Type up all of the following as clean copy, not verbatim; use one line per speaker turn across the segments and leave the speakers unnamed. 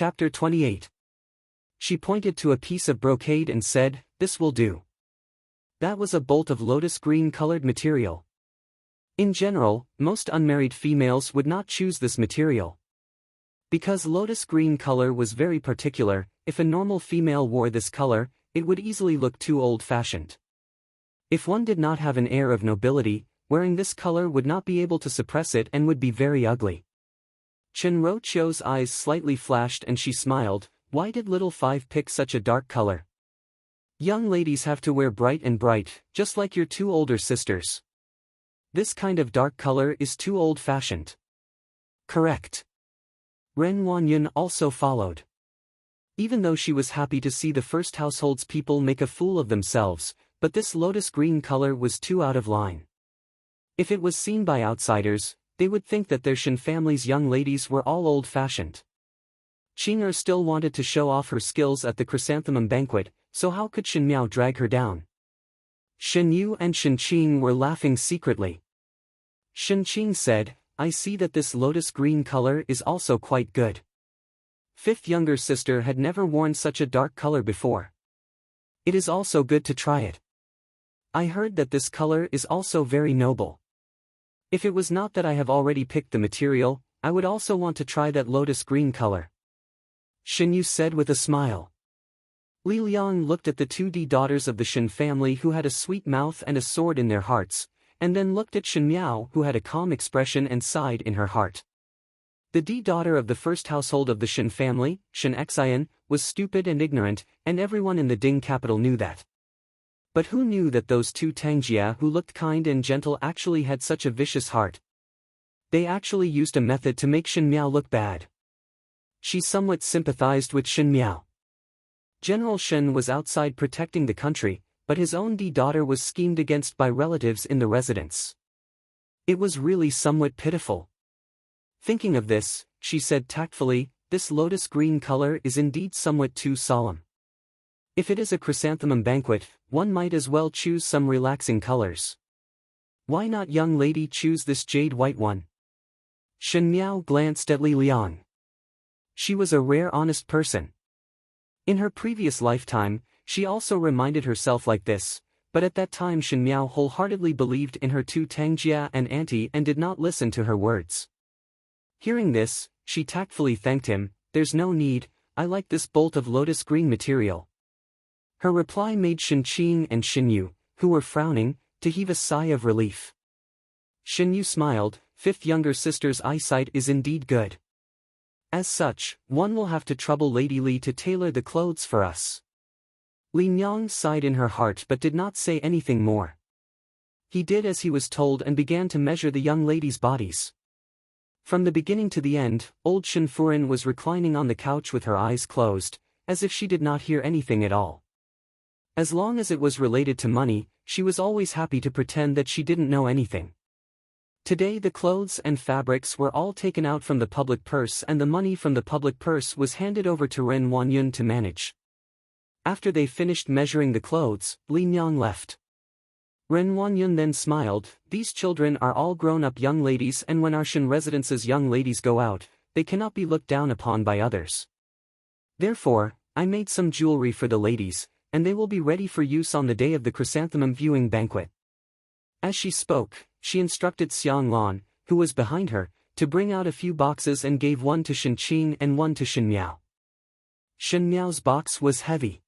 Chapter 28. She pointed to a piece of brocade and said, "This will do." That was a bolt of lotus green colored material. In general, most unmarried females would not choose this material. Because lotus green color was very particular, if a normal female wore this color, it would easily look too old-fashioned. If one did not have an air of nobility, wearing this color would not be able to suppress it and would be very ugly. Shinro Chio's eyes slightly flashed and she smiled. Why did little five pick such a dark color? Young ladies have to wear bright and bright, just like your two older sisters. This kind of dark color is too old-fashioned. Correct. Ren Wanyun also followed. Even though she was happy to see the first household's people make a fool of themselves, but this lotus green color was too out of line. If it was seen by outsiders, they would think that their Shin family's young ladies were all old-fashioned. Qing'er still wanted to show off her skills at the chrysanthemum banquet, so how could Shin Miao drag her down? Shin Yu and Shin Qing were laughing secretly. Shin Qing said, "I see that this lotus green color is also quite good." Fifth younger sister had never worn such a dark color before. It is also good to try it. I heard that this color is also very noble. If it was not that I have already picked the material, I would also want to try that lotus green color. Shin Yu said with a smile. Li Liang looked at the 2D daughters of the Shin family who had a sweet mouth and a sword in their hearts, and then looked at Shin Miao who had a calm expression and sighed in her heart. The D daughter of the first household of the Shin family, Shin Xian, was stupid and ignorant, and everyone in the Ding capital knew that. But who knew that those two Tangjia who looked kind and gentle actually had such a vicious heart? They actually used a method to make Shin Miao look bad. She somewhat sympathized with Shin Miao. General Shen was outside protecting the country, but his own D daughter was schemed against by relatives in the residence. It was really somewhat pitiful. Thinking of this, she said tactfully, "This lotus green color is indeed somewhat too solemn. If it is a chrysanthemum banquet, one might as well choose some relaxing colors. Why not, young lady, choose this jade white one?" Shin Miao glanced at Li Liang. She was a rare honest person. In her previous lifetime, she also reminded herself like this, but at that time Shin Miao wholeheartedly believed in her two Tangjia and auntie and did not listen to her words. Hearing this, she tactfully thanked him. "There's no need, I like this bolt of lotus green material." Her reply made Shin Qing and Shin Yu, who were frowning, to heave a sigh of relief. Shin Yu smiled. "Fifth younger sister's eyesight is indeed good. As such, one will have to trouble Lady Li to tailor the clothes for us." Li Nyang sighed in her heart but did not say anything more. He did as he was told and began to measure the young ladies' bodies. From the beginning to the end, old Shin Furin was reclining on the couch with her eyes closed, as if she did not hear anything at all. As long as it was related to money, she was always happy to pretend that she didn't know anything. Today the clothes and fabrics were all taken out from the public purse and the money from the public purse was handed over to Ren Wanyun to manage. After they finished measuring the clothes, Li Nyang left. Ren Wanyun then smiled. "These children are all grown-up young ladies, and when our Shin residence's young ladies go out, they cannot be looked down upon by others. Therefore, I made some jewelry for the ladies, and they will be ready for use on the day of the chrysanthemum viewing banquet." As she spoke, she instructed Xiang Lan, who was behind her, to bring out a few boxes and gave one to Shin Qing and one to Shin Miao. Shin Miao's box was heavy.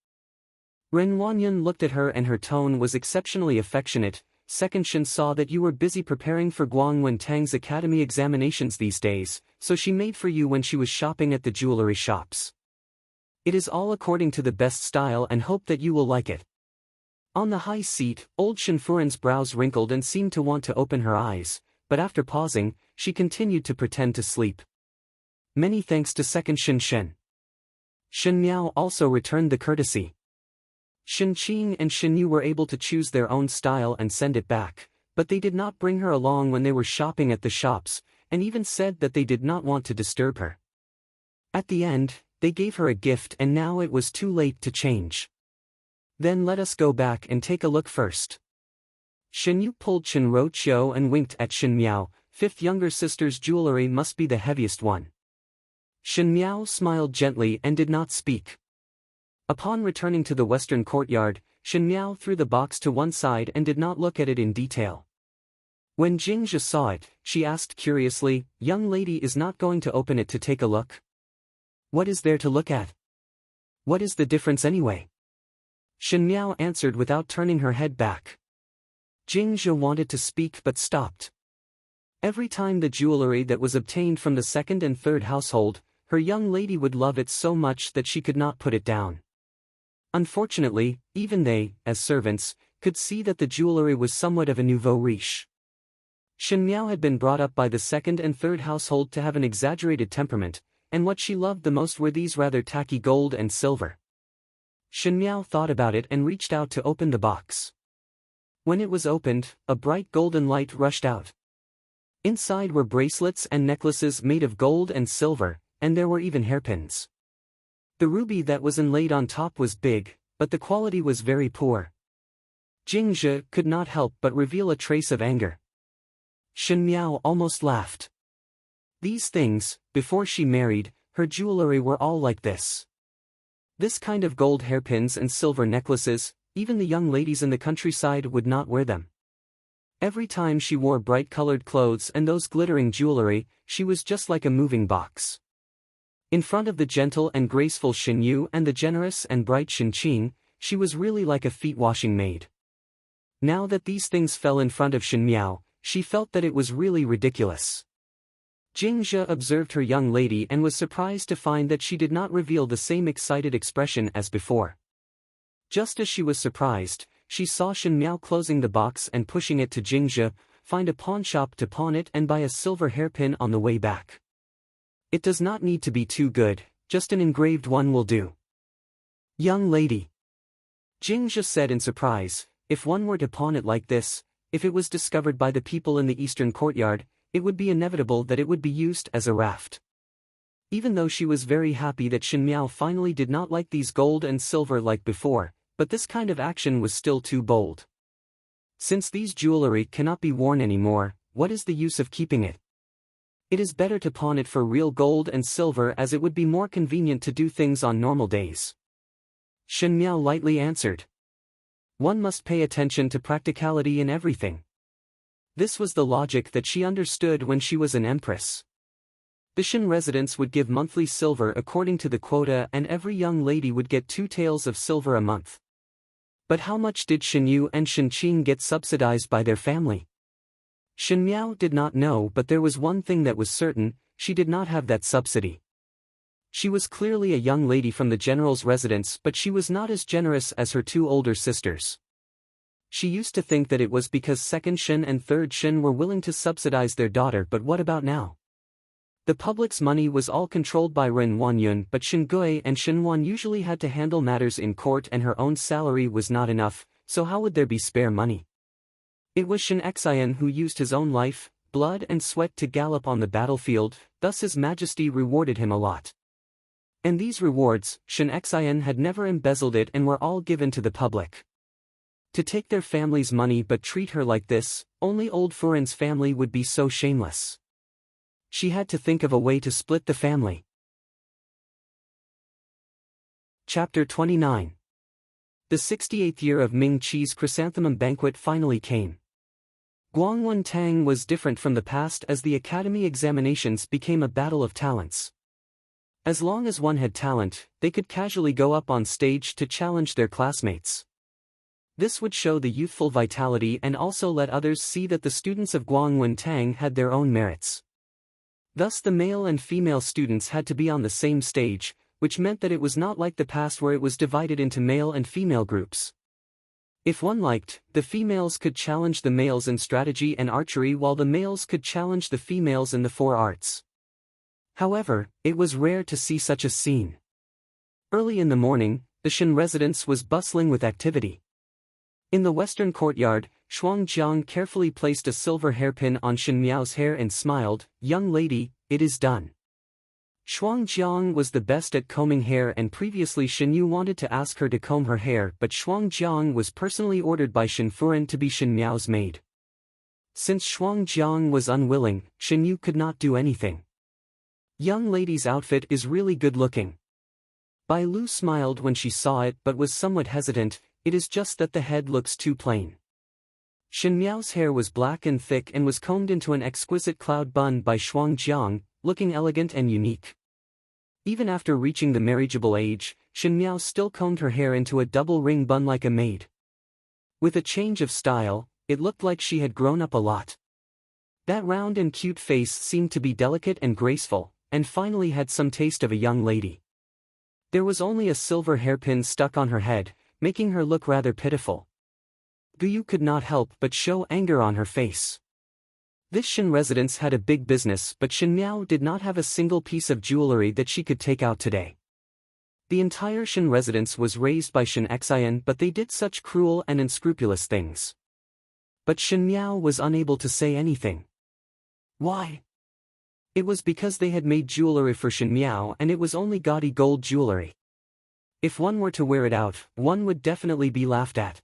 Ren Wanyun looked at her and her tone was exceptionally affectionate. "Second Shin saw that you were busy preparing for Guangwen Tang's academy examinations these days, so she made for you when she was shopping at the jewelry shops. It is all according to the best style and hope that you will like it." On the high seat, old Shin Furin's brows wrinkled and seemed to want to open her eyes, but after pausing, she continued to pretend to sleep. "Many thanks to second Shin Shen." Shin Miao also returned the courtesy. Shin Qing and Shin Yu were able to choose their own style and send it back, but they did not bring her along when they were shopping at the shops, and even said that they did not want to disturb her. At the end, they gave her a gift and now it was too late to change. "Then let us go back and take a look first." Shin Yu pulled Shinro Chio and winked at Shin Miao. "Fifth younger sister's jewelry must be the heaviest one." Shen Miao smiled gently and did not speak. Upon returning to the western courtyard, Shen Miao threw the box to one side and did not look at it in detail. When Jingzhe saw it, she asked curiously, "Young lady is not going to open it to take a look? What is there to look at? What is the difference anyway?" Shen Miao answered without turning her head back. Jingzhe wanted to speak but stopped. Every time the jewelry that was obtained from the second and third household, her young lady would love it so much that she could not put it down. Unfortunately, even they, as servants, could see that the jewelry was somewhat of a nouveau riche. Shen Miao had been brought up by the second and third household to have an exaggerated temperament, and what she loved the most were these rather tacky gold and silver. Shen Miao thought about it and reached out to open the box. When it was opened, a bright golden light rushed out. Inside were bracelets and necklaces made of gold and silver, and there were even hairpins. The ruby that was inlaid on top was big, but the quality was very poor. Jingzhe could not help but reveal a trace of anger. Shen Miao almost laughed. These things, before she married, her jewelry were all like this. This kind of gold hairpins and silver necklaces, even the young ladies in the countryside would not wear them. Every time she wore bright-colored clothes and those glittering jewelry, she was just like a moving box. In front of the gentle and graceful Shen Yu and the generous and bright Shen Qing, she was really like a feet-washing maid. Now that these things fell in front of Shen Miao, she felt that it was really ridiculous. Jingzhe observed her young lady and was surprised to find that she did not reveal the same excited expression as before. Just as she was surprised, she saw Shen Miao closing the box and pushing it to Jingzhe, find a pawn shop to pawn it and buy a silver hairpin on the way back. It does not need to be too good, just an engraved one will do. Young lady, Jingzhe said in surprise, if one were to pawn it like this, if it was discovered by the people in the eastern courtyard, it would be inevitable that it would be used as a raft. Even though she was very happy that Shen Miao finally did not like these gold and silver like before, but this kind of action was still too bold. Since these jewelry cannot be worn anymore, what is the use of keeping it? It is better to pawn it for real gold and silver as it would be more convenient to do things on normal days. Shen Miao lightly answered. One must pay attention to practicality in everything. This was the logic that she understood when she was an empress. The Shen residents would give monthly silver according to the quota and every young lady would get 2 taels of silver a month. But how much did Shen Yu and Shen Qing get subsidized by their family? Shen Miao did not know, but there was one thing that was certain, she did not have that subsidy. She was clearly a young lady from the general's residence, but she was not as generous as her 2 older sisters. She used to think that it was because second Shen and third Shen were willing to subsidize their daughter, but what about now? The public's money was all controlled by Ren Wanyun, but Shen Gui and Shen Wan usually had to handle matters in court and her own salary was not enough, so how would there be spare money? It was Shen Xian who used his own life, blood and sweat to gallop on the battlefield, thus His Majesty rewarded him a lot. And these rewards, Shen Xian had never embezzled it and were all given to the public. To take their family's money but treat her like this, only old Furin's family would be so shameless. She had to think of a way to split the family. Chapter 29. The 68th year of Ming Qi's chrysanthemum banquet finally came. Guangwen Tang was different from the past as the academy examinations became a battle of talents. As long as one had talent, they could casually go up on stage to challenge their classmates. This would show the youthful vitality and also let others see that the students of Guangwen Tang had their own merits. Thus the male and female students had to be on the same stage, which meant that it was not like the past where it was divided into male and female groups. If one liked, the females could challenge the males in strategy and archery while the males could challenge the females in the 4 arts. However, it was rare to see such a scene. Early in the morning, the Shen residence was bustling with activity. In the western courtyard, Shuang Jiang carefully placed a silver hairpin on Shen Miao's hair and smiled, "Young lady, it is done." Shuang Jiang was the best at combing hair and previously Shen Yu wanted to ask her to comb her hair, but Shuang Jiang was personally ordered by Shen Furen to be Shen Miao's maid. Since Shuang Jiang was unwilling, Shen Yu could not do anything. Young lady's outfit is really good looking. Bai Lu smiled when she saw it but was somewhat hesitant, it is just that the head looks too plain. Shen Miao's hair was black and thick and was combed into an exquisite cloud bun by Shuang Jiang, looking elegant and unique. Even after reaching the marriageable age, Shen Miao still combed her hair into a double ring bun like a maid. With a change of style, it looked like she had grown up a lot. That round and cute face seemed to be delicate and graceful, and finally had some taste of a young lady. There was only a silver hairpin stuck on her head, making her look rather pitiful. Guyu could not help but show anger on her face. This Shen residence had a big business, but Shen Miao did not have a single piece of jewelry that she could take out today. The entire Shen residence was raised by Shen Xian, but they did such cruel and unscrupulous things. But Shen Miao was unable to say anything. Why? It was because they had made jewelry for Shen Miao and it was only gaudy gold jewelry. If one were to wear it out, one would definitely be laughed at.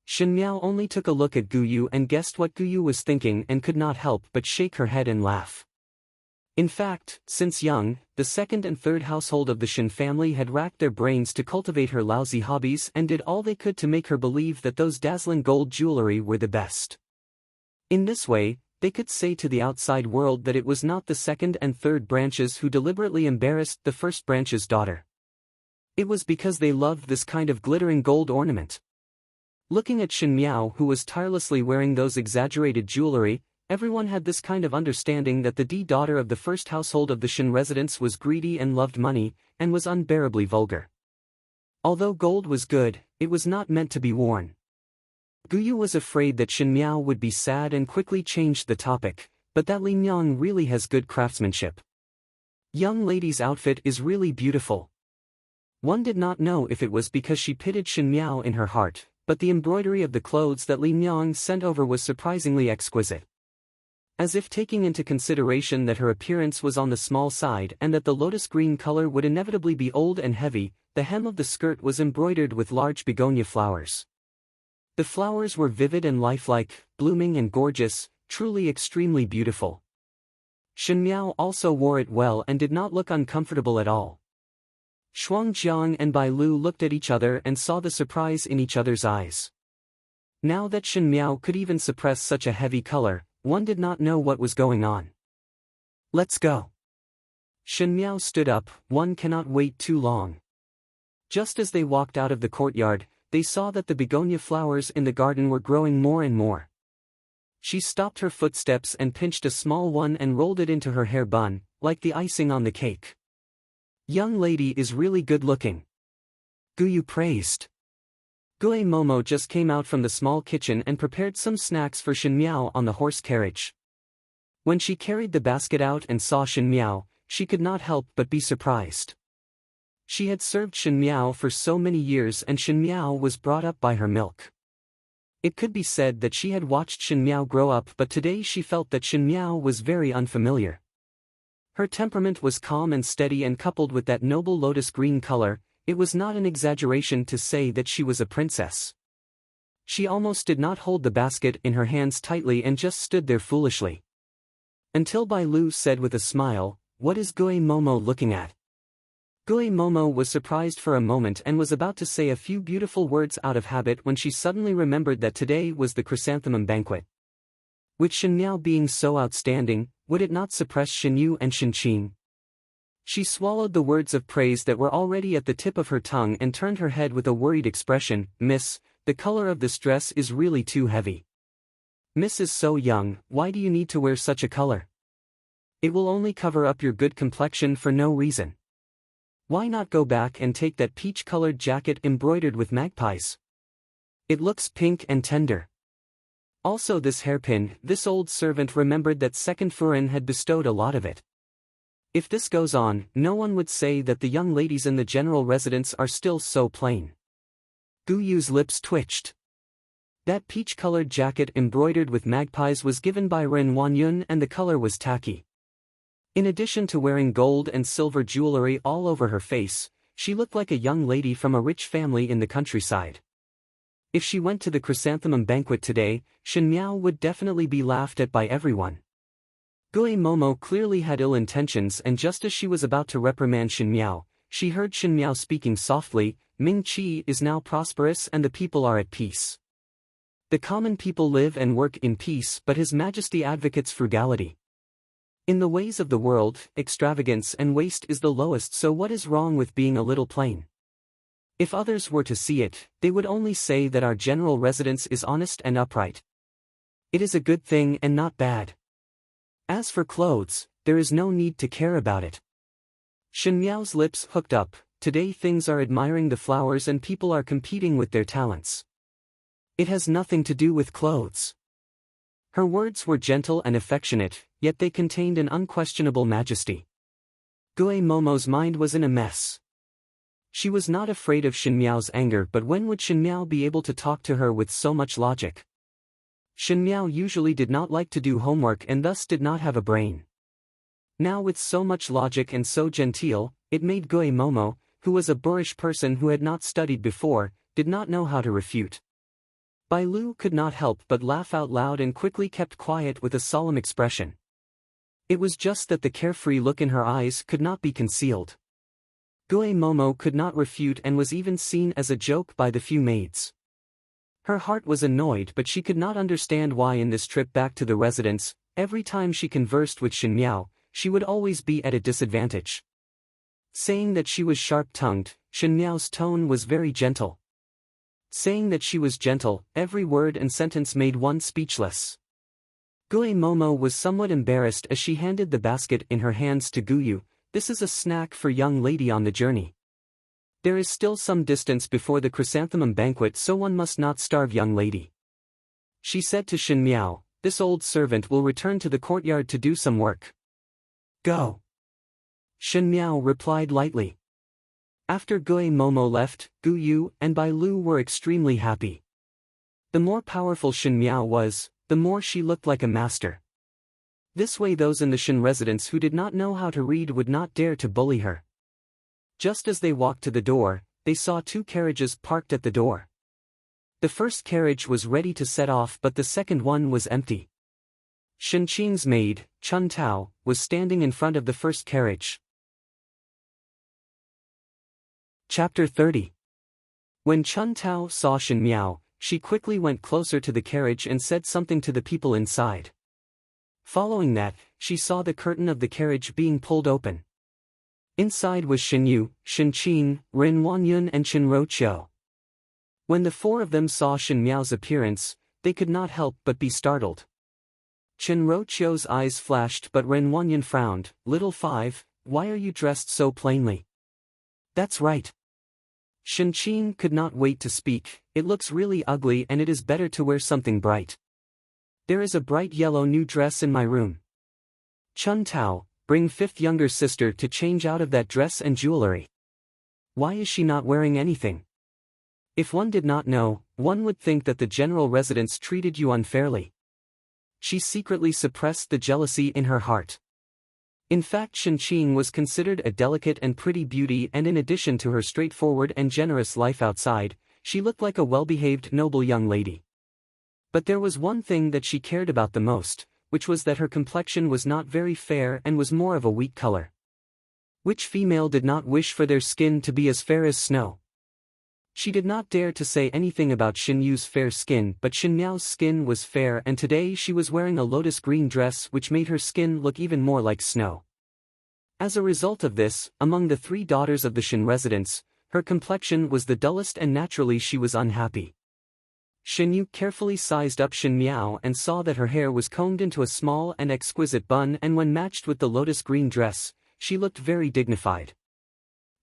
Shen Miao only took a look at Guyu and guessed what Guyu was thinking and could not help but shake her head and laugh. In fact, since young, the second and third household of the Shen family had racked their brains to cultivate her lousy hobbies and did all they could to make her believe that those dazzling gold jewelry were the best. In this way, they could say to the outside world that it was not the second and third branches who deliberately embarrassed the first branch's daughter. It was because they loved this kind of glittering gold ornament. Looking at Shen Miao, who was tirelessly wearing those exaggerated jewelry, everyone had this kind of understanding that the daughter of the first household of the Shen residence was greedy and loved money, and was unbearably vulgar. Although gold was good, it was not meant to be worn. Guyu was afraid that Shen Miao would be sad and quickly changed the topic, but that Lineage really has good craftsmanship. Young lady's outfit is really beautiful. One did not know if it was because she pitied Shen Miao in her heart, but the embroidery of the clothes that Lineage sent over was surprisingly exquisite. As if taking into consideration that her appearance was on the small side and that the lotus green color would inevitably be old and heavy, the hem of the skirt was embroidered with large begonia flowers. The flowers were vivid and lifelike, blooming and gorgeous, truly extremely beautiful. Shen Miao also wore it well and did not look uncomfortable at all. Shuang Jiang and Bai Lu looked at each other and saw the surprise in each other's eyes. Now that Shen Miao could even suppress such a heavy color, one did not know what was going on. Let's go. Shen Miao stood up, one cannot wait too long. Just as they walked out of the courtyard, they saw that the begonia flowers in the garden were growing more and more. She stopped her footsteps and pinched a small one and rolled it into her hair bun, like the icing on the cake. Young lady is really good looking. Guyu praised. Gue Momo just came out from the small kitchen and prepared some snacks for Shen Miao on the horse carriage. When she carried the basket out and saw Shen Miao, she could not help but be surprised. She had served Shen Miao for so many years and Shen Miao was brought up by her milk. It could be said that she had watched Shen Miao grow up, but today she felt that Shen Miao was very unfamiliar. Her temperament was calm and steady, and coupled with that noble lotus green color, it was not an exaggeration to say that she was a princess. She almost did not hold the basket in her hands tightly and just stood there foolishly. Until Bai Lu said with a smile, "What is Gue Momo looking at?" Gue Momo was surprised for a moment and was about to say a few beautiful words out of habit when she suddenly remembered that today was the chrysanthemum banquet. With Shen Miao being so outstanding, would it not suppress Shen Yu and Shen Qing? She swallowed the words of praise that were already at the tip of her tongue and turned her head with a worried expression. "Miss, the color of this dress is really too heavy. Miss is so young, why do you need to wear such a color? It will only cover up your good complexion for no reason. Why not go back and take that peach-colored jacket embroidered with magpies? It looks pink and tender. Also this hairpin," this old servant remembered that second Furin had bestowed a lot of it. If this goes on, no one would say that the young ladies in the general residence are still so plain. Guyu's lips twitched. That peach-colored jacket embroidered with magpies was given by Ren Wanyun and the color was tacky. In addition to wearing gold and silver jewelry all over her face, she looked like a young lady from a rich family in the countryside. If she went to the chrysanthemum banquet today, Shen Miao would definitely be laughed at by everyone. Gui Momo clearly had ill intentions, and just as she was about to reprimand Shin Miao, she heard Shin Miao speaking softly. Ming Qi is now prosperous and the people are at peace. The common people live and work in peace, but His Majesty advocates frugality. In the ways of the world, extravagance and waste is the lowest, so what is wrong with being a little plain? If others were to see it, they would only say that our general residence is honest and upright. It is a good thing and not bad. As for clothes, there is no need to care about it. Shin Miao's lips hooked up. Today things are admiring the flowers and people are competing with their talents. It has nothing to do with clothes. Her words were gentle and affectionate, yet they contained an unquestionable majesty. Gui Momo's mind was in a mess. She was not afraid of Shin Miao's anger, but when would Shin Miao be able to talk to her with so much logic? Shin Miao usually did not like to do homework and thus did not have a brain. Now with so much logic and so genteel, it made Gui Momo, who was a boorish person who had not studied before, did not know how to refute. Bai Lu could not help but laugh out loud and quickly kept quiet with a solemn expression. It was just that the carefree look in her eyes could not be concealed. Gui Momo could not refute and was even seen as a joke by the few maids. Her heart was annoyed, but she could not understand why in this trip back to the residence, every time she conversed with Shin Miao, she would always be at a disadvantage. Saying that she was sharp-tongued, Shin Miao's tone was very gentle. Saying that she was gentle, every word and sentence made one speechless. Gui Momo was somewhat embarrassed as she handed the basket in her hands to Guyu. This is a snack for young lady on the journey. There is still some distance before the chrysanthemum banquet, so one must not starve young lady. She said to Shin Miao, this old servant will return to the courtyard to do some work. Go. Shin Miao replied lightly. After Gui Momo left, Gu Yu and Bai Lu were extremely happy. The more powerful Shin Miao was, the more she looked like a master. This way those in the Shin residence who did not know how to read would not dare to bully her. Just as they walked to the door, they saw two carriages parked at the door. The first carriage was ready to set off, but the second one was empty. Shin Qing's maid, Chun Tao, was standing in front of the first carriage. Chapter 30. When Chun Tao saw Shin Miao, she quickly went closer to the carriage and said something to the people inside. Following that, she saw the curtain of the carriage being pulled open. Inside was Shin Yu, Shin Qing, Ren Wanyun and Shin Roqiu. When the four of them saw Shin Miao's appearance, they could not help but be startled. Shin Roqiu's eyes flashed, but Ren Wanyun frowned. Little five, why are you dressed so plainly? That's right. Shin Qing could not wait to speak. It looks really ugly and it is better to wear something bright. There is a bright yellow new dress in my room. Chun Tao, bring fifth younger sister to change out of that dress and jewelry. Why is she not wearing anything? If one did not know, one would think that the general residence treated you unfairly. She secretly suppressed the jealousy in her heart. In fact, Shin Qing was considered a delicate and pretty beauty, and in addition to her straightforward and generous life outside, she looked like a well-behaved noble young lady. But there was one thing that she cared about the most, which was that her complexion was not very fair and was more of a weak color. Which female did not wish for their skin to be as fair as snow? She did not dare to say anything about Shin Yu's fair skin, but Shin Miao's skin was fair, and today she was wearing a lotus green dress which made her skin look even more like snow. As a result of this, among the three daughters of the Shin residence, her complexion was the dullest, and naturally she was unhappy. Shin Yu carefully sized up Shin Miao and saw that her hair was combed into a small and exquisite bun, and when matched with the lotus green dress, she looked very dignified.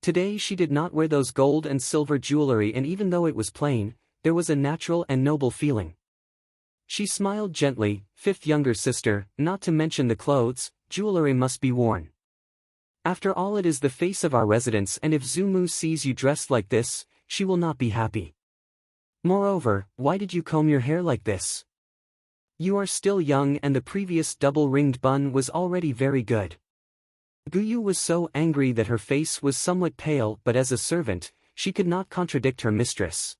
Today she did not wear those gold and silver jewelry, and even though it was plain, there was a natural and noble feeling. She smiled gently. Fifth younger sister, not to mention the clothes, jewelry must be worn. After all, it is the face of our residence, and if Zumu sees you dressed like this, she will not be happy. Moreover, why did you comb your hair like this? You are still young, and the previous double-ringed bun was already very good. Guyu was so angry that her face was somewhat pale, but as a servant, she could not contradict her mistress.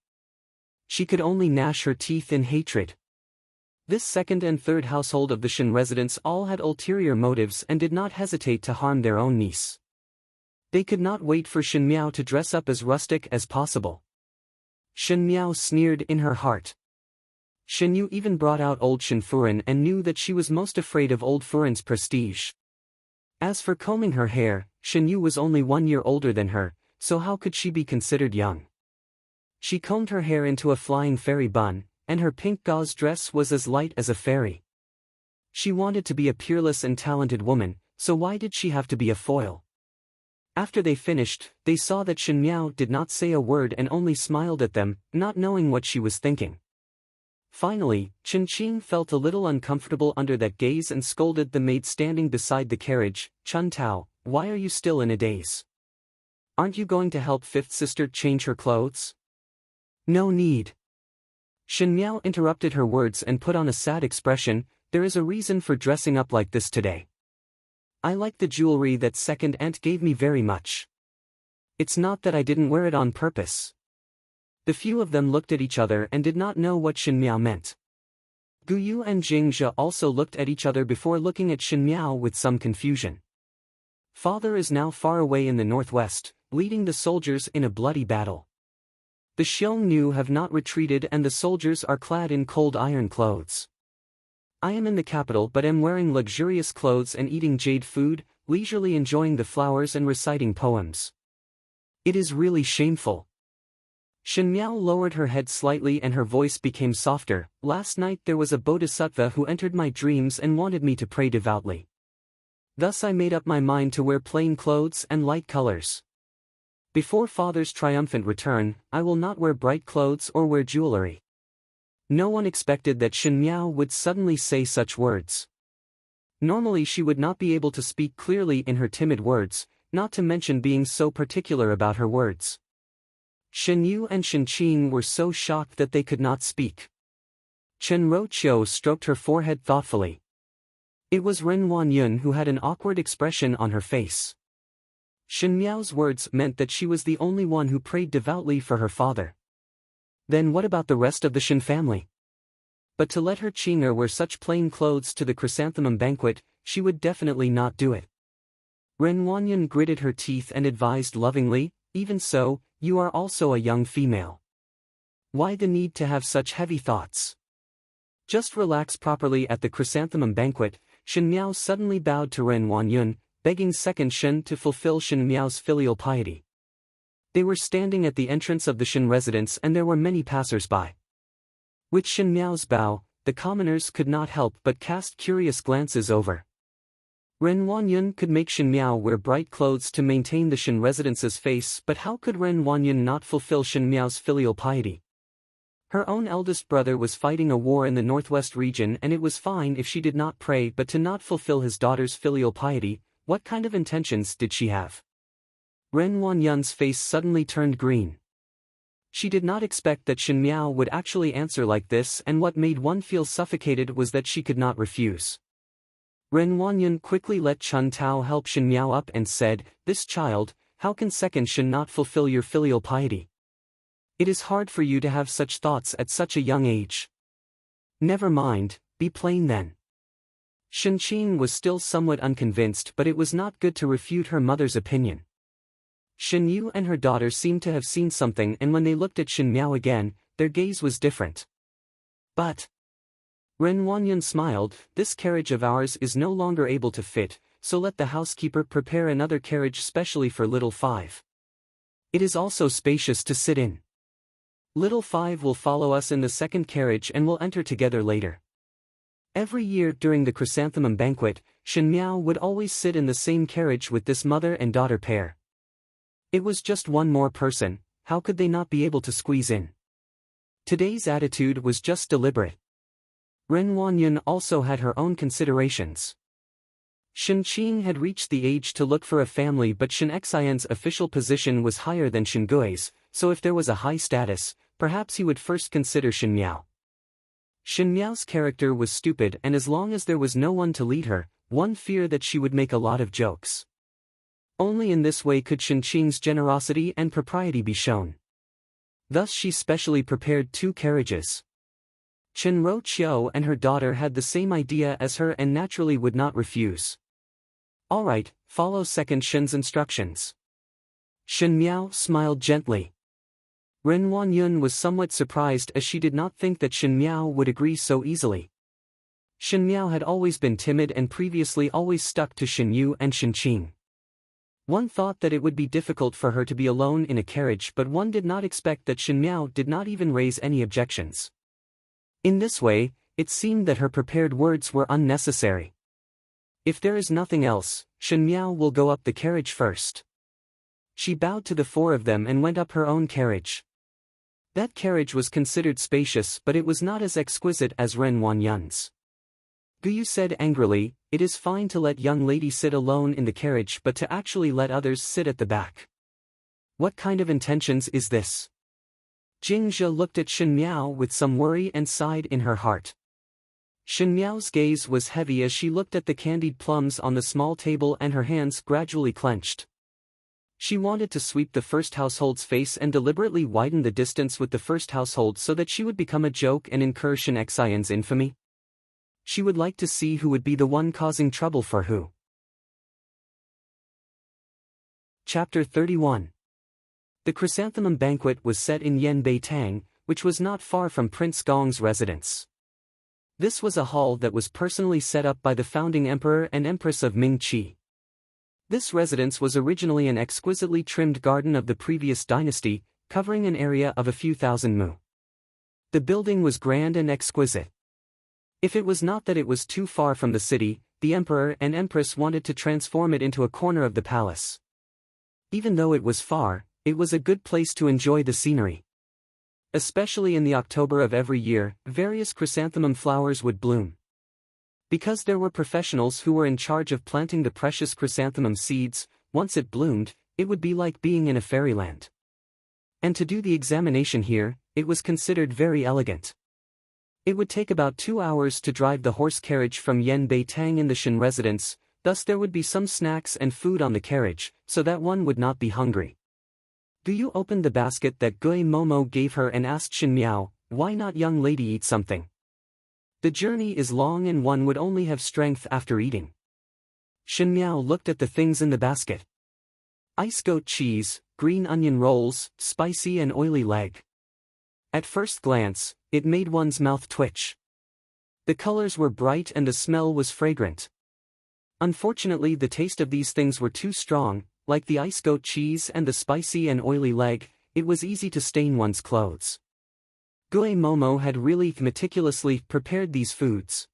She could only gnash her teeth in hatred. This second and third household of the Shen residents all had ulterior motives and did not hesitate to harm their own niece. They could not wait for Shen Miao to dress up as rustic as possible. Shen Miao sneered in her heart. Shen Yu even brought out old Shen Furen and knew that she was most afraid of old Furen's prestige. As for combing her hair, Shen Yu was only 1 year older than her, so how could she be considered young? She combed her hair into a flying fairy bun, and her pink gauze dress was as light as a fairy. She wanted to be a peerless and talented woman, so why did she have to be a foil? After they finished, they saw that Shen Miao did not say a word and only smiled at them, not knowing what she was thinking. Finally, Chen Qing felt a little uncomfortable under that gaze and scolded the maid standing beside the carriage, "Chun Tao, why are you still in a daze? Aren't you going to help fifth sister change her clothes?" "No need." Shen Miao interrupted her words and put on a sad expression, "There is a reason for dressing up like this today. I like the jewelry that second aunt gave me very much. It's not that I didn't wear it on purpose." The few of them looked at each other and did not know what Shen Miao meant. Gu Yu and Jing Zhe also looked at each other before looking at Shen Miao with some confusion. Father is now far away in the northwest, leading the soldiers in a bloody battle. The Xiongnu have not retreated and the soldiers are clad in cold iron clothes. I am in the capital but am wearing luxurious clothes and eating jade food, leisurely enjoying the flowers and reciting poems. It is really shameful. Shen Miao lowered her head slightly and her voice became softer. "Last night there was a bodhisattva who entered my dreams and wanted me to pray devoutly. Thus I made up my mind to wear plain clothes and light colors. Before Father's triumphant return, I will not wear bright clothes or wear jewelry." No one expected that Shen Miao would suddenly say such words. Normally she would not be able to speak clearly in her timid words, not to mention being so particular about her words. Shen Yu and Shen Qing were so shocked that they could not speak. Chen Roqiu stroked her forehead thoughtfully. It was Ren Wanyun who had an awkward expression on her face. Shen Miao's words meant that she was the only one who prayed devoutly for her father. Then what about the rest of the Shen family? But to let her Qing'er wear such plain clothes to the chrysanthemum banquet, she would definitely not do it. Ren Wanyun gritted her teeth and advised lovingly, "Even so, you are also a young female. Why the need to have such heavy thoughts? Just relax properly at the chrysanthemum banquet." Shen Miao suddenly bowed to Ren Wanyun, begging second Shen to fulfill Shen Miao's filial piety. They were standing at the entrance of the Shen residence and there were many passers-by. With Shen Miao's bow, the commoners could not help but cast curious glances over. Ren Wanyun could make Shen Miao wear bright clothes to maintain the Shen residence's face, but how could Ren Wanyun not fulfill Shen Miao's filial piety? Her own eldest brother was fighting a war in the northwest region and it was fine if she did not pray, but to not fulfill his daughter's filial piety, what kind of intentions did she have? Ren Wanyun's face suddenly turned green. She did not expect that Shen Miao would actually answer like this, and what made one feel suffocated was that she could not refuse. Ren Wanyun quickly let Chun Tao help Shen Miao up and said, "This child, how can second Shen not fulfill your filial piety? It is hard for you to have such thoughts at such a young age. Never mind, be plain then." Shen Qing was still somewhat unconvinced, but it was not good to refute her mother's opinion. Shen Yu and her daughter seemed to have seen something, and when they looked at Shen Miao again, their gaze was different. "But..." Ren Wanyun smiled, "This carriage of ours is no longer able to fit, so let the housekeeper prepare another carriage specially for little five. It is also spacious to sit in. Little five will follow us in the second carriage and will enter together later." Every year during the chrysanthemum banquet, Shen Miao would always sit in the same carriage with this mother and daughter pair. It was just one more person, how could they not be able to squeeze in? Today's attitude was just deliberate. Ren Wanyun also had her own considerations. Shen Qing had reached the age to look for a family, but Shen Xian's official position was higher than Shen Gui's, so if there was a high status, perhaps he would first consider Shen Miao. Shen Miao's character was stupid, and as long as there was no one to lead her, one feared that she would make a lot of jokes. Only in this way could Shen Qing's generosity and propriety be shown. Thus she specially prepared 2 carriages. Chenro Qiu and her daughter had the same idea as her and naturally would not refuse. Alright, follow second Shen's instructions. Shen Miao smiled gently. Ren Wanyun was somewhat surprised as she did not think that Shen Miao would agree so easily. Shen Miao had always been timid and previously always stuck to Shen Yu and Shen Qing. One thought that it would be difficult for her to be alone in a carriage, but one did not expect that Shen Miao did not even raise any objections. In this way, it seemed that her prepared words were unnecessary. If there is nothing else, Shen Miao will go up the carriage first. She bowed to the four of them and went up her own carriage. That carriage was considered spacious, but it was not as exquisite as Ren Wanyun's. Guyu said angrily, "It is fine to let young lady sit alone in the carriage, but to actually let others sit at the back. What kind of intentions is this?" Jing Zhe looked at Shen Miao with some worry and sighed in her heart. Shen Miao's gaze was heavy as she looked at the candied plums on the small table and her hands gradually clenched. She wanted to sweep the first household's face and deliberately widen the distance with the first household so that she would become a joke and incur Shen Xian's infamy. She would like to see who would be the one causing trouble for who. Chapter 31. The chrysanthemum banquet was set in Yanbei Tang, which was not far from Prince Gong's residence. This was a hall that was personally set up by the founding emperor and empress of Ming Qi. This residence was originally an exquisitely trimmed garden of the previous dynasty, covering an area of a few thousand mu. The building was grand and exquisite. If it was not that it was too far from the city, the emperor and empress wanted to transform it into a corner of the palace. Even though it was far, it was a good place to enjoy the scenery. Especially in the October of every year, various chrysanthemum flowers would bloom. Because there were professionals who were in charge of planting the precious chrysanthemum seeds, once it bloomed, it would be like being in a fairyland. And to do the examination here, it was considered very elegant. It would take about 2 hours to drive the horse carriage from Yanbei Tang in the Shen residence, thus there would be some snacks and food on the carriage, so that one would not be hungry. Guyu opened the basket that Gui Momo gave her and asked Shen Miao, "Why not young lady eat something? The journey is long and one would only have strength after eating." Shen Miao looked at the things in the basket. Ice goat cheese, green onion rolls, spicy and oily leg. At first glance, it made one's mouth twitch. The colors were bright and the smell was fragrant. Unfortunately, the taste of these things were too strong, like the ice goat cheese and the spicy and oily leg, it was easy to stain one's clothes. Gui Momo had really meticulously prepared these foods.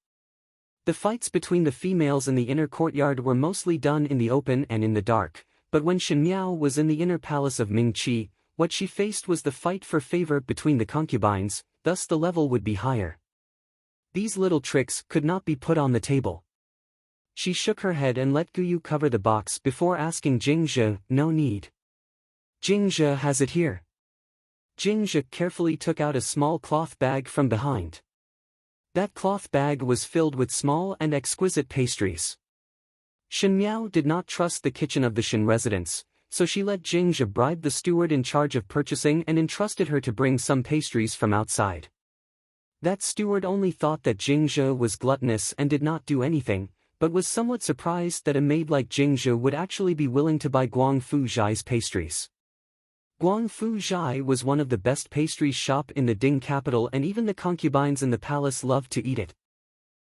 The fights between the females in the inner courtyard were mostly done in the open and in the dark, but when Shen Miao was in the inner palace of Ming Qi, what she faced was the fight for favor between the concubines, thus the level would be higher. These little tricks could not be put on the table. She shook her head and let Guyu cover the box before asking Jing Zhe, "No need. Jing Zhe has it here." Jing Zhe carefully took out a small cloth bag from behind. That cloth bag was filled with small and exquisite pastries. Shen Miao did not trust the kitchen of the Shen residence, so she let Jing Zhe bribe the steward in charge of purchasing and entrusted her to bring some pastries from outside. That steward only thought that Jing Zhe was gluttonous and did not do anything, but was somewhat surprised that a maid like Jing Zhe would actually be willing to buy Guangfu Zhai's pastries. Guangfu Zhai was one of the best pastry shop in the Ding capital and even the concubines in the palace loved to eat it.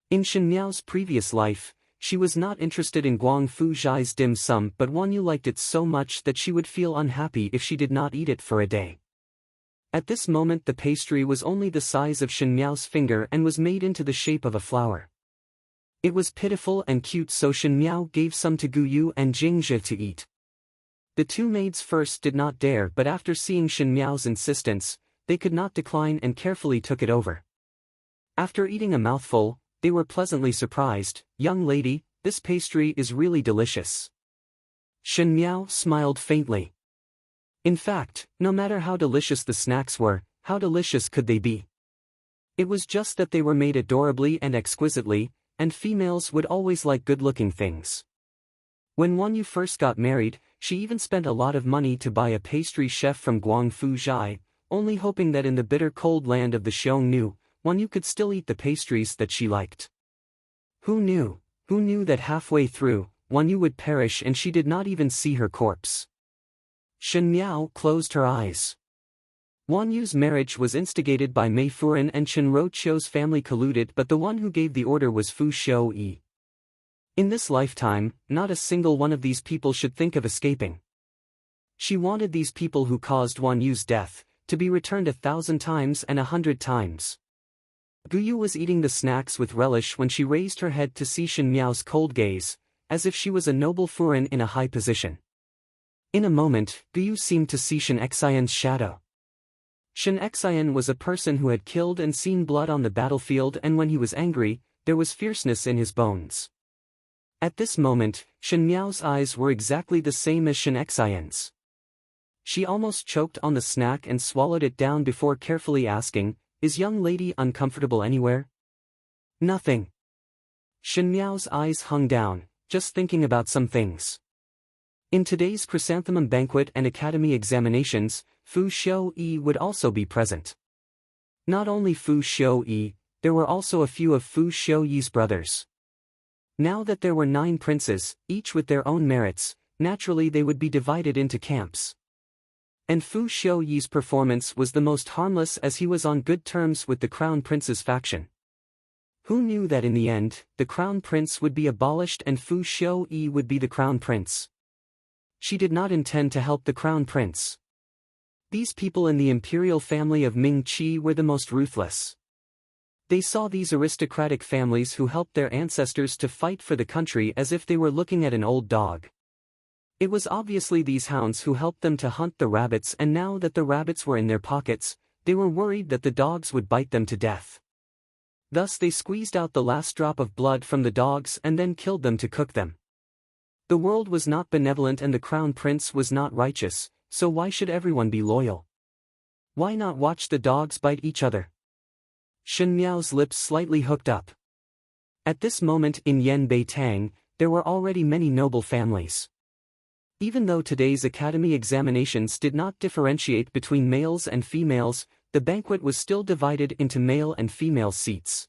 In Shen Miao's previous life, she was not interested in Guangfu Zhai's dim sum, but Wanyu liked it so much that she would feel unhappy if she did not eat it for a day. At this moment the pastry was only the size of Shen Miao's finger and was made into the shape of a flower. It was pitiful and cute, so Shen Miao gave some to Guyu and Jing Zhe to eat. The two maids first did not dare, but after seeing Shen Miao's insistence, they could not decline and carefully took it over. After eating a mouthful, they were pleasantly surprised. "Young lady, this pastry is really delicious." Shen Miao smiled faintly. In fact, no matter how delicious the snacks were, how delicious could they be? It was just that they were made adorably and exquisitely, and females would always like good-looking things. When Wanyu first got married, she even spent a lot of money to buy a pastry chef from Guangfu Zhai, only hoping that in the bitter cold land of the Xiongnu, Wan Yu could still eat the pastries that she liked. Who knew? Who knew that halfway through, Wan Yu would perish and she did not even see her corpse? Shen Miao closed her eyes. Wan Yu's marriage was instigated by Mei Furan and Chen Roqiu's family colluded, but the one who gave the order was Fu Shouyi. In this lifetime, not a single one of these people should think of escaping. She wanted these people who caused Wan Yu's death to be returned 1,000 times and 100 times. Guyu was eating the snacks with relish when she raised her head to see Shen Miao's cold gaze, as if she was a noble Furan in a high position. In a moment, Guyu seemed to see Shen Xian's shadow. Shen Xian was a person who had killed and seen blood on the battlefield, and when he was angry, there was fierceness in his bones. At this moment, Shen Miao's eyes were exactly the same as Shen Xian's. She almost choked on the snack and swallowed it down before carefully asking, "Is young lady uncomfortable anywhere?" "Nothing." Shen Miao's eyes hung down, just thinking about some things. In today's chrysanthemum banquet and academy examinations, Fu Shouyi would also be present. Not only Fu Shouyi, there were also a few of Fu Shouyi's brothers. Now that there were 9 princes, each with their own merits, naturally they would be divided into camps. And Fu Shouyi's performance was the most harmless as he was on good terms with the Crown Prince's faction. Who knew that in the end, the Crown Prince would be abolished and Fu Shouyi would be the Crown Prince? She did not intend to help the Crown Prince. These people in the imperial family of Ming Qi were the most ruthless. They saw these aristocratic families who helped their ancestors to fight for the country as if they were looking at an old dog. It was obviously these hounds who helped them to hunt the rabbits, and now that the rabbits were in their pockets, they were worried that the dogs would bite them to death. Thus they squeezed out the last drop of blood from the dogs and then killed them to cook them. The world was not benevolent and the Crown Prince was not righteous, so why should everyone be loyal? Why not watch the dogs bite each other? Shen Miao's lips slightly hooked up. At this moment in Yen Beitang, there were already many noble families. Even though today's academy examinations did not differentiate between males and females, the banquet was still divided into male and female seats.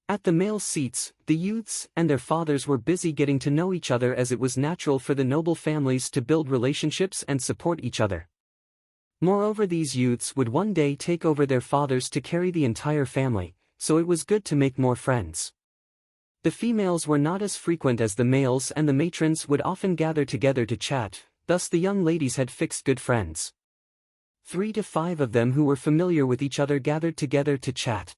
At the male seats, the youths and their fathers were busy getting to know each other, as it was natural for the noble families to build relationships and support each other. Moreover, these youths would one day take over their fathers to carry the entire family, so it was good to make more friends. The females were not as frequent as the males and the matrons would often gather together to chat, thus the young ladies had fixed good friends. 3 to 5 of them who were familiar with each other gathered together to chat.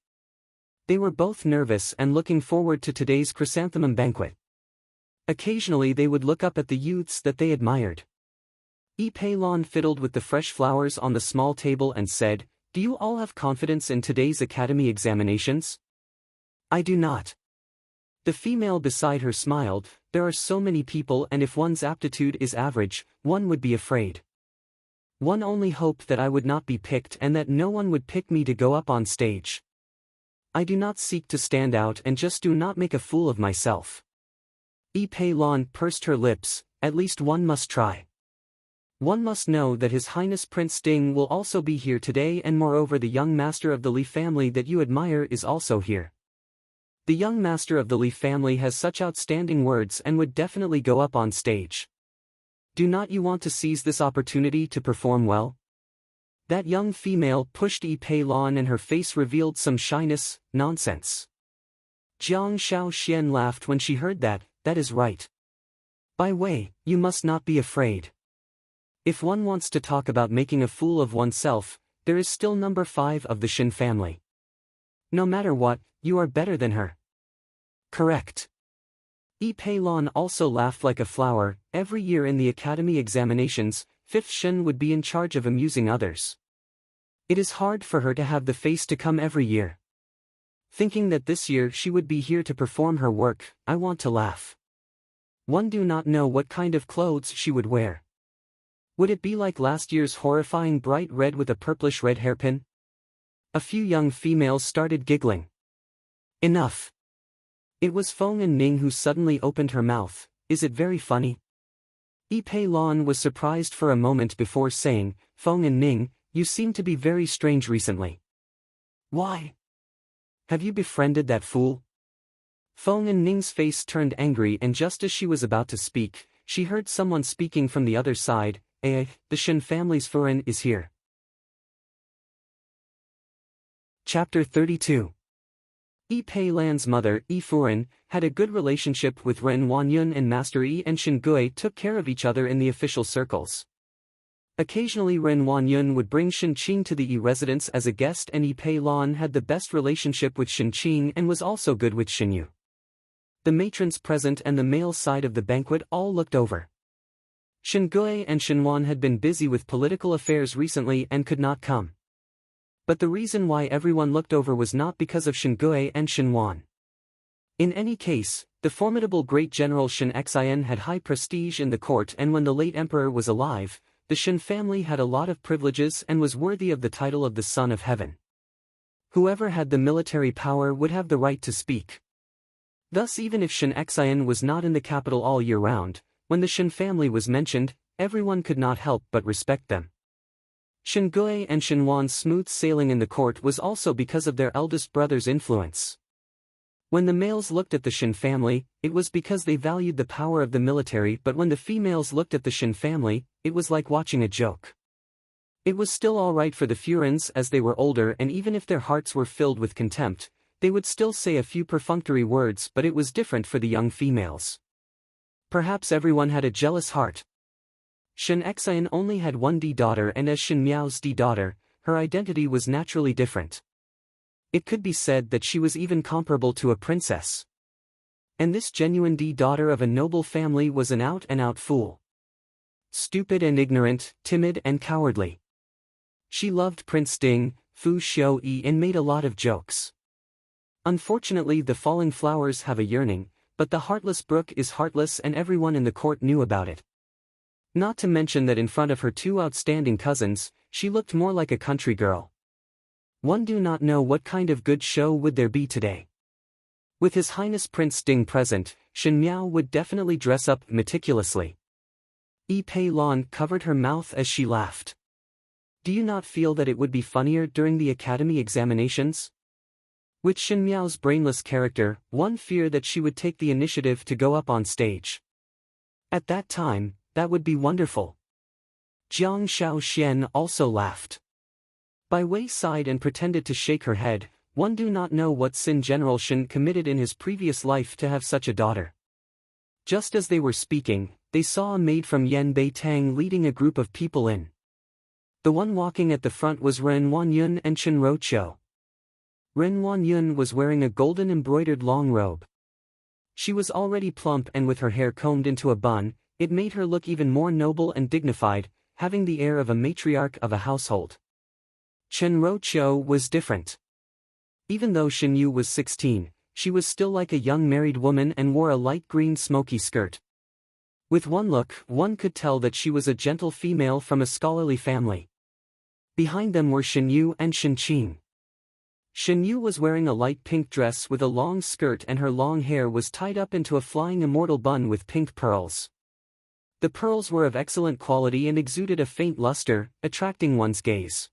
They were both nervous and looking forward to today's chrysanthemum banquet. Occasionally they would look up at the youths that they admired. Yi Peilon fiddled with the fresh flowers on the small table and said, "Do you all have confidence in today's academy examinations?" "I do not." The female beside her smiled, "There are so many people, and if one's aptitude is average, one would be afraid. One only hoped that I would not be picked and that no one would pick me to go up on stage. I do not seek to stand out and just do not make a fool of myself." Yi Peilon pursed her lips, "At least one must try. One must know that His Highness Prince Ding will also be here today, and moreover the young master of the Li family that you admire is also here. The young master of the Li family has such outstanding words and would definitely go up on stage. Do not you want to seize this opportunity to perform well?" That young female pushed Yi Peilon and her face revealed some shyness. "Nonsense." Jiang Shaoxian laughed when she heard that. "That is right. By way, you must not be afraid. If one wants to talk about making a fool of oneself, there is still number 5 of the Shin family. No matter what, you are better than her." "Correct." Yi Peilon also laughed like a flower. Every year in the academy examinations, 5th Shin would be in charge of amusing others. It is hard for her to have the face to come every year. Thinking that this year she would be here to perform her work, I want to laugh. One do not know what kind of clothes she would wear. Would it be like last year's horrifying bright red with a purplish red hairpin? A few young females started giggling. Enough. It was Feng and Ning who suddenly opened her mouth. "Is it very funny?" Yi Peilon was surprised for a moment before saying, "Feng and Ning, you seem to be very strange recently." "Why?" Have you befriended that fool? Feng and Ning's face turned angry, and just as she was about to speak, she heard someone speaking from the other side. The Shen family's Furen is here. Chapter 32. Yi Pei Lan's mother, Yi Furen, had a good relationship with Ren Wanyun, and Master Yi and Shen Gui took care of each other in the official circles. Occasionally Ren Wanyun would bring Shen Qing to the Yi residence as a guest, and Yi Pei Lan had the best relationship with Shen Qing and was also good with Shen Yu. The matrons present and the male side of the banquet all looked over. Shen Gui and Shen Wan had been busy with political affairs recently and could not come. But the reason why everyone looked over was not because of Shen Gui and Shen Wan. In any case, the formidable great general Shen Xian had high prestige in the court, and when the late emperor was alive, the Shen family had a lot of privileges and was worthy of the title of the Son of Heaven. Whoever had the military power would have the right to speak. Thus, even if Shen Xian was not in the capital all year round, when the Shen family was mentioned, everyone could not help but respect them. Shen Gui and Shen Wan's smooth sailing in the court was also because of their eldest brother's influence. When the males looked at the Shen family, it was because they valued the power of the military, but when the females looked at the Shen family, it was like watching a joke. It was still alright for the Furens as they were older, and even if their hearts were filled with contempt, they would still say a few perfunctory words, but it was different for the young females. Perhaps everyone had a jealous heart. Shen Xian only had one D daughter, and as Shen Miao's D daughter, her identity was naturally different. It could be said that she was even comparable to a princess. And this genuine D daughter of a noble family was an out-and-out fool. Stupid and ignorant, timid and cowardly. She loved Prince Ding, Fu Xiuyi, and made a lot of jokes. Unfortunately, the falling flowers have a yearning, but the heartless brook is heartless, and everyone in the court knew about it. Not to mention that in front of her two outstanding cousins, she looked more like a country girl. One do not know what kind of good show would there be today. With His Highness Prince Ding present, Shen Miao would definitely dress up meticulously. Yi Pei Lan covered her mouth as she laughed. Do you not feel that it would be funnier during the academy examinations? With Shen Miao's brainless character, one feared that she would take the initiative to go up on stage. At that time, that would be wonderful. Jiang Shaoxian also laughed. Bai Wei sighed and pretended to shake her head. One do not know what sin General Shen committed in his previous life to have such a daughter. Just as they were speaking, they saw a maid from Yan Bei Tang leading a group of people in. The one walking at the front was Ren Wanyun and Chen Roqiu. Ren Wanyun was wearing a golden embroidered long robe. She was already plump, and with her hair combed into a bun, it made her look even more noble and dignified, having the air of a matriarch of a household. Chen Roqiu was different. Even though Shen Yu was 16, she was still like a young married woman and wore a light green smoky skirt. With one look, one could tell that she was a gentle female from a scholarly family. Behind them were Shen Yu and Shen Qing. Shen Yu was wearing a light pink dress with a long skirt, and her long hair was tied up into a flying immortal bun with pink pearls. The pearls were of excellent quality and exuded a faint luster, attracting one's gaze.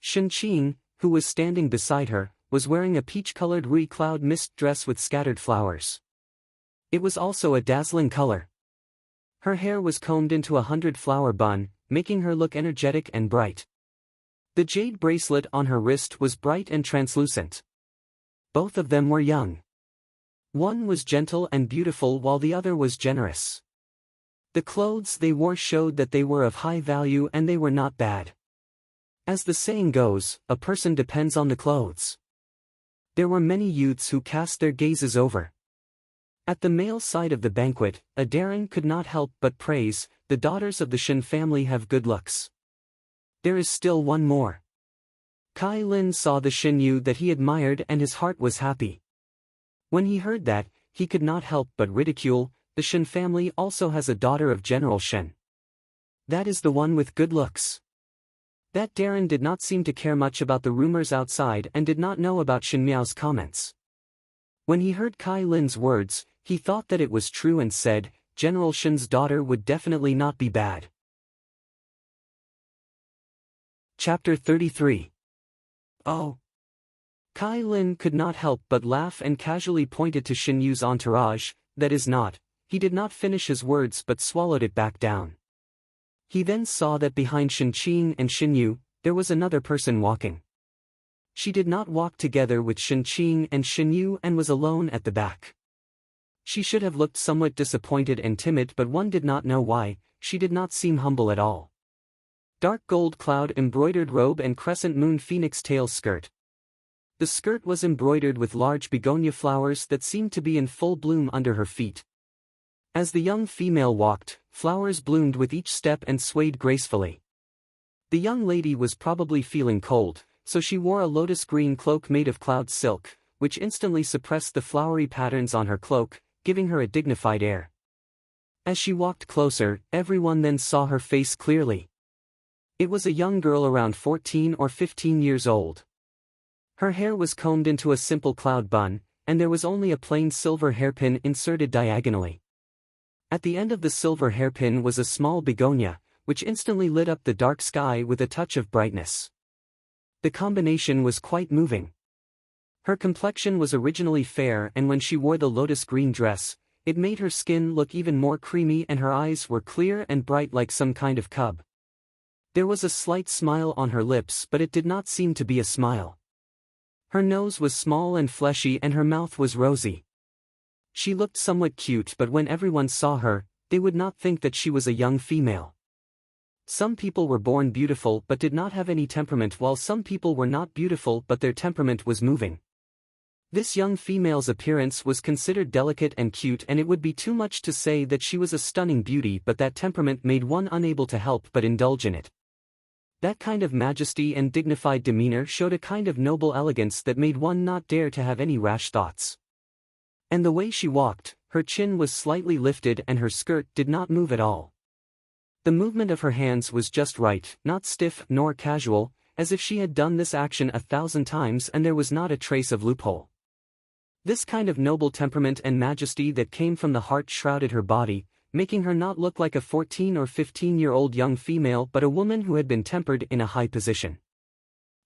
Shen Qing, who was standing beside her, was wearing a peach-colored Rui Cloud mist dress with scattered flowers. It was also a dazzling color. Her hair was combed into a 100-flower bun, making her look energetic and bright. The jade bracelet on her wrist was bright and translucent. Both of them were young. One was gentle and beautiful while the other was generous. The clothes they wore showed that they were of high value, and they were not bad. As the saying goes, a person depends on the clothes. There were many youths who cast their gazes over. At the male side of the banquet, a Darren could not help but praise, the daughters of the Shen family have good looks. There is still one more. Kai Lin saw the Shen Yu that he admired, and his heart was happy. When he heard that, he could not help but ridicule, the Shen family also has a daughter of General Shen. That is the one with good looks. That Darren did not seem to care much about the rumors outside and did not know about Shen Miao's comments. When he heard Kai Lin's words, he thought that it was true and said, General Shen's daughter would definitely not be bad. Chapter 33. Oh. Kai Lin could not help but laugh and casually pointed to Shin Yu's entourage. That is not. He did not finish his words but swallowed it back down. He then saw that behind Shin Qing and Shin Yu, there was another person walking. She did not walk together with Shin Qing and Shin Yu and was alone at the back. She should have looked somewhat disappointed and timid, but one did not know why. She did not seem humble at all. Dark gold cloud embroidered robe and crescent moon phoenix tail skirt. The skirt was embroidered with large begonia flowers that seemed to be in full bloom under her feet. As the young female walked, flowers bloomed with each step and swayed gracefully. The young lady was probably feeling cold, so she wore a lotus green cloak made of cloud silk, which instantly suppressed the flowery patterns on her cloak, giving her a dignified air. As she walked closer, everyone then saw her face clearly. It was a young girl around 14 or 15 years old. Her hair was combed into a simple cloud bun, and there was only a plain silver hairpin inserted diagonally. At the end of the silver hairpin was a small begonia, which instantly lit up the dark sky with a touch of brightness. The combination was quite moving. Her complexion was originally fair, and when she wore the lotus green dress, it made her skin look even more creamy, and her eyes were clear and bright like some kind of cub. There was a slight smile on her lips, but it did not seem to be a smile. Her nose was small and fleshy and her mouth was rosy. She looked somewhat cute, but when everyone saw her, they would not think that she was a young female. Some people were born beautiful but did not have any temperament, while some people were not beautiful but their temperament was moving. This young female's appearance was considered delicate and cute, and it would be too much to say that she was a stunning beauty, but that temperament made one unable to help but indulge in it. That kind of majesty and dignified demeanor showed a kind of noble elegance that made one not dare to have any rash thoughts. And the way she walked, her chin was slightly lifted and her skirt did not move at all. The movement of her hands was just right, not stiff nor casual, as if she had done this action 1,000 times and there was not a trace of loophole. This kind of noble temperament and majesty that came from the heart shrouded her body, making her not look like a 14 or 15-year-old young female but a woman who had been tempered in a high position.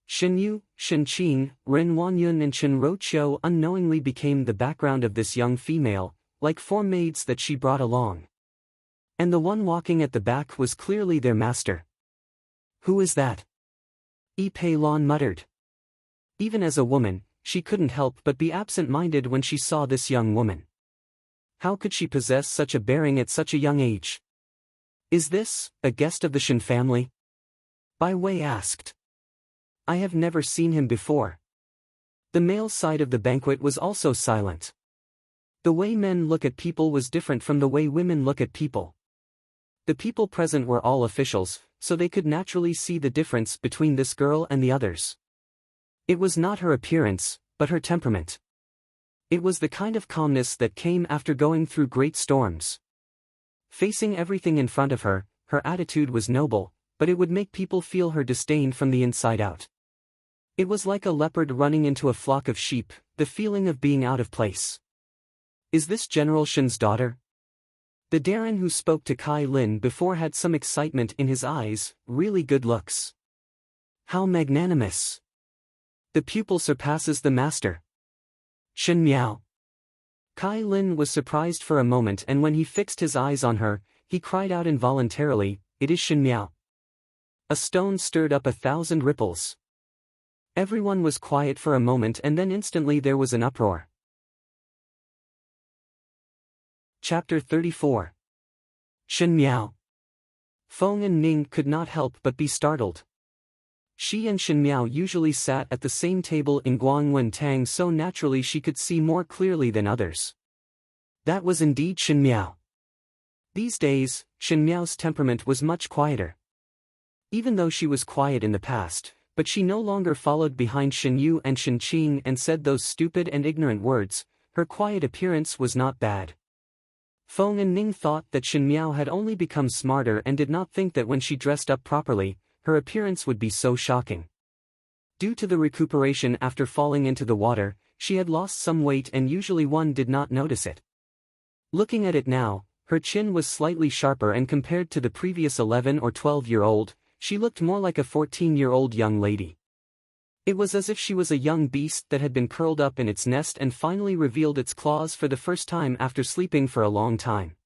Shin Yu, Shin Qing, Ren Wanyun and Chen Roqiu unknowingly became the background of this young female, like 4 maids that she brought along. And the one walking at the back was clearly their master. "Who is that?" Yi Pei Lan muttered. Even as a woman, she couldn't help but be absent-minded when she saw this young woman. How could she possess such a bearing at such a young age? "Is this a guest of the Shin family?" Bai Wei asked. "I have never seen him before." The male side of the banquet was also silent. The way men look at people was different from the way women look at people. The people present were all officials, so they could naturally see the difference between this girl and the others. It was not her appearance, but her temperament. It was the kind of calmness that came after going through great storms. Facing everything in front of her, her attitude was noble, but it would make people feel her disdain from the inside out. It was like a leopard running into a flock of sheep, the feeling of being out of place. "Is this General Shin's daughter?" The Darren who spoke to Kai Lin before had some excitement in his eyes. "Really good looks. How magnanimous. The pupil surpasses the master." "Shin Miao." Kai Lin was surprised for a moment, and when he fixed his eyes on her, he cried out involuntarily, "It is Shin Miao." A stone stirred up 1,000 ripples. Everyone was quiet for a moment, and then instantly there was an uproar. Chapter 34. Shin Miao. Feng and Ning could not help but be startled. She and Shin Miao usually sat at the same table in Guangwen Tang, so naturally she could see more clearly than others. That was indeed Shin Miao. These days, Shin Miao's temperament was much quieter. Even though she was quiet in the past, but she no longer followed behind Shin Yu and Shin Qing and said those stupid and ignorant words. Her quiet appearance was not bad. Feng and Ning thought that Shin Miao had only become smarter and did not think that when she dressed up properly, her appearance would be so shocking. Due to the recuperation after falling into the water, she had lost some weight and usually one did not notice it. Looking at it now, her chin was slightly sharper, and compared to the previous 11 or 12-year-old, she looked more like a 14-year-old young lady. It was as if she was a young beast that had been curled up in its nest and finally revealed its claws for the first time after sleeping for a long time.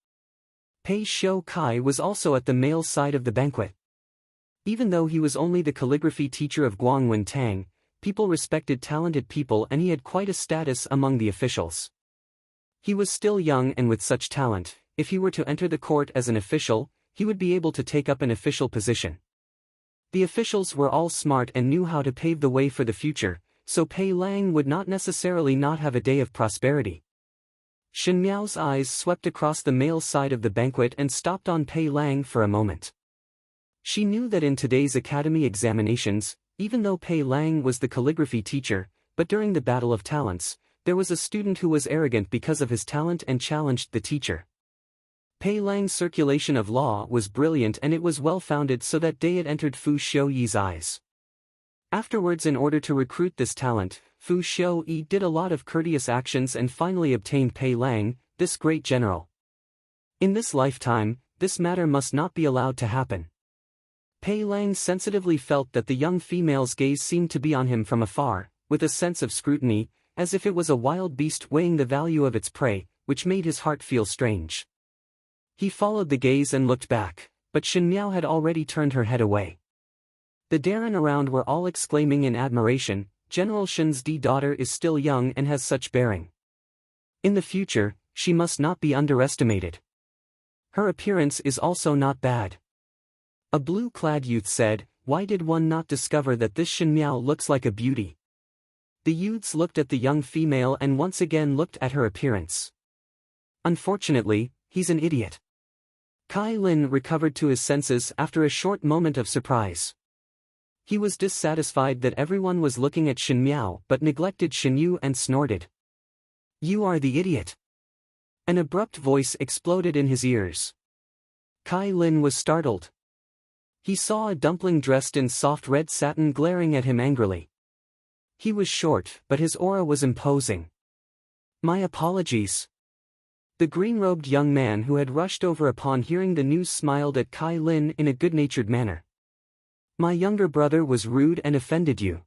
Pei Shou Kai was also at the male side of the banquet. Even though he was only the calligraphy teacher of Guangwen Tang, people respected talented people and he had quite a status among the officials. He was still young and with such talent, if he were to enter the court as an official, he would be able to take up an official position. The officials were all smart and knew how to pave the way for the future, so Pei Lang would not necessarily not have a day of prosperity. Shen Miao's eyes swept across the male side of the banquet and stopped on Pei Lang for a moment. She knew that in today's academy examinations, even though Pei Lang was the calligraphy teacher, but during the battle of talents, there was a student who was arrogant because of his talent and challenged the teacher. Pei Lang's circulation of law was brilliant and it was well-founded, so that day it entered Fu Xiuyi's eyes. Afterwards, in order to recruit this talent, Fu Xiuyi did a lot of courteous actions and finally obtained Pei Lang, this great general. In this lifetime, this matter must not be allowed to happen. Pei Lang sensitively felt that the young female's gaze seemed to be on him from afar, with a sense of scrutiny, as if it was a wild beast weighing the value of its prey, which made his heart feel strange. He followed the gaze and looked back, but Shen Miao had already turned her head away. The Darren around were all exclaiming in admiration, General Shen's daughter is still young and has such bearing. In the future, she must not be underestimated. Her appearance is also not bad. A blue-clad youth said, why did one not discover that this Shen Miao looks like a beauty? The youths looked at the young female and once again looked at her appearance. Unfortunately, he's an idiot. Kai Lin recovered to his senses after a short moment of surprise. He was dissatisfied that everyone was looking at Shen Miao but neglected Shen Yu and snorted. You are the idiot. An abrupt voice exploded in his ears. Kai Lin was startled. He saw a dumpling dressed in soft red satin glaring at him angrily. He was short, but his aura was imposing. My apologies. The green-robed young man who had rushed over upon hearing the news smiled at Kai Lin in a good-natured manner. My younger brother was rude and offended you.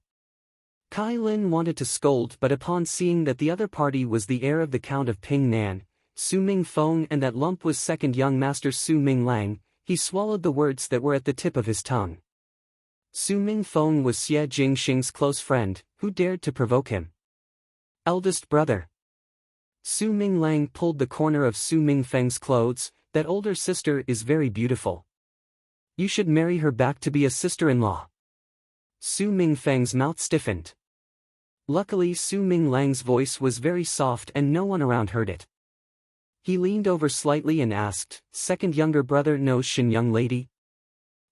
Kai Lin wanted to scold, but upon seeing that the other party was the heir of the Count of Ping Nan, Su Ming Feng, and that lump was second young master Su Ming Lang, he swallowed the words that were at the tip of his tongue. Su Ming Feng was Xie Jingxing's close friend, who dared to provoke him. Eldest brother. Su Ming Lang pulled the corner of Su Ming Feng's clothes, that older sister is very beautiful. You should marry her back to be a sister-in-law. Su Ming Feng's mouth stiffened. Luckily Su Ming Lang's voice was very soft and no one around heard it. He leaned over slightly and asked, second younger brother knows Shen young lady?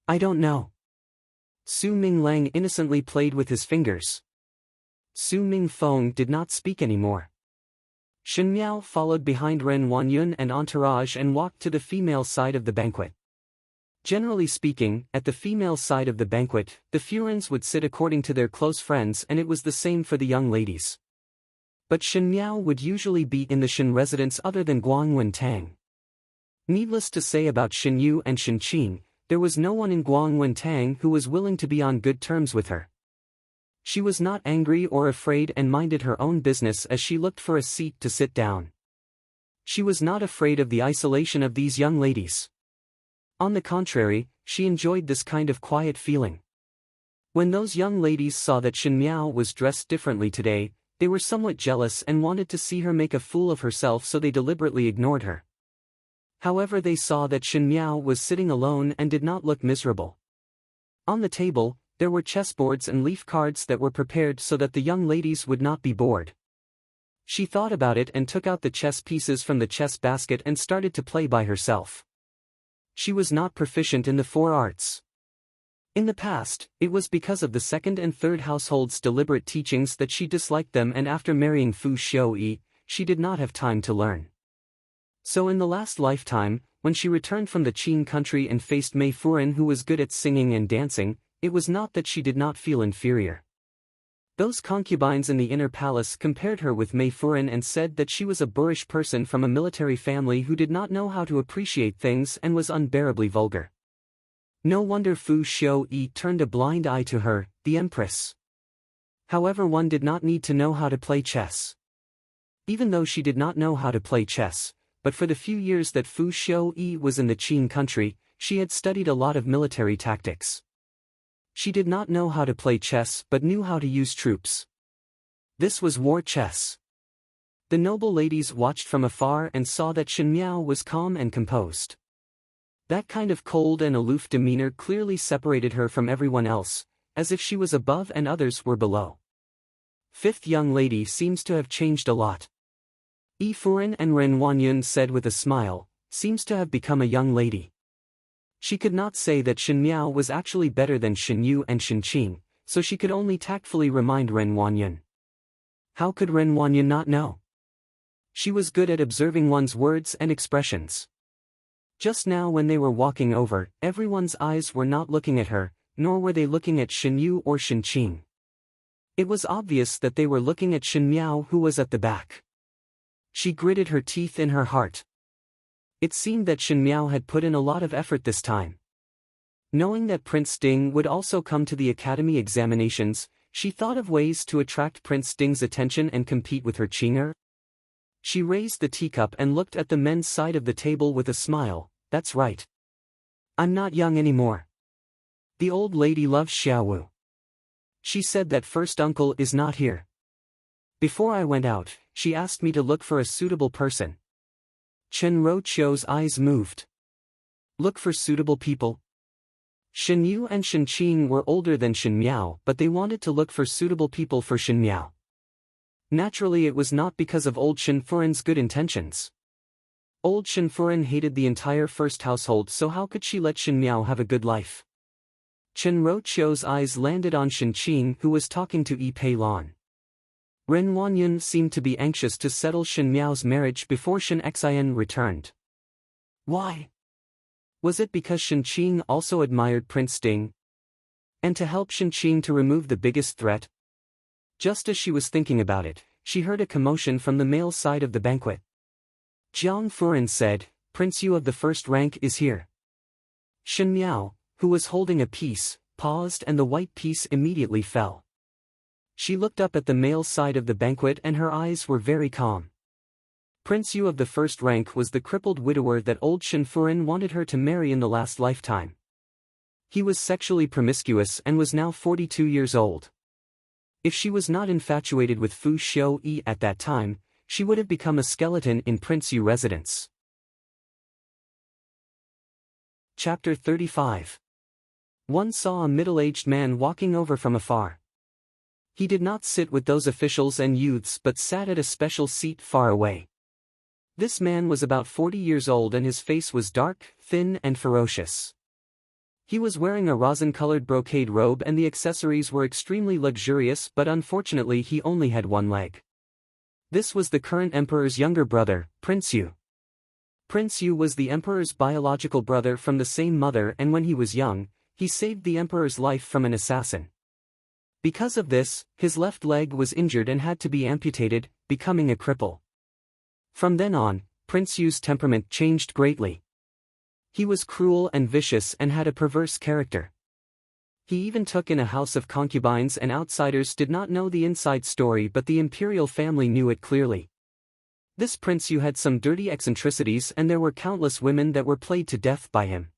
I don't know. Su Ming Lang innocently played with his fingers. Su Ming Feng did not speak anymore. Shen Miao followed behind Ren Wanyun and entourage and walked to the female side of the banquet. Generally speaking, at the female side of the banquet, the Furens would sit according to their close friends, and it was the same for the young ladies. But Shen Miao would usually be in the Shen residence other than Guangwen Tang. Needless to say about Shen Yu and Shen Qing, there was no one in Guangwen Tang who was willing to be on good terms with her. She was not angry or afraid and minded her own business as she looked for a seat to sit down. She was not afraid of the isolation of these young ladies. On the contrary, she enjoyed this kind of quiet feeling. When those young ladies saw that Shen Miao was dressed differently today, they were somewhat jealous and wanted to see her make a fool of herself, so they deliberately ignored her. However, they saw that Shen Miao was sitting alone and did not look miserable. On the table, there were chessboards and leaf cards that were prepared so that the young ladies would not be bored. She thought about it and took out the chess pieces from the chess basket and started to play by herself. She was not proficient in the four arts. In the past, it was because of the second and third household's deliberate teachings that she disliked them, and after marrying Fu Xiuyi, she did not have time to learn. So in the last lifetime, when she returned from the Qin country and faced Mei Furen, who was good at singing and dancing, it was not that she did not feel inferior. Those concubines in the inner palace compared her with Mei Furen and said that she was a boorish person from a military family who did not know how to appreciate things and was unbearably vulgar. No wonder Fu Xiuyi turned a blind eye to her, the Empress. However, one did not need to know how to play chess. Even though she did not know how to play chess, but for the few years that Fu Xiu was in the Qin country, she had studied a lot of military tactics. She did not know how to play chess but knew how to use troops. This was war chess. The noble ladies watched from afar and saw that Shen Miao was calm and composed. That kind of cold and aloof demeanor clearly separated her from everyone else, as if she was above and others were below. Fifth young lady seems to have changed a lot. Yi Furen and Ren Wanyun said with a smile, seems to have become a young lady. She could not say that Shen Miao was actually better than Shen Yu and Shen Qing, so she could only tactfully remind Ren Wanyun. How could Ren Wanyun not know? She was good at observing one's words and expressions. Just now when they were walking over, everyone's eyes were not looking at her, nor were they looking at Shen Yu or Shen Qing. It was obvious that they were looking at Shen Miao, who was at the back. She gritted her teeth in her heart. It seemed that Shen Miao had put in a lot of effort this time. Knowing that Prince Ding would also come to the academy examinations, she thought of ways to attract Prince Ding's attention and compete with her Qing'er. She raised the teacup and looked at the men's side of the table with a smile. That's right. I'm not young anymore. The old lady loves Xiaowu. She said that first uncle is not here. Before I went out, she asked me to look for a suitable person. Chen Roqiu's eyes moved. Look for suitable people? Shen Yu and Shen Qing were older than Shen Miao, but they wanted to look for suitable people for Shen Miao. Naturally, it was not because of old Shen Furen's good intentions. Old Shen Furen hated the entire first household, so how could she let Shen Miao have a good life? Chen Roqiu's eyes landed on Shen Qing, who was talking to Yi Pei Lan. Ren Wanyun seemed to be anxious to settle Shen Miao's marriage before Shen Xian returned. Why? Was it because Shen Qing also admired Prince Ding? And to help Shen Qing to remove the biggest threat? Just as she was thinking about it, she heard a commotion from the male side of the banquet. Jiang Furen said, Prince Yu of the first rank is here. Shen Miao, who was holding a piece, paused and the white piece immediately fell. She looked up at the male side of the banquet and her eyes were very calm. Prince Yu of the first rank was the crippled widower that old Shen Furen wanted her to marry in the last lifetime. He was sexually promiscuous and was now 42 years old. If she was not infatuated with Fu Xiu at that time, she would have become a skeleton in Prince Yu residence. Chapter 35. One saw a middle-aged man walking over from afar. He did not sit with those officials and youths but sat at a special seat far away. This man was about 40 years old and his face was dark, thin and ferocious. He was wearing a rosin-colored brocade robe and the accessories were extremely luxurious, but unfortunately he only had one leg. This was the current emperor's younger brother, Prince Yu. Prince Yu was the emperor's biological brother from the same mother, and when he was young, he saved the emperor's life from an assassin. Because of this, his left leg was injured and had to be amputated, becoming a cripple. From then on, Prince Yu's temperament changed greatly. He was cruel and vicious and had a perverse character. He even took in a house of concubines and outsiders did not know the inside story, but the imperial family knew it clearly. This Prince Yu had some dirty eccentricities and there were countless women that were played to death by him.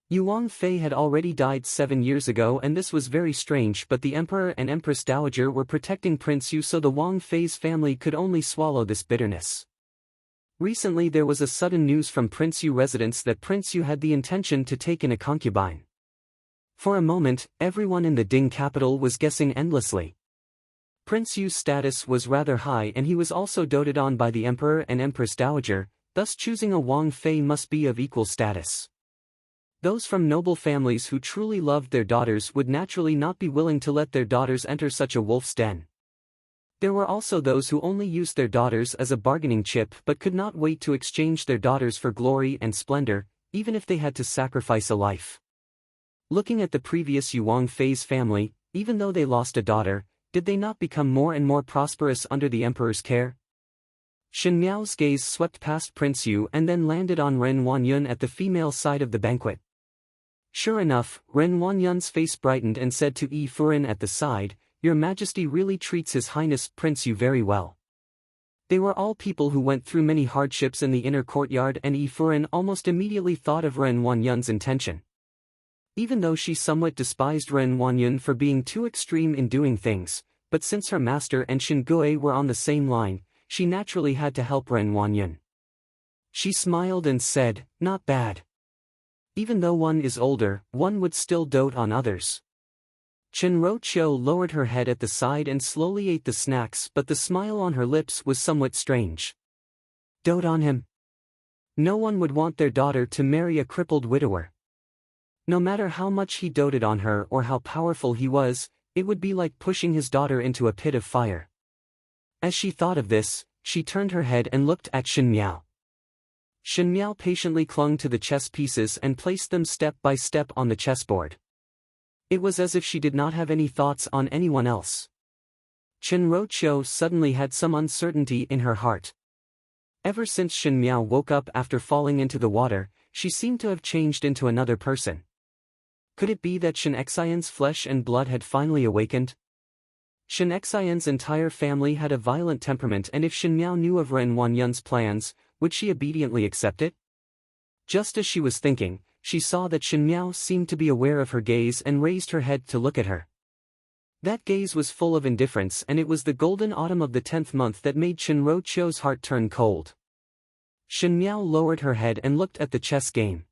Yuan Fei had already died 7 years ago and this was very strange, but the Emperor and Empress Dowager were protecting Prince Yu, so the Wang Fei's family could only swallow this bitterness. Recently there was a sudden news from Prince Yu residence that Prince Yu had the intention to take in a concubine. For a moment, everyone in the Ding capital was guessing endlessly. Prince Yu's status was rather high and he was also doted on by the Emperor and Empress Dowager, thus choosing a Wang Fei must be of equal status. Those from noble families who truly loved their daughters would naturally not be willing to let their daughters enter such a wolf's den. There were also those who only used their daughters as a bargaining chip but could not wait to exchange their daughters for glory and splendor, even if they had to sacrifice a life. Looking at the previous Yuan Fei's family, even though they lost a daughter, did they not become more and more prosperous under the emperor's care? Shen Miao's gaze swept past Prince Yu and then landed on Ren Wanyun at the female side of the banquet. Sure enough, Ren Wanyun's face brightened and said to Yi Furen at the side, Your Majesty really treats His Highness Prince Yu very well. They were all people who went through many hardships in the inner courtyard, and Yi Furan almost immediately thought of Ren Wanyun's intention. Even though she somewhat despised Ren Wanyun for being too extreme in doing things, but since her master and Shin Gui were on the same line, she naturally had to help Ren Wanyun. She smiled and said, "Not bad. Even though one is older, one would still dote on others." Chen Roqiu lowered her head at the side and slowly ate the snacks, but the smile on her lips was somewhat strange. Dote on him? No one would want their daughter to marry a crippled widower. No matter how much he doted on her or how powerful he was, it would be like pushing his daughter into a pit of fire. As she thought of this, she turned her head and looked at Shin Miao. Shin Miao patiently clung to the chess pieces and placed them step by step on the chessboard. It was as if she did not have any thoughts on anyone else. Chen Roqiu suddenly had some uncertainty in her heart. Ever since Shin Miao woke up after falling into the water, she seemed to have changed into another person. Could it be that Shin Xian's flesh and blood had finally awakened? Shin Xian's entire family had a violent temperament, and if Shin Miao knew of Ren Wanyun's plans, would she obediently accept it? Just as she was thinking, she saw that Shin Miao seemed to be aware of her gaze and raised her head to look at her. That gaze was full of indifference, and it was the golden autumn of the 10th month that made Chen Roqiu's heart turn cold. Shin Miao lowered her head and looked at the chess game.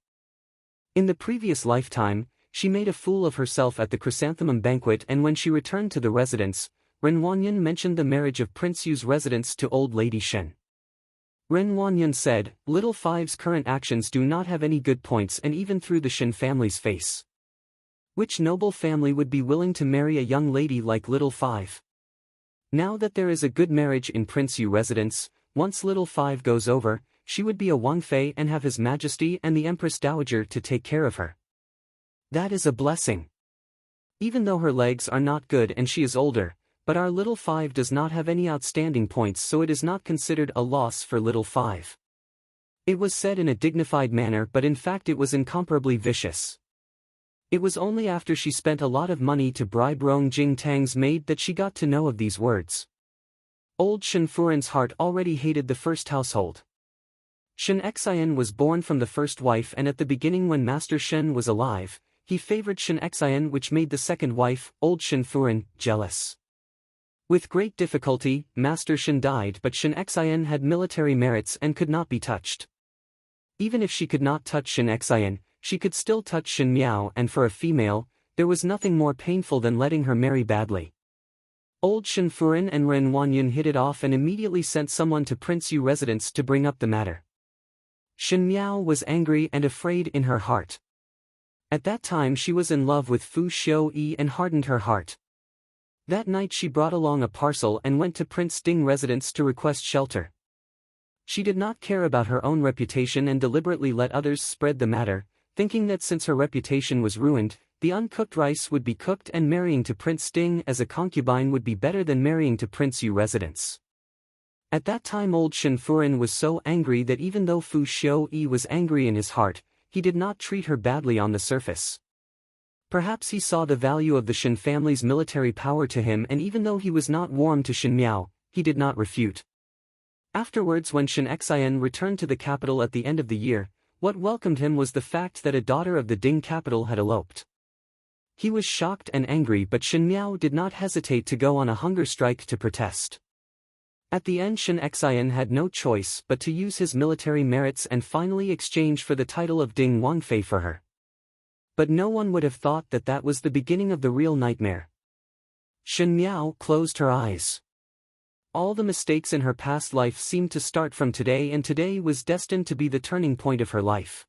In the previous lifetime, she made a fool of herself at the chrysanthemum banquet, and when she returned to the residence, Ren Wanyun mentioned the marriage of Prince Yu's residence to old Lady Shen. Ren Wanyun said, "Little Five's current actions do not have any good points, and even through the Shen family's face. Which noble family would be willing to marry a young lady like Little Five? Now that there is a good marriage in Prince Yu residence, once Little Five goes over, she would be a Wang Fei and have His Majesty and the Empress Dowager to take care of her. That is a blessing. Even though her legs are not good and she is older, but our Little Five does not have any outstanding points, so it is not considered a loss for Little Five." It was said in a dignified manner, but in fact it was incomparably vicious. It was only after she spent a lot of money to bribe Rong Jing Tang's maid that she got to know of these words. Old Shen Furan's heart already hated the first household. Shen Xian was born from the first wife, and at the beginning when Master Shen was alive, he favored Shen Xian, which made the second wife, old Shen Furan, jealous. With great difficulty, Master Shen died, but Shen Xian had military merits and could not be touched. Even if she could not touch Shen Xian, she could still touch Shen Miao, and for a female, there was nothing more painful than letting her marry badly. Old Shen Furan and Ren Wanyun hit it off and immediately sent someone to Prince Yu residence to bring up the matter. Shen Miao was angry and afraid in her heart. At that time she was in love with Fu Xiuyi and hardened her heart. That night she brought along a parcel and went to Prince Ding's residence to request shelter. She did not care about her own reputation and deliberately let others spread the matter, thinking that since her reputation was ruined, the uncooked rice would be cooked and marrying to Prince Ding as a concubine would be better than marrying to Prince Yu residence. At that time old Shen Furan was so angry that even though Fu Xiuyi was angry in his heart, he did not treat her badly on the surface. Perhaps he saw the value of the Shen family's military power to him, and even though he was not warm to Shen Miao, he did not refute. Afterwards, when Shen Xian returned to the capital at the end of the year, what welcomed him was the fact that a daughter of the Ding capital had eloped. He was shocked and angry, but Shen Miao did not hesitate to go on a hunger strike to protest. At the end Shen Xian had no choice but to use his military merits and finally exchange for the title of Ding Wangfei for her. But no one would have thought that that was the beginning of the real nightmare. Shen Miao closed her eyes. All the mistakes in her past life seemed to start from today, and today was destined to be the turning point of her life.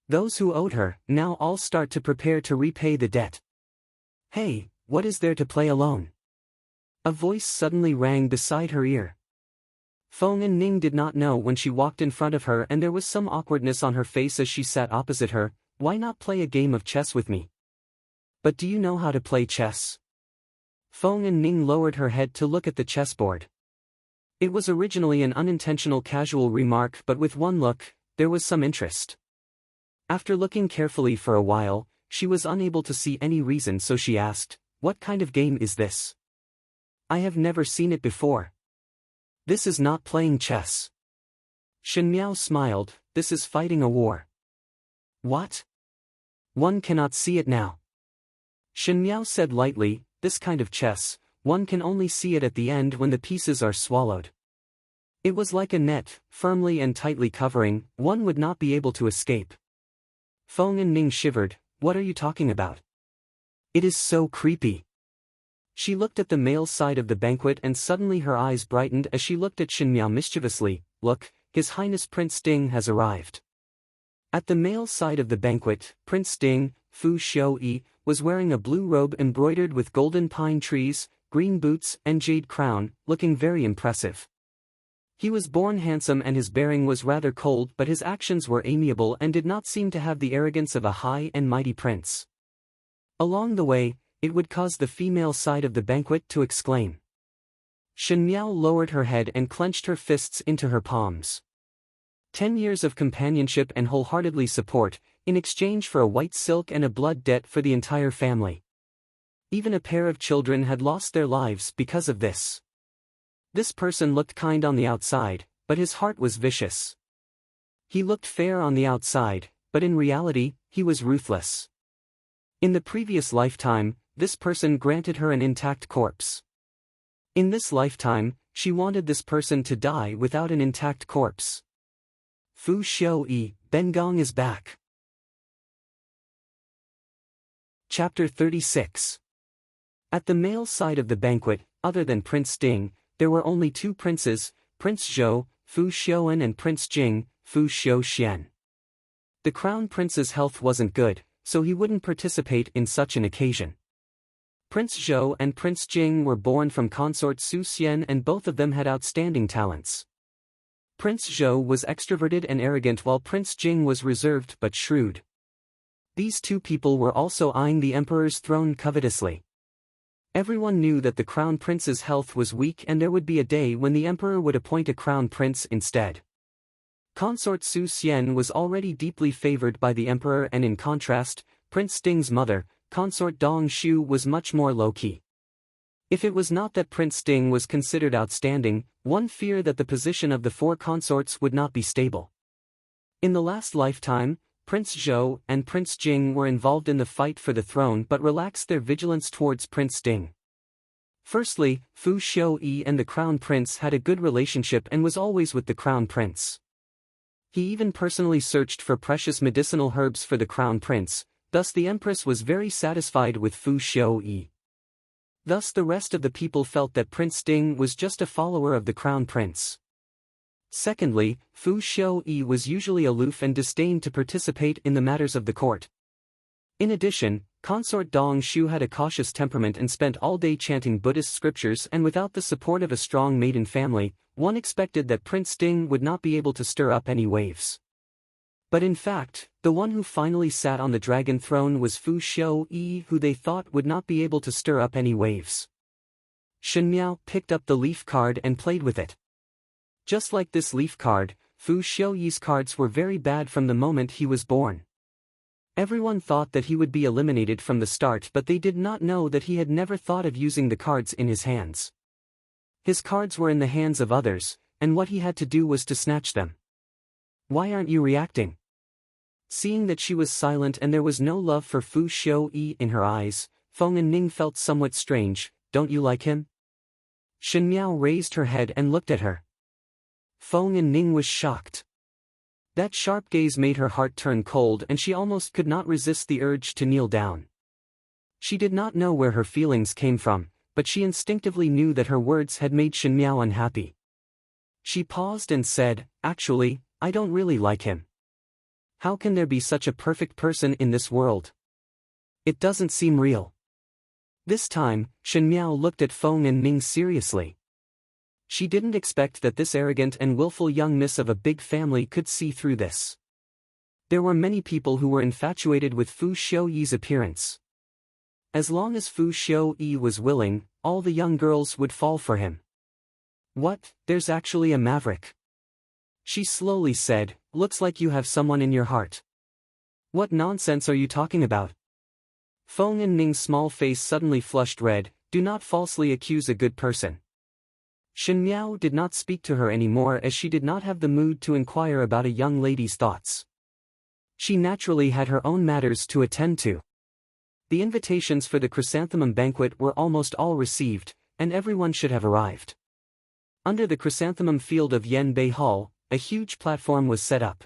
Those who owed her, now all start to prepare to repay the debt. "Hey, what is there to play alone?" A voice suddenly rang beside her ear. Feng and Ning did not know when she walked in front of her, and there was some awkwardness on her face as she sat opposite her. "Why not play a game of chess with me?" "But do you know how to play chess?" Feng and Ning lowered her head to look at the chessboard. It was originally an unintentional casual remark, but with one look, there was some interest. After looking carefully for a while, she was unable to see any reason, so she asked, What kind of game is this? I have never seen it before. This is not playing chess. Shen Miao smiled, this is fighting a war. What? One cannot see it now. Shen Miao said lightly, this kind of chess, one can only see it at the end when the pieces are swallowed. It was like a net, firmly and tightly covering, one would not be able to escape. Feng and Ning shivered, what are you talking about? It is so creepy. She looked at the male side of the banquet and suddenly her eyes brightened as she looked at Shen Miao mischievously, look, His Highness Prince Ding has arrived. At the male side of the banquet, Prince Ding, Fu Xiuyi, was wearing a blue robe embroidered with golden pine trees, green boots and jade crown, looking very impressive. He was born handsome and his bearing was rather cold, but his actions were amiable and did not seem to have the arrogance of a high and mighty prince. Along the way, it would cause the female side of the banquet to exclaim. Shen Miao lowered her head and clenched her fists into her palms. 10 years of companionship and wholeheartedly support, in exchange for a white silk and a blood debt for the entire family. Even a pair of children had lost their lives because of this. This person looked kind on the outside, but his heart was vicious. He looked fair on the outside, but in reality, he was ruthless. In the previous lifetime, this person granted her an intact corpse. In this lifetime, she wanted this person to die without an intact corpse. Fu Xiuyi, Ben Gong is back. Chapter 36. At the male side of the banquet, other than Prince Ding, there were only 2 princes, Prince Zhou, Fu Xiuan and Prince Jing, Fu Xiuxian. The crown prince's health wasn't good, so he wouldn't participate in such an occasion. Prince Zhou and Prince Jing were born from consort Su Xian and both of them had outstanding talents. Prince Zhou was extroverted and arrogant while Prince Jing was reserved but shrewd. These 2 people were also eyeing the emperor's throne covetously. Everyone knew that the crown prince's health was weak and there would be a day when the emperor would appoint a crown prince instead. Consort Su Xian was already deeply favored by the emperor and in contrast, Prince Ding's mother, Consort Dong Shu was much more low-key. If it was not that Prince Ding was considered outstanding, one feared that the position of the 4 consorts would not be stable. In the last lifetime, Prince Zhou and Prince Jing were involved in the fight for the throne but relaxed their vigilance towards Prince Ding. Firstly, Fu Xiuyi and the crown prince had a good relationship and was always with the crown prince. He even personally searched for precious medicinal herbs for the crown prince, thus the Empress was very satisfied with Fu Xiuyi. Thus the rest of the people felt that Prince Ding was just a follower of the crown prince. Secondly, Fu Xiuyi was usually aloof and disdained to participate in the matters of the court. In addition, Consort Dong Shu had a cautious temperament and spent all day chanting Buddhist scriptures, and without the support of a strong maiden family, one expected that Prince Ding would not be able to stir up any waves. But in fact, the one who finally sat on the dragon throne was Fu Xiuyi, who they thought would not be able to stir up any waves. Shen Miao picked up the leaf card and played with it. Just like this leaf card, Fu Xiuyi's cards were very bad from the moment he was born. Everyone thought that he would be eliminated from the start, but they did not know that he had never thought of using the cards in his hands. His cards were in the hands of others, and what he had to do was to snatch them. Why aren't you reacting? Seeing that she was silent and there was no love for Fu Xiuyi in her eyes, Feng and Ning felt somewhat strange. Don't you like him? Shen Miao raised her head and looked at her. Feng and Ning was shocked. That sharp gaze made her heart turn cold and she almost could not resist the urge to kneel down. She did not know where her feelings came from, but she instinctively knew that her words had made Shen Miao unhappy. She paused and said, actually, I don't really like him. How can there be such a perfect person in this world? It doesn't seem real. This time, Shen Miao looked at Feng and Ning seriously. She didn't expect that this arrogant and willful young miss of a big family could see through this. There were many people who were infatuated with Fu Xiuyi's appearance. As long as Fu Xiuyi was willing, all the young girls would fall for him. What, there's actually a maverick? She slowly said, looks like you have someone in your heart. What nonsense are you talking about? Feng and Ning's small face suddenly flushed red. Do not falsely accuse a good person. Shen Miao did not speak to her anymore as she did not have the mood to inquire about a young lady's thoughts. She naturally had her own matters to attend to. The invitations for the chrysanthemum banquet were almost all received, and everyone should have arrived. Under the chrysanthemum field of Yanbei Hall, a huge platform was set up.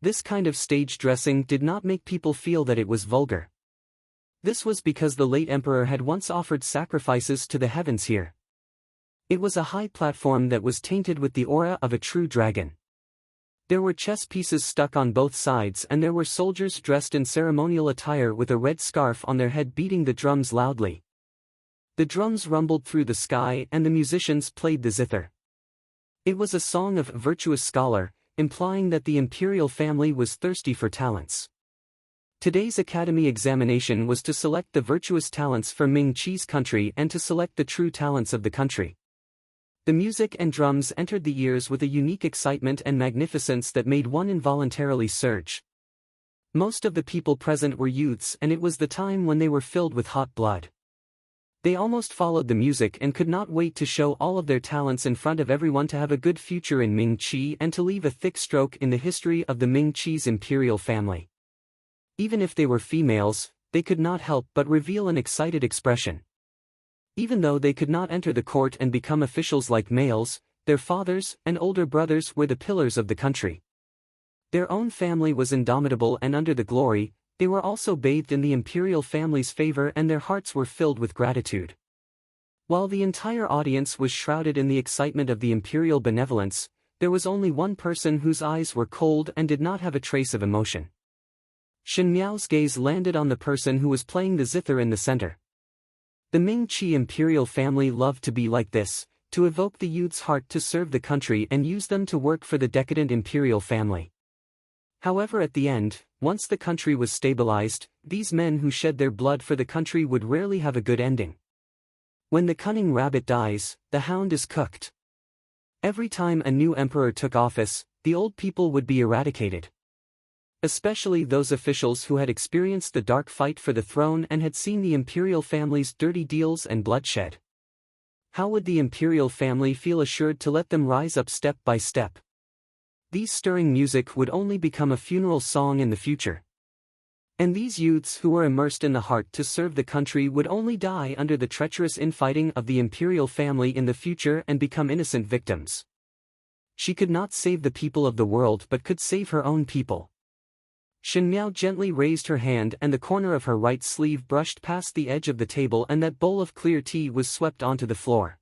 This kind of stage dressing did not make people feel that it was vulgar. This was because the late emperor had once offered sacrifices to the heavens here. It was a high platform that was tainted with the aura of a true dragon. There were chess pieces stuck on both sides and there were soldiers dressed in ceremonial attire with a red scarf on their head beating the drums loudly. The drums rumbled through the sky and the musicians played the zither. It was a song of virtuous scholar, implying that the imperial family was thirsty for talents. Today's academy examination was to select the virtuous talents for Ming Qi's country and to select the true talents of the country. The music and drums entered the ears with a unique excitement and magnificence that made one involuntarily surge. Most of the people present were youths and it was the time when they were filled with hot blood. They almost followed the music and could not wait to show all of their talents in front of everyone to have a good future in Ming Qi and to leave a thick stroke in the history of the Ming Qi's imperial family. Even if they were females, they could not help but reveal an excited expression. Even though they could not enter the court and become officials like males, their fathers and older brothers were the pillars of the country. Their own family was indomitable and under the glory, they were also bathed in the imperial family's favor and their hearts were filled with gratitude. While the entire audience was shrouded in the excitement of the imperial benevolence, there was only one person whose eyes were cold and did not have a trace of emotion. Shen Miao's gaze landed on the person who was playing the zither in the center. The Ming Qi imperial family loved to be like this, to evoke the youth's heart to serve the country and use them to work for the decadent imperial family. However, at the end, once the country was stabilized, these men who shed their blood for the country would rarely have a good ending. When the cunning rabbit dies, the hound is cooked. Every time a new emperor took office, the old people would be eradicated. Especially those officials who had experienced the dark fight for the throne and had seen the imperial family's dirty deals and bloodshed. How would the imperial family feel assured to let them rise up step by step? These stirring music would only become a funeral song in the future. And these youths who were immersed in the heart to serve the country would only die under the treacherous infighting of the imperial family in the future and become innocent victims. She could not save the people of the world but could save her own people. Shen Miao gently raised her hand and the corner of her right sleeve brushed past the edge of the table and that bowl of clear tea was swept onto the floor.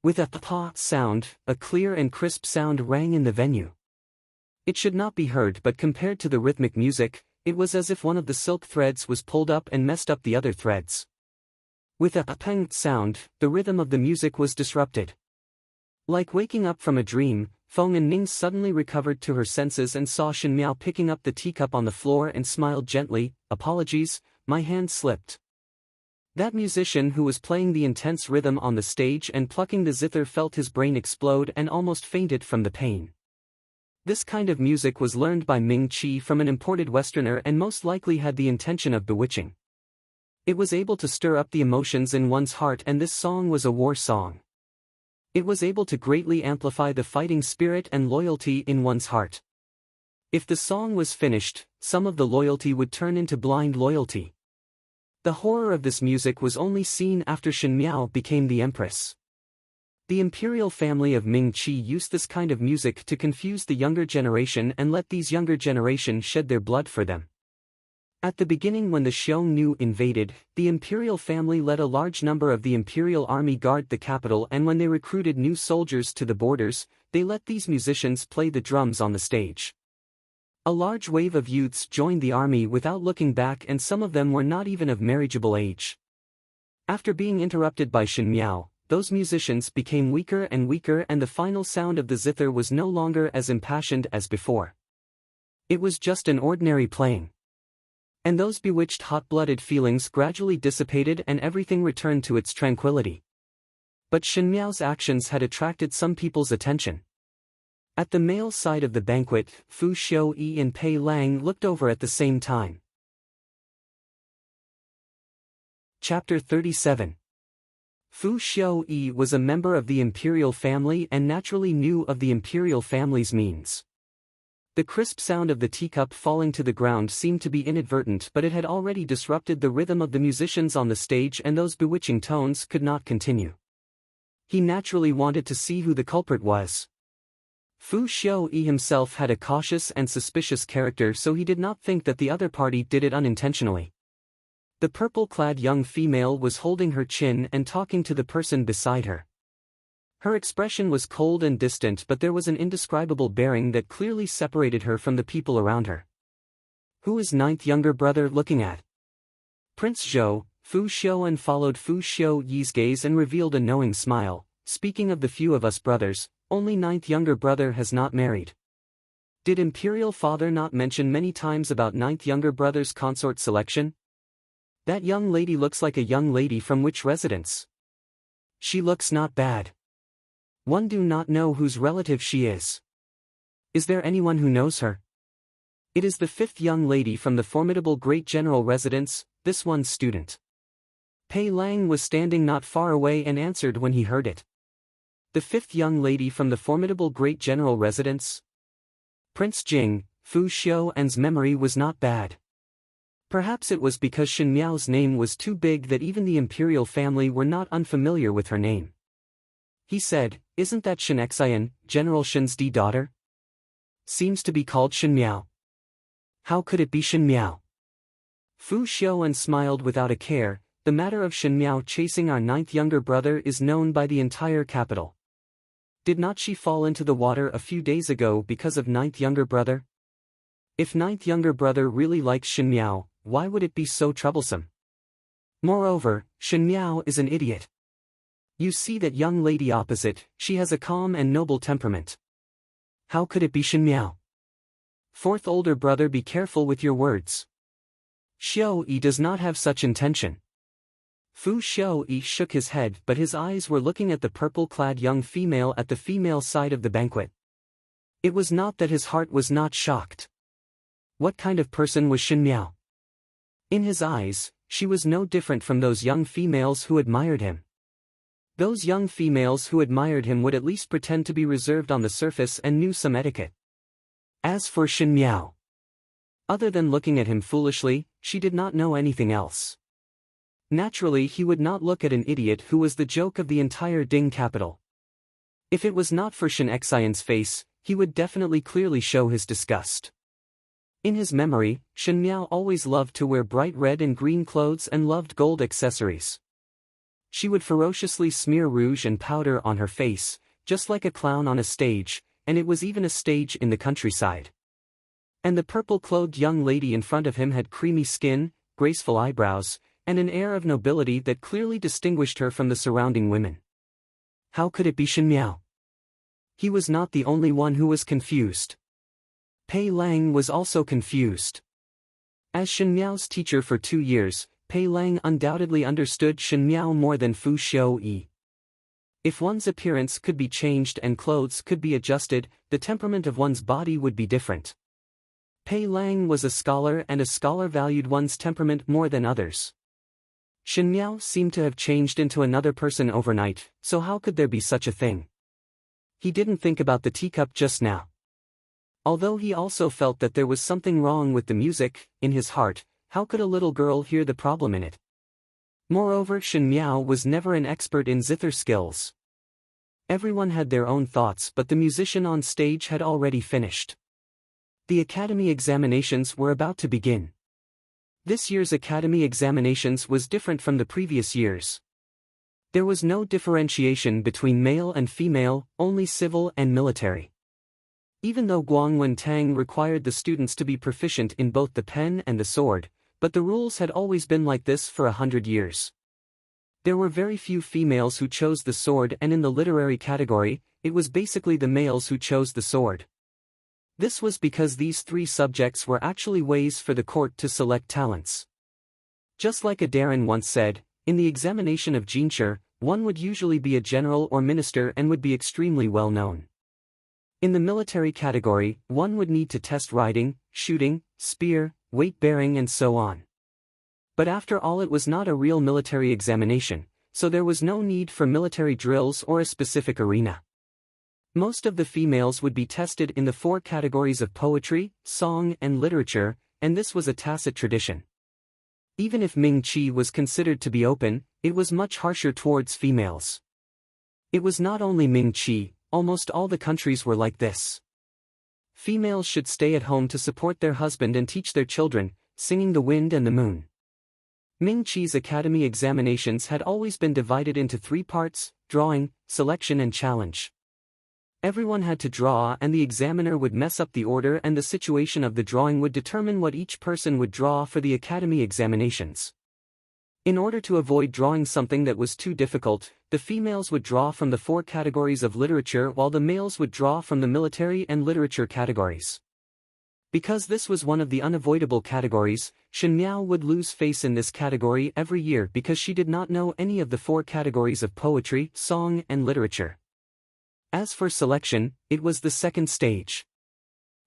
With a pa sound, a clear and crisp sound rang in the venue. It should not be heard but compared to the rhythmic music, it was as if one of the silk threads was pulled up and messed up the other threads. With a pang sound, the rhythm of the music was disrupted. Like waking up from a dream, Feng and Ning suddenly recovered to her senses and saw Shen Miao picking up the teacup on the floor and smiled gently. Apologies, my hand slipped. That musician who was playing the intense rhythm on the stage and plucking the zither felt his brain explode and almost fainted from the pain. This kind of music was learned by Ming Qi from an imported Westerner and most likely had the intention of bewitching. It was able to stir up the emotions in one's heart and this song was a war song. It was able to greatly amplify the fighting spirit and loyalty in one's heart. If the song was finished, some of the loyalty would turn into blind loyalty. The horror of this music was only seen after Shen Miao became the Empress. The imperial family of Ming Qi used this kind of music to confuse the younger generation and let these younger generation shed their blood for them. At the beginning when the Xiongnu invaded, the imperial family led a large number of the imperial army guard the capital and when they recruited new soldiers to the borders, they let these musicians play the drums on the stage. A large wave of youths joined the army without looking back and some of them were not even of marriageable age. After being interrupted by Shen Miao, those musicians became weaker and weaker and the final sound of the zither was no longer as impassioned as before. It was just an ordinary playing. And those bewitched hot-blooded feelings gradually dissipated and everything returned to its tranquility. But Shen Miao's actions had attracted some people's attention. At the male side of the banquet, Fu Xiuyi and Pei Lang looked over at the same time. Chapter 37. Fu Xiaoyi was a member of the imperial family and naturally knew of the imperial family's means. The crisp sound of the teacup falling to the ground seemed to be inadvertent, but it had already disrupted the rhythm of the musicians on the stage, and those bewitching tones could not continue. He naturally wanted to see who the culprit was. Fu Xiaoyi himself had a cautious and suspicious character, so he did not think that the other party did it unintentionally. The purple-clad young female was holding her chin and talking to the person beside her. Her expression was cold and distant, but there was an indescribable bearing that clearly separated her from the people around her. Who is ninth younger brother looking at? Prince Zhou. Fu Xiaoan followed Fu Xiaoyi's gaze and revealed a knowing smile. Speaking of the few of us brothers, only ninth younger brother has not married. Did imperial father not mention many times about ninth younger brother's consort selection? That young lady looks like a young lady from which residence? She looks not bad. One do not know whose relative she is. Is there anyone who knows her? It is the fifth young lady from the formidable great general residence, this one's student. Pei Lang was standing not far away and answered when he heard it. The fifth young lady from the formidable great general residence? Prince Jing. Fu Xiaoan's memory was not bad. Perhaps it was because Shen Miao's name was too big that even the imperial family were not unfamiliar with her name. He said, "Isn't that Shen Xian, General Shen's daughter? Seems to be called Shen Miao. How could it be Shen Miao?" Fu Xiaoan smiled without a care. The matter of Shen Miao chasing our ninth younger brother is known by the entire capital. Did not she fall into the water a few days ago because of ninth younger brother? If ninth younger brother really likes Shen Miao, why would it be so troublesome? Moreover, Shen Miao is an idiot. You see that young lady opposite, she has a calm and noble temperament. How could it be Shen Miao? Fourth older brother, be careful with your words. Xiaoyi does not have such intention. Fu Xiaoyi shook his head, but his eyes were looking at the purple-clad young female at the female side of the banquet. It was not that his heart was not shocked. What kind of person was Shen Miao? In his eyes, she was no different from those young females who admired him. Those young females who admired him would at least pretend to be reserved on the surface and knew some etiquette. As for Shen Miao, other than looking at him foolishly, she did not know anything else. Naturally, he would not look at an idiot who was the joke of the entire Ding capital. If it was not for Shen Xian's face, he would definitely clearly show his disgust. In his memory, Shen Miao always loved to wear bright red and green clothes and loved gold accessories. She would ferociously smear rouge and powder on her face, just like a clown on a stage, and it was even a stage in the countryside. And the purple-clothed young lady in front of him had creamy skin, graceful eyebrows, and an air of nobility that clearly distinguished her from the surrounding women. How could it be Shen Miao? He was not the only one who was confused. Pei Lang was also confused. As Shen Miao's teacher for 2 years, Pei Lang undoubtedly understood Shen Miao more than Fu Xiaoyi. If one's appearance could be changed and clothes could be adjusted, the temperament of one's body would be different. Pei Lang was a scholar, and a scholar valued one's temperament more than others. Shen Miao seemed to have changed into another person overnight, so how could there be such a thing? He didn't think about the teacup just now. Although he also felt that there was something wrong with the music, in his heart, how could a little girl hear the problem in it? Moreover, Shen Miao was never an expert in zither skills. Everyone had their own thoughts, but the musician on stage had already finished. The academy examinations were about to begin. This year's academy examinations was different from the previous years. There was no differentiation between male and female, only civil and military. Even though Guangwen Tang required the students to be proficient in both the pen and the sword, but the rules had always been like this for 100 years. There were very few females who chose the sword, and in the literary category, it was basically the males who chose the sword. This was because these 3 subjects were actually ways for the court to select talents. Just like a Darren once said, in the examination of Jinshi, one would usually be a general or minister and would be extremely well known. In the military category, one would need to test riding, shooting, spear, weight-bearing and so on. But after all, it was not a real military examination, so there was no need for military drills or a specific arena. Most of the females would be tested in the 4 categories of poetry, song, and literature, and this was a tacit tradition. Even if Ming Qi was considered to be open, it was much harsher towards females. It was not only Ming Qi, almost all the countries were like this. Females should stay at home to support their husband and teach their children, singing the wind and the moon. Ming Qi's academy examinations had always been divided into 3 parts: drawing, selection and challenge. Everyone had to draw, and the examiner would mess up the order, and the situation of the drawing would determine what each person would draw for the academy examinations. In order to avoid drawing something that was too difficult, the females would draw from the 4 categories of literature while the males would draw from the military and literature categories. Because this was one of the unavoidable categories, Shen Miao would lose face in this category every year because she did not know any of the 4 categories of poetry, song, and literature. As for selection, it was the second stage.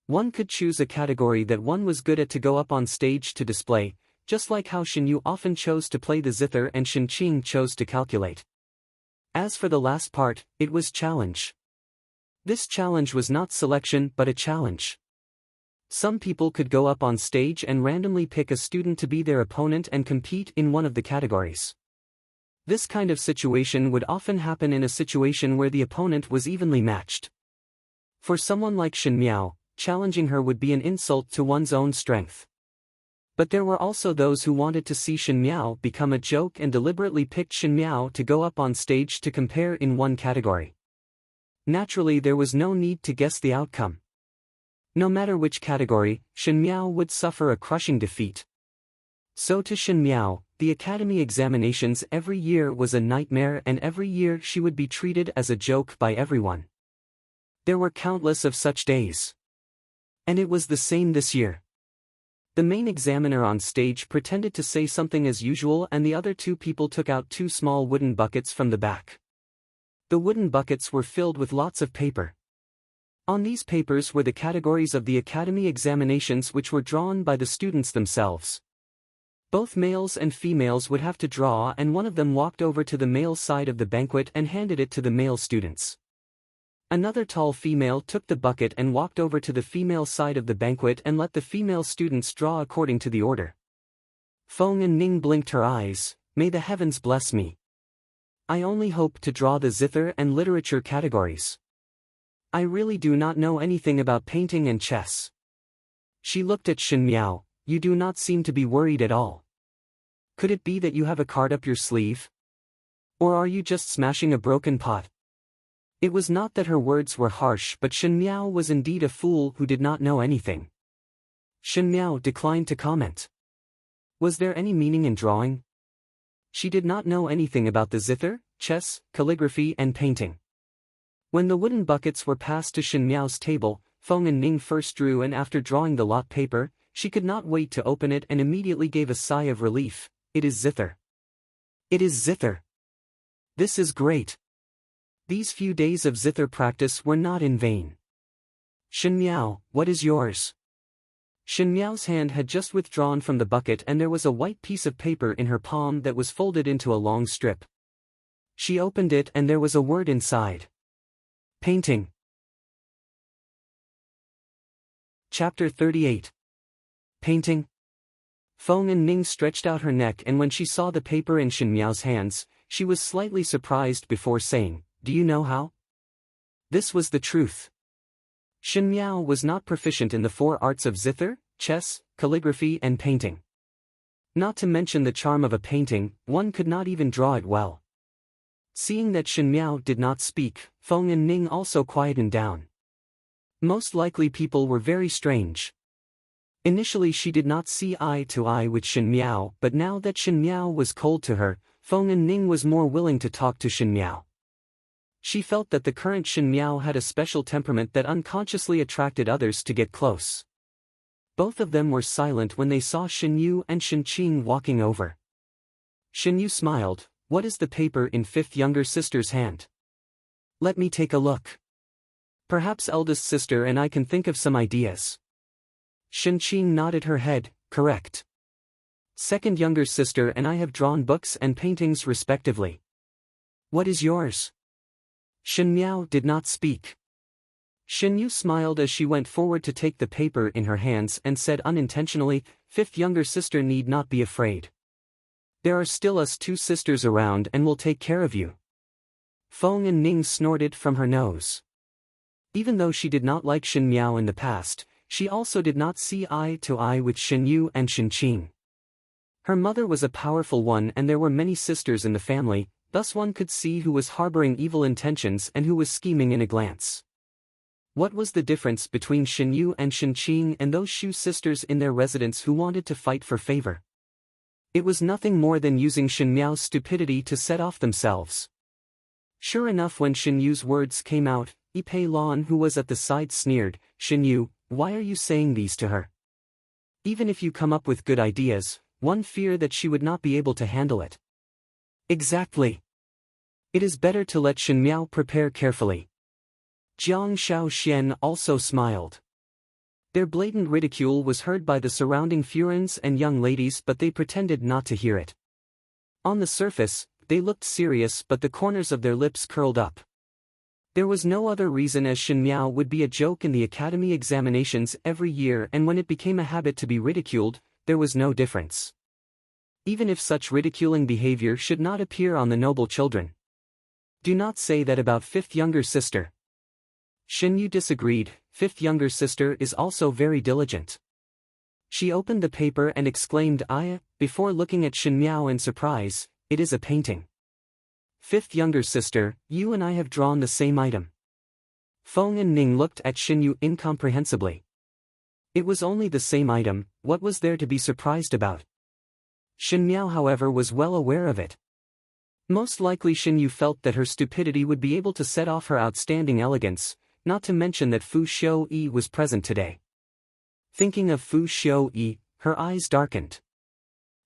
One could choose a category that one was good at to go up on stage to display, just like how Shen Yu often chose to play the zither and Shen Qing chose to calculate. As for the last part, it was challenge. This challenge was not selection but a challenge. Some people could go up on stage and randomly pick a student to be their opponent and compete in one of the categories. This kind of situation would often happen in a situation where the opponent was evenly matched. For someone like Shen Miao, challenging her would be an insult to one's own strength. But there were also those who wanted to see Shen Miao become a joke and deliberately picked Shen Miao to go up on stage to compare in one category. Naturally, there was no need to guess the outcome. No matter which category, Shen Miao would suffer a crushing defeat. So to Shen Miao, the academy examinations every year was a nightmare, and every year she would be treated as a joke by everyone. There were countless of such days. And it was the same this year. The main examiner on stage pretended to say something as usual, and the other 2 people took out 2 small wooden buckets from the back. The wooden buckets were filled with lots of paper. On these papers were the categories of the academy examinations, which were drawn by the students themselves. Both males and females would have to draw, and one of them walked over to the male side of the banquet and handed it to the male students. Another tall female took the bucket and walked over to the female side of the banquet and let the female students draw according to the order. Feng and Ning blinked her eyes. May the heavens bless me. I only hope to draw the zither and literature categories. I really do not know anything about painting and chess. She looked at Shen Miao. You do not seem to be worried at all. Could it be that you have a card up your sleeve? Or are you just smashing a broken pot? It was not that her words were harsh, but Shen Miao was indeed a fool who did not know anything. Shen Miao declined to comment. Was there any meaning in drawing? She did not know anything about the zither, chess, calligraphy and painting. When the wooden buckets were passed to Shen Miao's table, Feng and Ning first drew, and after drawing the lot paper, she could not wait to open it and immediately gave a sigh of relief. It is zither. It is zither. This is great. These few days of zither practice were not in vain. Shen Miao, what is yours? Shen Miao's hand had just withdrawn from the bucket, and there was a white piece of paper in her palm that was folded into a long strip. She opened it and there was a word inside. Painting. Chapter 38. Painting. Feng and Ning stretched out her neck, and when she saw the paper in Shen Miao's hands, she was slightly surprised before saying, Do you know how? This was the truth. Shen Miao was not proficient in the 4 arts of zither, chess, calligraphy and painting. Not to mention the charm of a painting, one could not even draw it well. Seeing that Shen Miao did not speak, Feng and Ning also quietened down. Most likely people were very strange. Initially she did not see eye to eye with Shen Miao, but now that Shen Miao was cold to her, Feng and Ning was more willing to talk to Shen Miao. She felt that the current Shen Miao had a special temperament that unconsciously attracted others to get close. Both of them were silent when they saw Shen Yu and Shen Qing walking over. Shen Yu smiled. What is the paper in 5th younger sister's hand? Let me take a look. Perhaps eldest sister and I can think of some ideas. Shen Qing nodded her head, correct. Second younger sister and I have drawn books and paintings respectively. What is yours? Shen Miao did not speak. Shen Yu smiled as she went forward to take the paper in her hands and said unintentionally, fifth younger sister need not be afraid. There are still us two sisters around and will take care of you. Feng and Ning snorted from her nose. Even though she did not like Shen Miao in the past, she also did not see eye to eye with Shen Yu and Shen Qing. Her mother was a powerful one and there were many sisters in the family, thus one could see who was harboring evil intentions and who was scheming in a glance. What was the difference between Shen Yu and Shen Qing and those Shu sisters in their residence who wanted to fight for favor? It was nothing more than using Shen Miao's stupidity to set off themselves. Sure enough, when Shen Yu's words came out, Yi Pei Lan, who was at the side, sneered, Shen Yu, why are you saying these to her? Even if you come up with good ideas, one fear that she would not be able to handle it. Exactly. It is better to let Shen Miao prepare carefully. Jiang Shaoxian also smiled. Their blatant ridicule was heard by the surrounding Furins and young ladies, but they pretended not to hear it. On the surface, they looked serious, but the corners of their lips curled up. There was no other reason, as Shen Miao would be a joke in the academy examinations every year, and when it became a habit to be ridiculed, there was no difference. Even if such ridiculing behavior should not appear on the noble children. Do not say that about fifth younger sister. Shen Yu disagreed. Fifth younger sister is also very diligent. She opened the paper and exclaimed, before looking at Shen Miao in surprise, it is a painting. Fifth younger sister, you and I have drawn the same item. Feng and Ning looked at Shen Yu incomprehensibly. It was only the same item, what was there to be surprised about? Shen Miao, however, was well aware of it. Most likely Shen Yu felt that her stupidity would be able to set off her outstanding elegance, not to mention that Fu Xiuyi was present today. Thinking of Fu Xiuyi, her eyes darkened.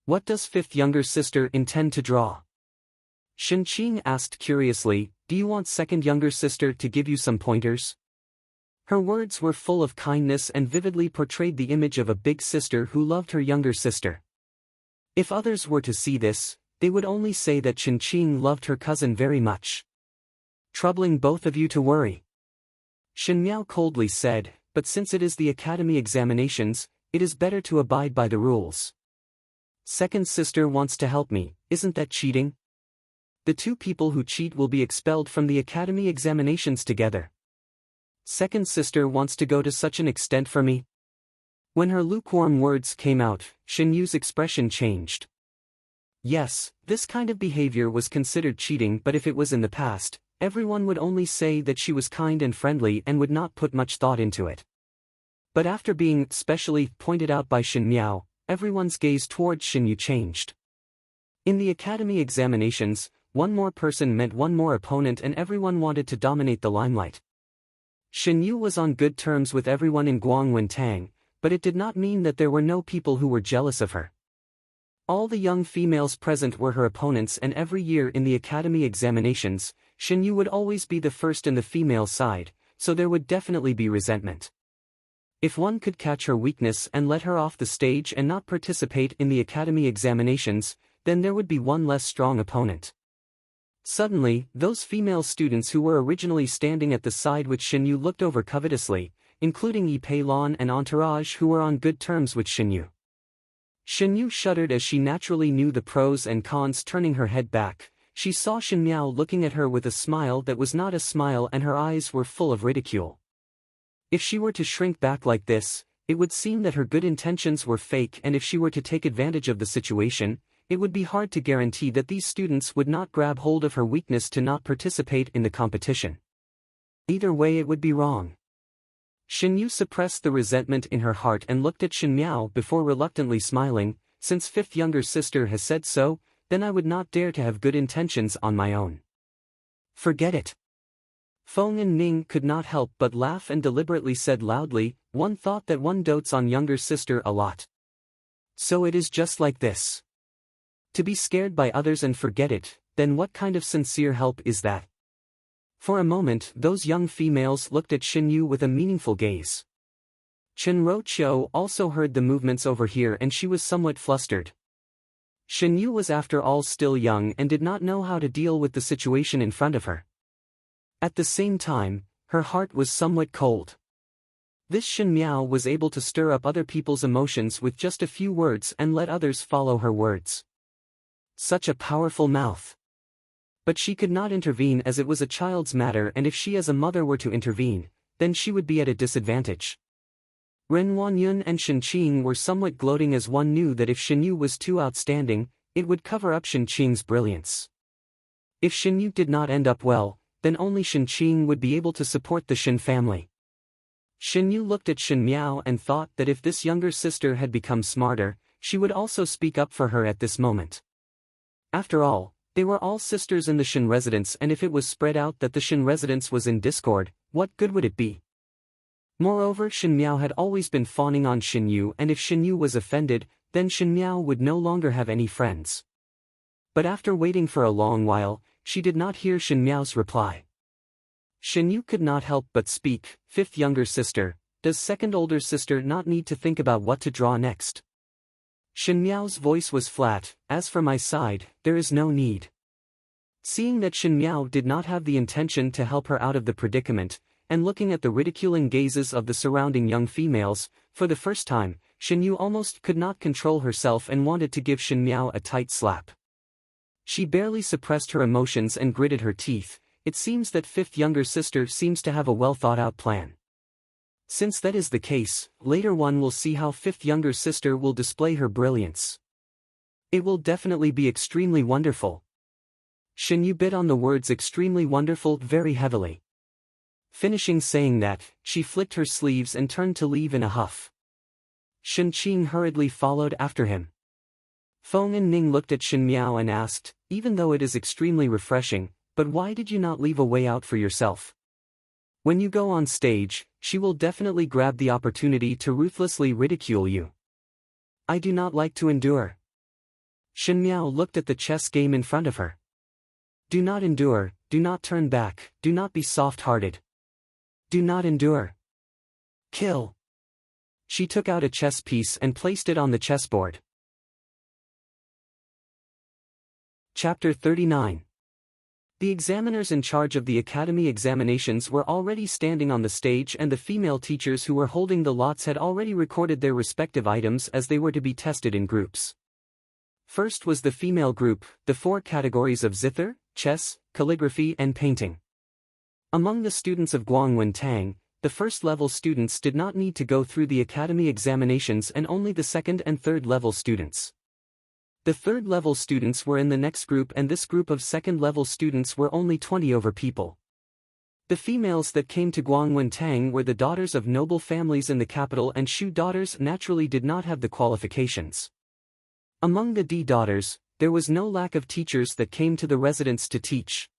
What does fifth younger sister intend to draw? Shen Qing asked curiously, do you want second younger sister to give you some pointers? Her words were full of kindness and vividly portrayed the image of a big sister who loved her younger sister. If others were to see this, they would only say that Shen Qing loved her cousin very much. Troubling both of you to worry. Shen Miao coldly said, but since it is the academy examinations, it is better to abide by the rules. Second sister wants to help me, isn't that cheating? The two people who cheat will be expelled from the academy examinations together. Second sister wants to go to such an extent for me? When her lukewarm words came out, Shen Yu's expression changed. Yes, this kind of behavior was considered cheating, but if it was in the past, everyone would only say that she was kind and friendly and would not put much thought into it. But after being specially pointed out by Shen Miao, everyone's gaze towards Shen Yu changed. In the academy examinations, one more person meant one more opponent and everyone wanted to dominate the limelight. Shen Yu was on good terms with everyone in Guangwentang, but it did not mean that there were no people who were jealous of her. All the young females present were her opponents, and every year in the academy examinations, Shen Yu would always be the first in the female side, so there would definitely be resentment. If one could catch her weakness and let her off the stage and not participate in the academy examinations, then there would be one less strong opponent. Suddenly, those female students who were originally standing at the side with Shen Yu looked over covetously, including Yi Pei Lan and Entourage, who were on good terms with Shen Yu. Shen Yu shuddered as she naturally knew the pros and cons. Turning her head back, she saw Shen Miao looking at her with a smile that was not a smile, and her eyes were full of ridicule. If she were to shrink back like this, it would seem that her good intentions were fake, and if she were to take advantage of the situation, it would be hard to guarantee that these students would not grab hold of her weakness to not participate in the competition. Either way, it would be wrong. Shen Yu suppressed the resentment in her heart and looked at Shen Miao before reluctantly smiling. Since fifth younger sister has said so, then I would not dare to have good intentions on my own. Forget it. Feng and Ning could not help but laugh and deliberately said loudly, one thought that one dotes on younger sister a lot. So it is just like this. To be scared by others and forget it, then what kind of sincere help is that? For a moment, those young females looked at Shen Yu with a meaningful gaze. Chen Roqiu also heard the movements over here and she was somewhat flustered. Shen Yu was after all still young and did not know how to deal with the situation in front of her. At the same time, her heart was somewhat cold. This Shen Miao was able to stir up other people's emotions with just a few words and let others follow her words. Such a powerful mouth. But she could not intervene as it was a child's matter, and if she as a mother were to intervene, then she would be at a disadvantage. Ren Wanyun and Shen Qing were somewhat gloating as one knew that if Shen Yu was too outstanding, it would cover up Shen Qing's brilliance. If Shen Yu did not end up well, then only Shen Qing would be able to support the Shen family. Shen Yu looked at Shen Miao and thought that if this younger sister had become smarter, she would also speak up for her at this moment. After all, they were all sisters in the Shen residence, and if it was spread out that the Shen residence was in discord, what good would it be? Moreover, Shen Miao had always been fawning on Shen Yu, and if Shen Yu was offended, then Shen Miao would no longer have any friends. But after waiting for a long while, she did not hear Shen Miao's reply. Shen Yu could not help but speak. Fifth younger sister, does second older sister not need to think about what to draw next? Shen Miao's voice was flat. As for my side, there is no need. Seeing that Shen Miao did not have the intention to help her out of the predicament, and looking at the ridiculing gazes of the surrounding young females, for the first time, Shen Yu almost could not control herself and wanted to give Shen Miao a tight slap. She barely suppressed her emotions and gritted her teeth. It seems that fifth younger sister seems to have a well-thought-out plan. Since that is the case, later one will see how fifth younger sister will display her brilliance. It will definitely be extremely wonderful. Shen Yu bit on the words extremely wonderful very heavily. Finishing saying that, she flicked her sleeves and turned to leave in a huff. Shen Qing hurriedly followed after him. Feng and Ning looked at Shen Miao and asked, even though it is extremely refreshing, but why did you not leave a way out for yourself? When you go on stage, she will definitely grab the opportunity to ruthlessly ridicule you. I do not like to endure. Shen Miao looked at the chess game in front of her. Do not endure, do not turn back, do not be soft-hearted. Do not endure. Kill. She took out a chess piece and placed it on the chessboard. Chapter 39. The examiners in charge of the academy examinations were already standing on the stage, and the female teachers who were holding the lots had already recorded their respective items as they were to be tested in groups. First was the female group, the 4 categories of zither, chess, calligraphy and painting. Among the students of Guangwen Tang, the first-level students did not need to go through the academy examinations, and only the second and third-level students. The third-level students were in the next group, and this group of second-level students were only 20 over people. The females that came to Guangwen Tang were the daughters of noble families in the capital, and Shu daughters naturally did not have the qualifications. Among the D daughters, there was no lack of teachers that came to the residence to teach.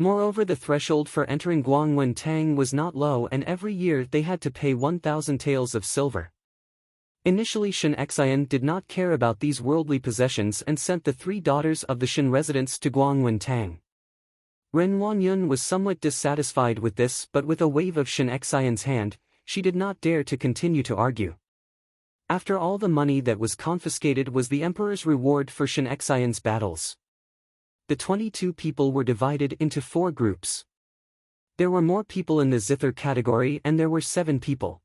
Moreover, the threshold for entering Guangwen Tang was not low, and every year they had to pay 1,000 taels of silver. Initially, Shen Xian did not care about these worldly possessions and sent the 3 daughters of the Shen residence to Guangwen Tang. Ren Wanyun was somewhat dissatisfied with this, but with a wave of Shen Xian's hand, she did not dare to continue to argue. After all, the money that was confiscated was the emperor's reward for Shen Xian's battles. The 22 people were divided into 4 groups. There were more people in the zither category, and there were 7 people.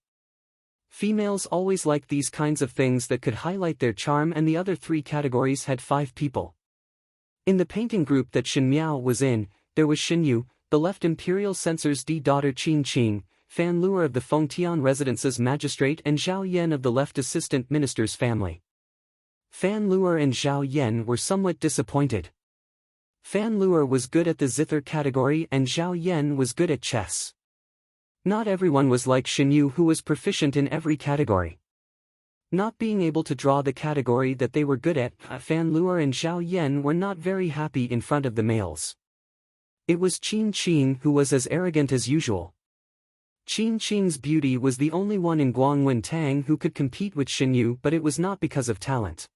Females always liked these kinds of things that could highlight their charm, and the other 3 categories had 5 people. In the painting group that Shen Miao was in, there was Shen Yu, the left imperial censor's daughter Qin Qing, Fan Luer of the Fengtian residence's magistrate, and Zhao Yan of the left assistant minister's family. Fan Luer and Zhao Yan were somewhat disappointed. Fan Luer was good at the zither category and Zhao Yan was good at chess. Not everyone was like Shen Yu, who was proficient in every category. Not being able to draw the category that they were good at, Fan Luer and Zhao Yan were not very happy in front of the males. It was Qin Qing who was as arrogant as usual. Qin Qing's beauty was the only one in Guangwen Tang who could compete with Shen Yu, but it was not because of talent.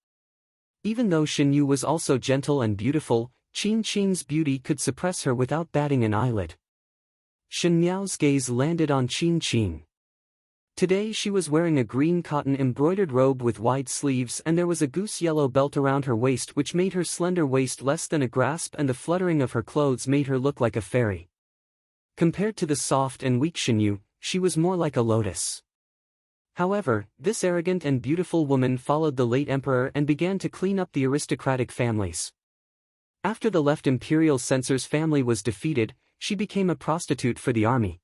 Even though Shen Yu was also gentle and beautiful, Qin Qing's beauty could suppress her without batting an eyelid. Shen Miao's gaze landed on Qin Qing. Today she was wearing a green cotton embroidered robe with wide sleeves, and there was a goose yellow belt around her waist which made her slender waist less than a grasp, and the fluttering of her clothes made her look like a fairy. Compared to the soft and weak Shinyu, she was more like a lotus. However, this arrogant and beautiful woman followed the late emperor and began to clean up the aristocratic families. After the left imperial censor's family was defeated, she became a prostitute for the army.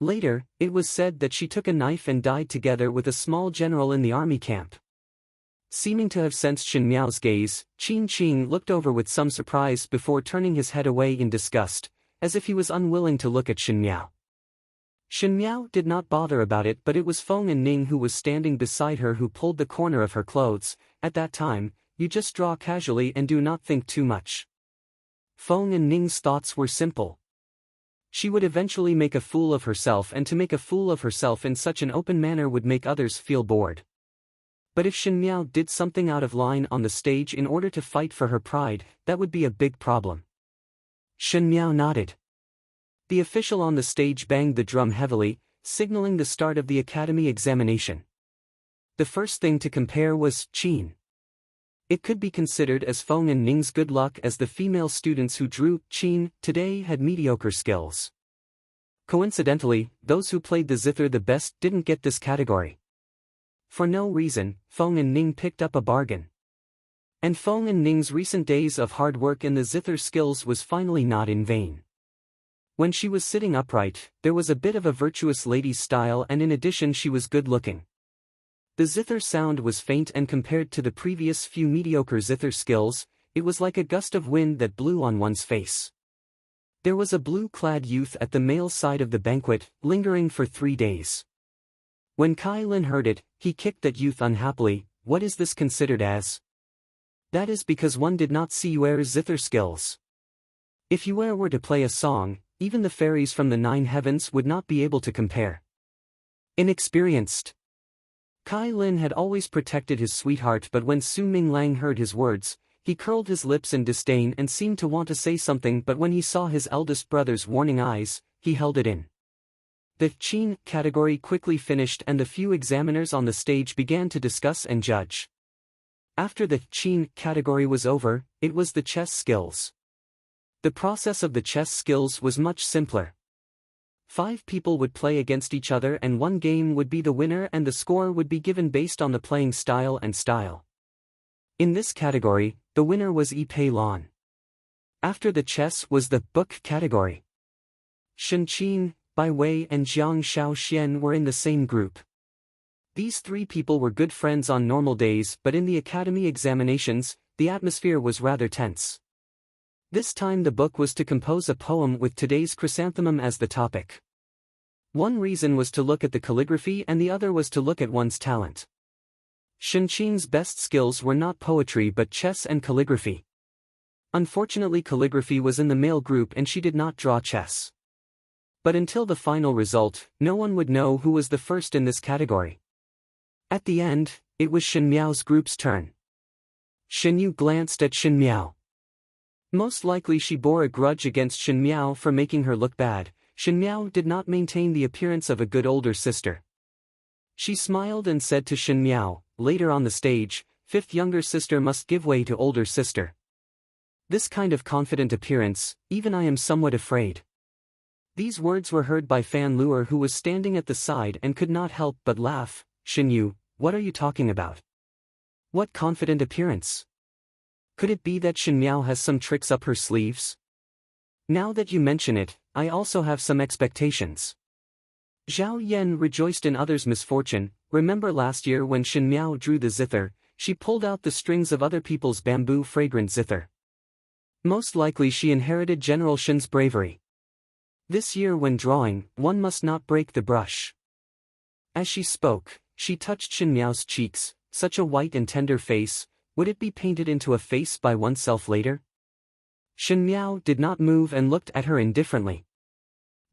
Later, it was said that she took a knife and died together with a small general in the army camp. Seeming to have sensed Shen Miao's gaze, Qin Qing looked over with some surprise before turning his head away in disgust, as if he was unwilling to look at Shen Miao. Shen Miao did not bother about it, but it was Feng and Ning who was standing beside her who pulled the corner of her clothes. At that time, you just draw casually and do not think too much. Feng and Ning's thoughts were simple. She would eventually make a fool of herself, and to make a fool of herself in such an open manner would make others feel bored. But if Shen Miao did something out of line on the stage in order to fight for her pride, that would be a big problem. Shen Miao nodded. The official on the stage banged the drum heavily, signaling the start of the academy examination. The first thing to compare was Qin. It could be considered as Feng and Ning's good luck, as the female students who drew Qin today had mediocre skills. Coincidentally, those who played the zither the best didn't get this category. For no reason, Feng and Ning picked up a bargain. And Feng and Ning's recent days of hard work in the zither skills was finally not in vain. When she was sitting upright, there was a bit of a virtuous lady's style, and in addition she was good-looking. The zither sound was faint, and compared to the previous few mediocre zither skills, it was like a gust of wind that blew on one's face. There was a blue-clad youth at the male side of the banquet, lingering for 3 days. When Kai Lin heard it, he kicked that youth unhappily. What is this considered as? That is because one did not see Yuer's zither skills. If Yuer were to play a song, even the fairies from the 9 heavens would not be able to compare. Inexperienced. Kai Lin had always protected his sweetheart, but when Su Ming Lang heard his words, he curled his lips in disdain and seemed to want to say something, but when he saw his eldest brother's warning eyes, he held it in. The Qin category quickly finished, and the few examiners on the stage began to discuss and judge. After the Qin category was over, it was the chess skills. The process of the chess skills was much simpler. 5 people would play against each other, and one game would be the winner, and the score would be given based on the playing style and style. In this category, the winner was Yi Pei Lan. After the chess was the book category. Shen Qin, Bai Wei and Jiang Shaoxian were in the same group. These 3 people were good friends on normal days, but in the academy examinations, the atmosphere was rather tense. This time the book was to compose a poem with today's chrysanthemum as the topic. One reason was to look at the calligraphy, and the other was to look at one's talent. Shen Qin's best skills were not poetry but chess and calligraphy. Unfortunately, calligraphy was in the male group and she did not draw chess. But until the final result, no one would know who was the first in this category. At the end, it was Shen Miao's group's turn. Shen Yu glanced at Shen Miao. Most likely she bore a grudge against Shen Miao for making her look bad. Shen Miao did not maintain the appearance of a good older sister. She smiled and said to Shen Miao, later on the stage, 5th younger sister must give way to older sister. This kind of confident appearance, even I am somewhat afraid. These words were heard by Fan Luer, who was standing at the side and could not help but laugh. Shen Yu, what are you talking about? What confident appearance? Could it be that Shen Miao has some tricks up her sleeves? Now that you mention it, I also have some expectations. Zhao Yan rejoiced in others' misfortune. Remember last year when Shen Miao drew the zither, she pulled out the strings of other people's bamboo fragrant zither. Most likely she inherited General Shen's bravery. This year when drawing, one must not break the brush. As she spoke, she touched Shen Miao's cheeks. Such a white and tender face, would it be painted into a face by oneself later? Shen Miao did not move and looked at her indifferently.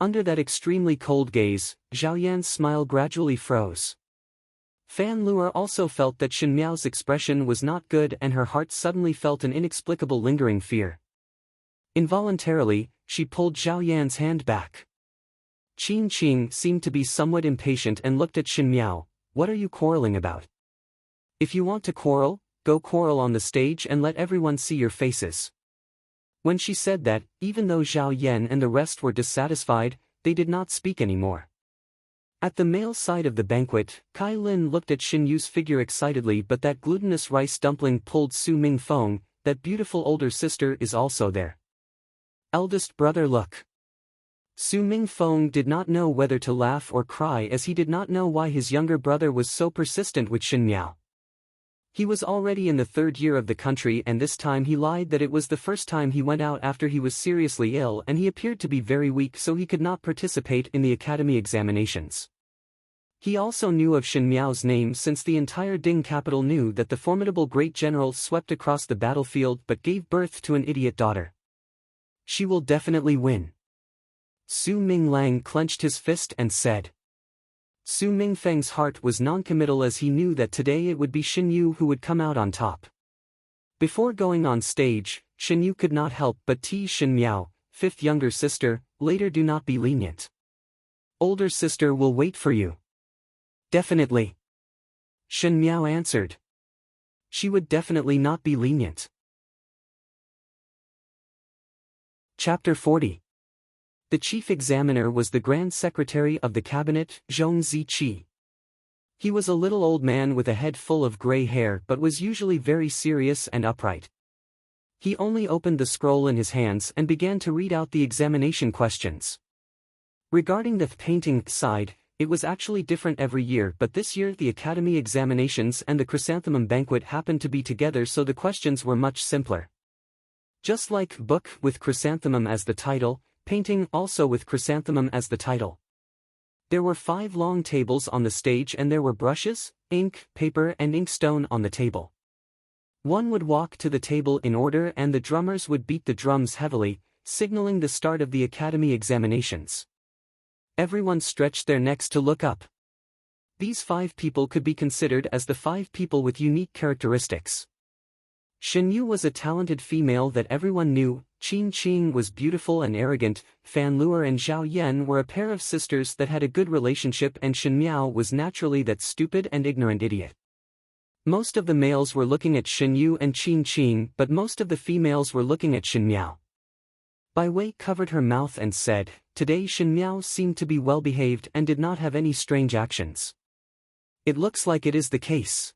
Under that extremely cold gaze, Zhao Yan's smile gradually froze. Fan Luer also felt that Shen Miao's expression was not good, and her heart suddenly felt an inexplicable lingering fear. Involuntarily, she pulled Zhao Yan's hand back. Qin Qing seemed to be somewhat impatient and looked at Shen Miao. What are you quarreling about? If you want to quarrel, go quarrel on the stage and let everyone see your faces. When she said that, even though Zhao Yan and the rest were dissatisfied, they did not speak anymore. At the male side of the banquet, Kai Lin looked at Xin Yu's figure excitedly, but that glutinous rice dumpling pulled Su Ming Feng, that beautiful older sister is also there. Eldest brother look. Su Ming Feng did not know whether to laugh or cry, as he did not know why his younger brother was so persistent with Shen Miao. He was already in the 3rd year of the country, and this time he lied that it was the first time he went out after he was seriously ill, and he appeared to be very weak, so he could not participate in the academy examinations. He also knew of Shen Miao's name, since the entire Ding capital knew that the formidable great general swept across the battlefield but gave birth to an idiot daughter. She will definitely win. Su Minglang clenched his fist and said. Su Mingfeng's heart was non-committal, as he knew that today it would be Shen Yu who would come out on top. Before going on stage, Shen Yu could not help but tease Shen Miao, 5th younger sister, later do not be lenient. Older sister will wait for you. Definitely. Shen Miao answered. She would definitely not be lenient. Chapter 40. The chief examiner was the Grand Secretary of the Cabinet, Zhong Ziqi. He was a little old man with a head full of gray hair, but was usually very serious and upright. He only opened the scroll in his hands and began to read out the examination questions. Regarding the painting side, it was actually different every year, but this year the academy examinations and the chrysanthemum banquet happened to be together, so the questions were much simpler. Just like book with chrysanthemum as the title, painting also with chrysanthemum as the title. There were 5 long tables on the stage, and there were brushes, ink, paper and inkstone on the table. One would walk to the table in order, and the drummers would beat the drums heavily, signaling the start of the academy examinations. Everyone stretched their necks to look up. These 5 people could be considered as the 5 people with unique characteristics. Shen Yu was a talented female that everyone knew, Qin Qing was beautiful and arrogant, Fan Luer and Zhao Yan were a pair of sisters that had a good relationship, and Shen Miao was naturally that stupid and ignorant idiot. Most of the males were looking at Shen Yu and Qin Qing, but most of the females were looking at Shen Miao. Bai Wei covered her mouth and said, today Shen Miao seemed to be well behaved and did not have any strange actions. It looks like it is the case.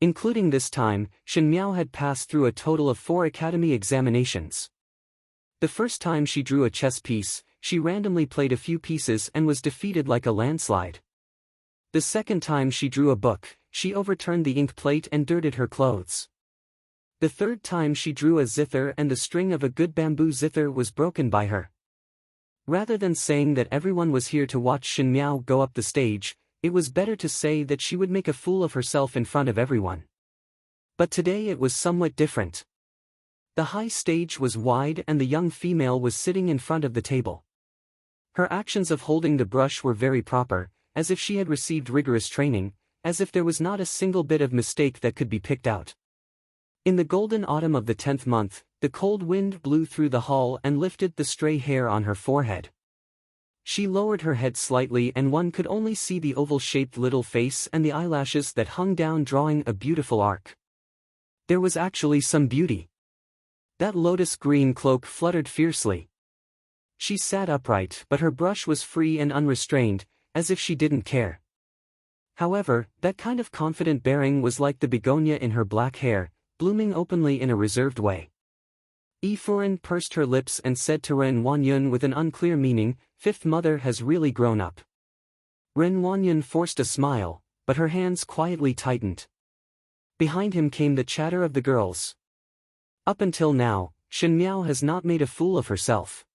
Including this time, Shen Miao had passed through a total of 4 academy examinations. The first time she drew a chess piece, she randomly played a few pieces and was defeated like a landslide. The second time she drew a book, she overturned the ink plate and dirted her clothes. The third time she drew a zither, and the string of a good bamboo zither was broken by her. Rather than saying that everyone was here to watch Shen Miao go up the stage, it was better to say that she would make a fool of herself in front of everyone. But today it was somewhat different. The high stage was wide and the young female was sitting in front of the table. Her actions of holding the brush were very proper, as if she had received rigorous training, as if there was not a single bit of mistake that could be picked out. In the golden autumn of the 10th month, the cold wind blew through the hall and lifted the stray hair on her forehead. She lowered her head slightly, and one could only see the oval-shaped little face and the eyelashes that hung down, drawing a beautiful arc. There was actually some beauty. That lotus green cloak fluttered fiercely. She sat upright, but her brush was free and unrestrained, as if she didn't care. However, that kind of confident bearing was like the begonia in her black hair, blooming openly in a reserved way. Yi Furen pursed her lips and said to Ren Wanyun with an unclear meaning, 5th mother has really grown up. Ren Wanyun forced a smile, but her hands quietly tightened. Behind him came the chatter of the girls. Up until now, Shen Miao has not made a fool of herself.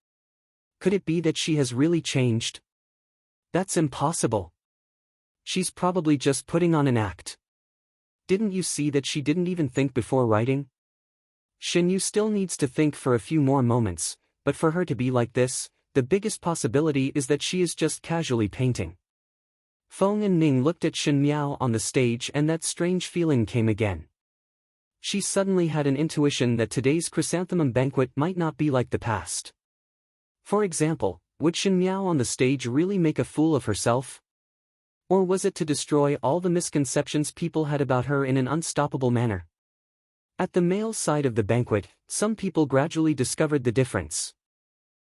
Could it be that she has really changed? That's impossible. She's probably just putting on an act. Didn't you see that she didn't even think before writing? Shen Yu still needs to think for a few more moments, but for her to be like this, the biggest possibility is that she is just casually painting. Feng and Ning looked at Shen Miao on the stage, and that strange feeling came again. She suddenly had an intuition that today's chrysanthemum banquet might not be like the past. For example, would Shen Miao on the stage really make a fool of herself? Or was it to destroy all the misconceptions people had about her in an unstoppable manner? At the male side of the banquet, some people gradually discovered the difference.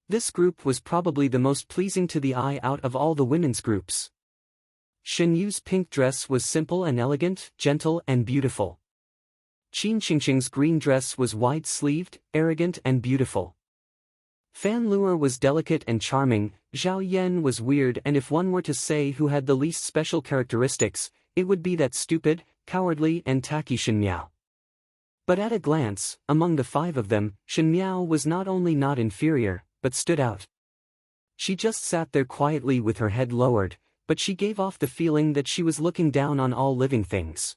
This group was probably the most pleasing to the eye out of all the women's groups. Shen Yu's pink dress was simple and elegant, gentle and beautiful. Qin Qingqing's green dress was wide-sleeved, arrogant and beautiful. Fan Luer was delicate and charming, Zhao Yan was weird, and if one were to say who had the least special characteristics, it would be that stupid, cowardly and tacky Shen Miao. But at a glance, among the five of them, Shen Miao was not only not inferior, but stood out. She just sat there quietly with her head lowered, but she gave off the feeling that she was looking down on all living things.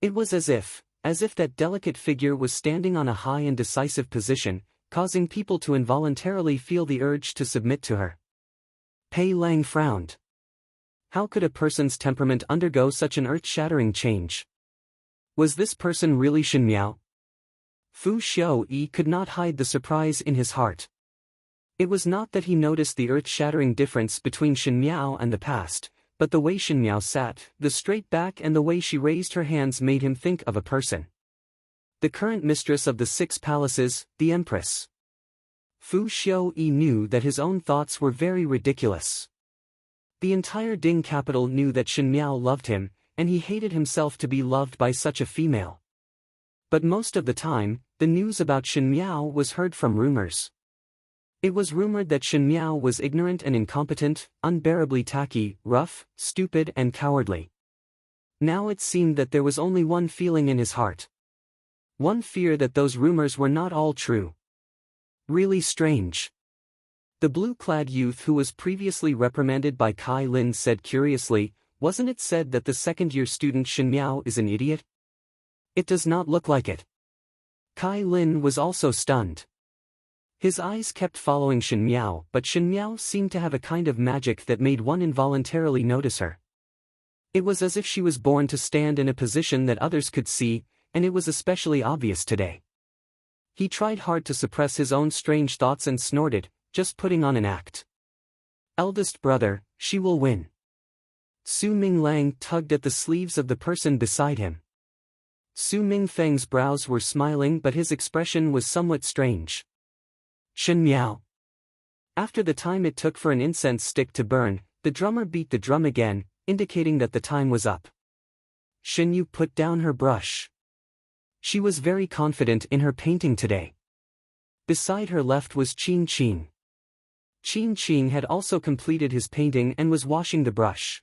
It was as if that delicate figure was standing on a high and decisive position, causing people to involuntarily feel the urge to submit to her. Pei Lang frowned. How could a person's temperament undergo such an earth-shattering change? Was this person really Shen Miao? Fu Xiaoyi could not hide the surprise in his heart. It was not that he noticed the earth-shattering difference between Shen Miao and the past, but the way Shen Miao sat, the straight back and the way she raised her hands made him think of a person. The current mistress of the 6 palaces, the Empress. Fu Xiaoyi knew that his own thoughts were very ridiculous. The entire Ding capital knew that Shen Miao loved him, and he hated himself to be loved by such a female. But most of the time, the news about Shen Miao was heard from rumors. It was rumored that Shen Miao was ignorant and incompetent, unbearably tacky, rough, stupid and cowardly. Now it seemed that there was only one feeling in his heart. One fear that those rumors were not all true. Really strange. The blue-clad youth who was previously reprimanded by Kai Lin said curiously, "Wasn't it said that the second-year student Shen Miao is an idiot? It does not look like it." Kai Lin was also stunned. His eyes kept following Shen Miao, but Shen Miao seemed to have a kind of magic that made one involuntarily notice her. It was as if she was born to stand in a position that others could see, and it was especially obvious today. He tried hard to suppress his own strange thoughts and snorted, just putting on an act. "Eldest brother, she will win." Su Minglang tugged at the sleeves of the person beside him. Su Mingfeng's brows were smiling, but his expression was somewhat strange. "Shen Miao." After the time it took for an incense stick to burn, the drummer beat the drum again, indicating that the time was up. Shen Yu put down her brush. She was very confident in her painting today. Beside her left was Qin Qing. Qin Qing had also completed his painting and was washing the brush.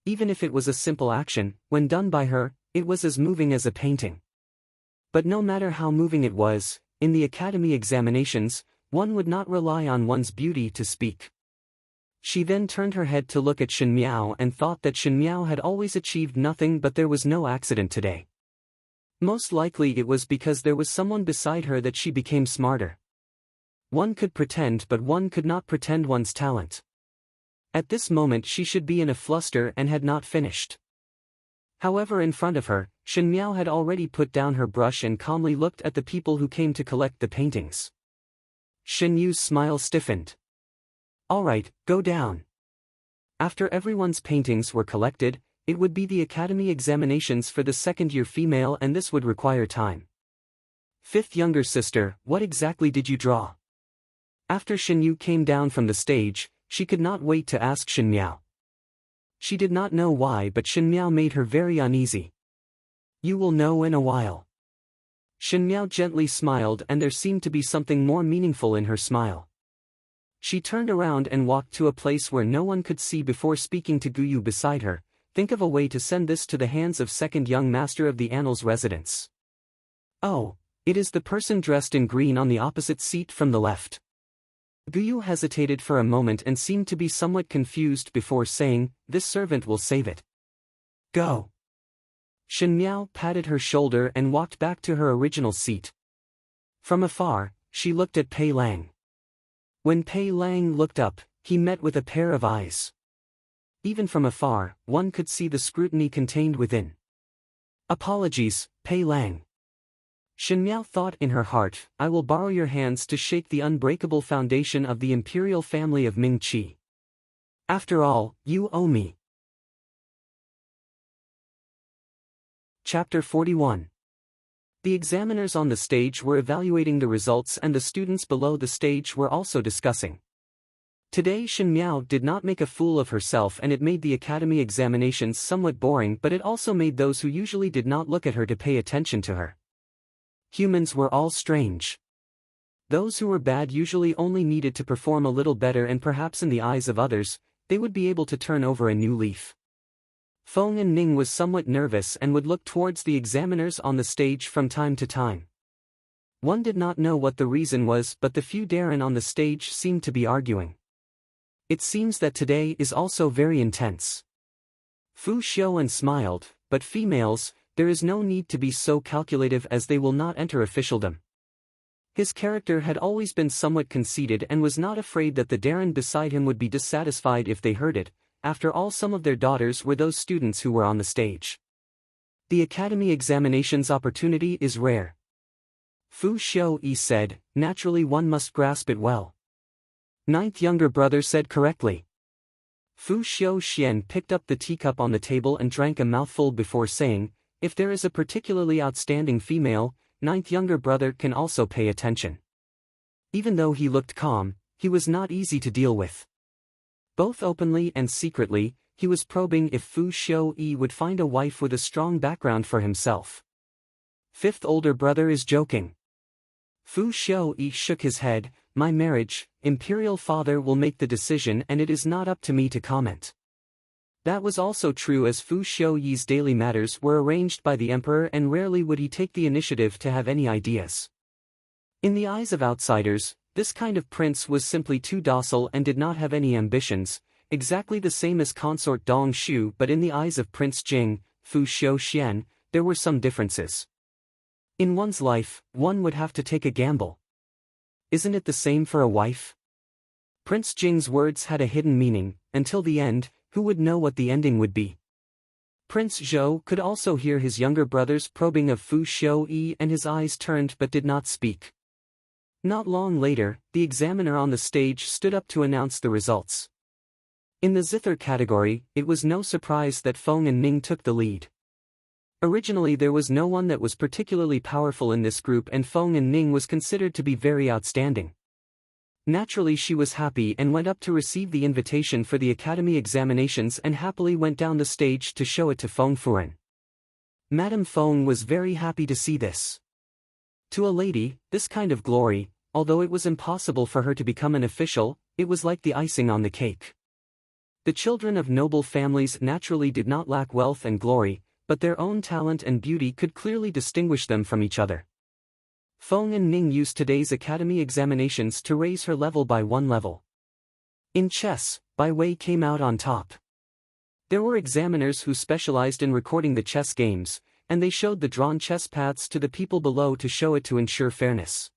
Even if it was a simple action, when done by her, it was as moving as a painting. But no matter how moving it was, in the academy examinations, one would not rely on one's beauty to speak. She then turned her head to look at Shen Miao and thought that Shen Miao had always achieved nothing, but there was no accident today. Most likely it was because there was someone beside her that she became smarter. One could pretend, but one could not pretend one's talent. At this moment she should be in a fluster and had not finished. However, in front of her, Shen Miao had already put down her brush and calmly looked at the people who came to collect the paintings. Shen Yu's smile stiffened. "All right, go down." After everyone's paintings were collected, it would be the academy examinations for the second-year female, and this would require time. "Fifth younger sister, what exactly did you draw?" After Shen Yu came down from the stage, she could not wait to ask Shen Miao. She did not know why, but Shen Miao made her very uneasy. "You will know in a while." Shen Miao gently smiled, and there seemed to be something more meaningful in her smile. She turned around and walked to a place where no one could see before speaking to Guyu beside her. "Think of a way to send this to the hands of second young master of the Annals residence." "Oh, it is the person dressed in green on the opposite seat from the left." Guyu hesitated for a moment and seemed to be somewhat confused before saying, "This servant will save it. Go." Shen Miao patted her shoulder and walked back to her original seat. From afar, she looked at Pei Lang. When Pei Lang looked up, he met with a pair of eyes. Even from afar, one could see the scrutiny contained within. "Apologies, Pei Lang." Miao thought in her heart, I will borrow your hands to shake the unbreakable foundation of the imperial family of Ming Qi. After all, you owe me. Chapter 41. The examiners on the stage were evaluating the results and the students below the stage were also discussing. Today Miao did not make a fool of herself, and it made the academy examinations somewhat boring, but it also made those who usually did not look at her to pay attention to her. Humans were all strange. Those who were bad usually only needed to perform a little better, and perhaps in the eyes of others, they would be able to turn over a new leaf. Feng and Ning was somewhat nervous and would look towards the examiners on the stage from time to time. One did not know what the reason was, but the few Darren on the stage seemed to be arguing. It seems that today is also very intense. Fu Xiaoan smiled, but females, there is no need to be so calculative as they will not enter officialdom. His character had always been somewhat conceited and was not afraid that the Darren beside him would be dissatisfied if they heard it. After all, some of their daughters were those students who were on the stage. The academy examinations opportunity is rare. Fu Xiaoyi said, naturally one must grasp it well. Ninth younger brother said correctly. Fu Xiaoxian picked up the teacup on the table and drank a mouthful before saying, if there is a particularly outstanding female, ninth younger brother can also pay attention. Even though he looked calm, he was not easy to deal with. Both openly and secretly, he was probing if Fu Xiaoyi would find a wife with a strong background for himself. Fifth older brother is joking. Fu Xiaoyi shook his head, my marriage, imperial father will make the decision and it is not up to me to comment. That was also true, as Fu Xiaoyi's daily matters were arranged by the emperor and rarely would he take the initiative to have any ideas. In the eyes of outsiders, this kind of prince was simply too docile and did not have any ambitions, exactly the same as consort Dong Shu, but in the eyes of Prince Jing, Fu Xiaoxian, there were some differences. In one's life, one would have to take a gamble. Isn't it the same for a wife? Prince Jing's words had a hidden meaning. Until the end, who would know what the ending would be? Prince Zhou could also hear his younger brother's probing of Fu Xiaoyi, and his eyes turned but did not speak. Not long later, the examiner on the stage stood up to announce the results. In the zither category, it was no surprise that Feng and Ning took the lead. Originally there was no one that was particularly powerful in this group, and Feng and Ning was considered to be very outstanding. Naturally she was happy and went up to receive the invitation for the academy examinations and happily went down the stage to show it to Feng Furen. Madame Feng was very happy to see this. To a lady, this kind of glory, although it was impossible for her to become an official, it was like the icing on the cake. The children of noble families naturally did not lack wealth and glory, but their own talent and beauty could clearly distinguish them from each other. Feng and Ning used today's academy examinations to raise her level by one level. In chess, Bai Wei came out on top. There were examiners who specialized in recording the chess games, and they showed the drawn chess paths to the people below to show it to ensure fairness.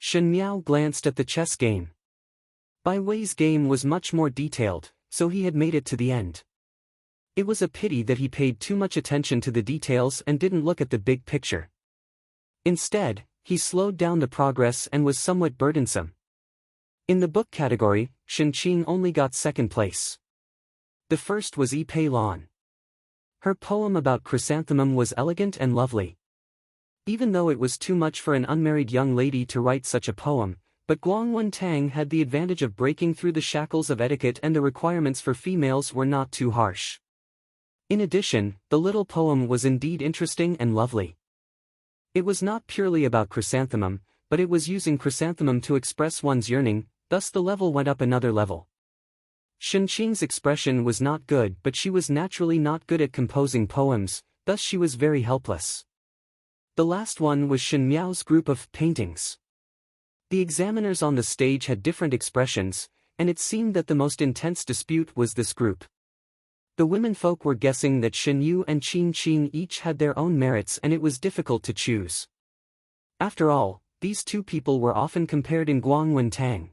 Shen Miao glanced at the chess game. Bai Wei's game was much more detailed, so he had made it to the end. It was a pity that he paid too much attention to the details and didn't look at the big picture. Instead, he slowed down the progress and was somewhat burdensome. In the book category, Shen Qing only got second place. The first was Yi Pei Lan. Her poem about chrysanthemum was elegant and lovely. Even though it was too much for an unmarried young lady to write such a poem, but Guangwen Tang had the advantage of breaking through the shackles of etiquette, and the requirements for females were not too harsh. In addition, the little poem was indeed interesting and lovely. It was not purely about chrysanthemum, but it was using chrysanthemum to express one's yearning, thus the level went up another level. Shen Qing's expression was not good, but she was naturally not good at composing poems, thus she was very helpless. The last one was Shen Miao's group of paintings. The examiners on the stage had different expressions, and it seemed that the most intense dispute was this group. The womenfolk were guessing that Shen Yu and Qin Qing each had their own merits, and it was difficult to choose. After all, these two people were often compared in Guangwen Tang.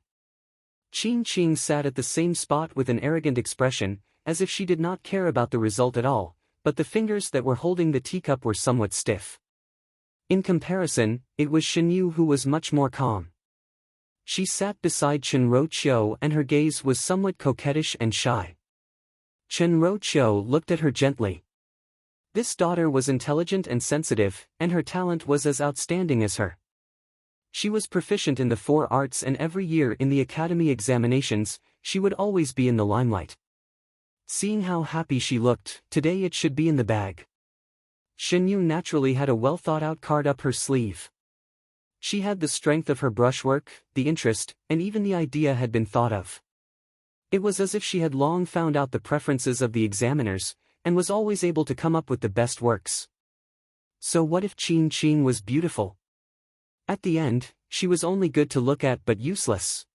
Qin Qing sat at the same spot with an arrogant expression, as if she did not care about the result at all, but the fingers that were holding the teacup were somewhat stiff. In comparison, it was Shinyu who was much more calm. She sat beside Chenro-Chio and her gaze was somewhat coquettish and shy. Chenro-Chio looked at her gently. This daughter was intelligent and sensitive, and her talent was as outstanding as her. She was proficient in the 4 arts and every year in the academy examinations, she would always be in the limelight. Seeing how happy she looked, today it should be in the bag. Shinyu naturally had a well-thought-out card up her sleeve. She had the strength of her brushwork, the interest, and even the idea had been thought of. It was as if she had long found out the preferences of the examiners, and was always able to come up with the best works. So what if Qing was beautiful? At the end, she was only good to look at but useless.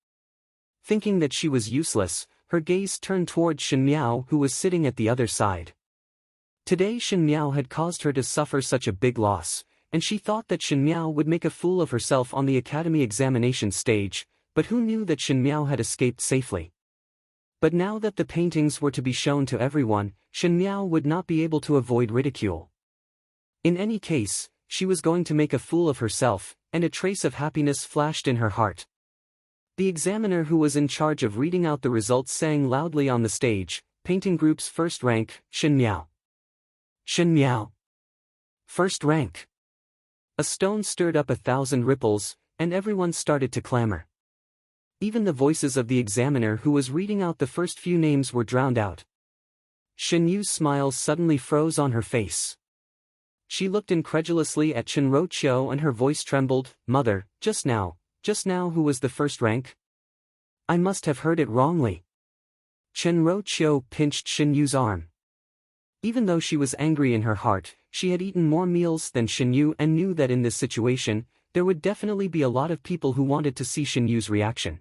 Thinking that she was useless, her gaze turned toward Shen Miao who was sitting at the other side. Today Shen Miao had caused her to suffer such a big loss, and she thought that Shen Miao would make a fool of herself on the academy examination stage, but who knew that Shen Miao had escaped safely? But now that the paintings were to be shown to everyone, Shen Miao would not be able to avoid ridicule. In any case, she was going to make a fool of herself, and a trace of happiness flashed in her heart. The examiner who was in charge of reading out the results sang loudly on the stage, painting group's first rank, Shen Miao. Shen Miao. First rank. A stone stirred up 1,000 ripples, and everyone started to clamor. Even the voices of the examiner who was reading out the first few names were drowned out. Shen Yu's smile suddenly froze on her face. She looked incredulously at Chenro-Chio and her voice trembled, "Mother, just now who was the first rank? I must have heard it wrongly." Chenro-Chio pinched Shen Yu's arm. Even though she was angry in her heart, she had eaten more meals than Shen Yu and knew that in this situation, there would definitely be a lot of people who wanted to see Shen Yu's reaction.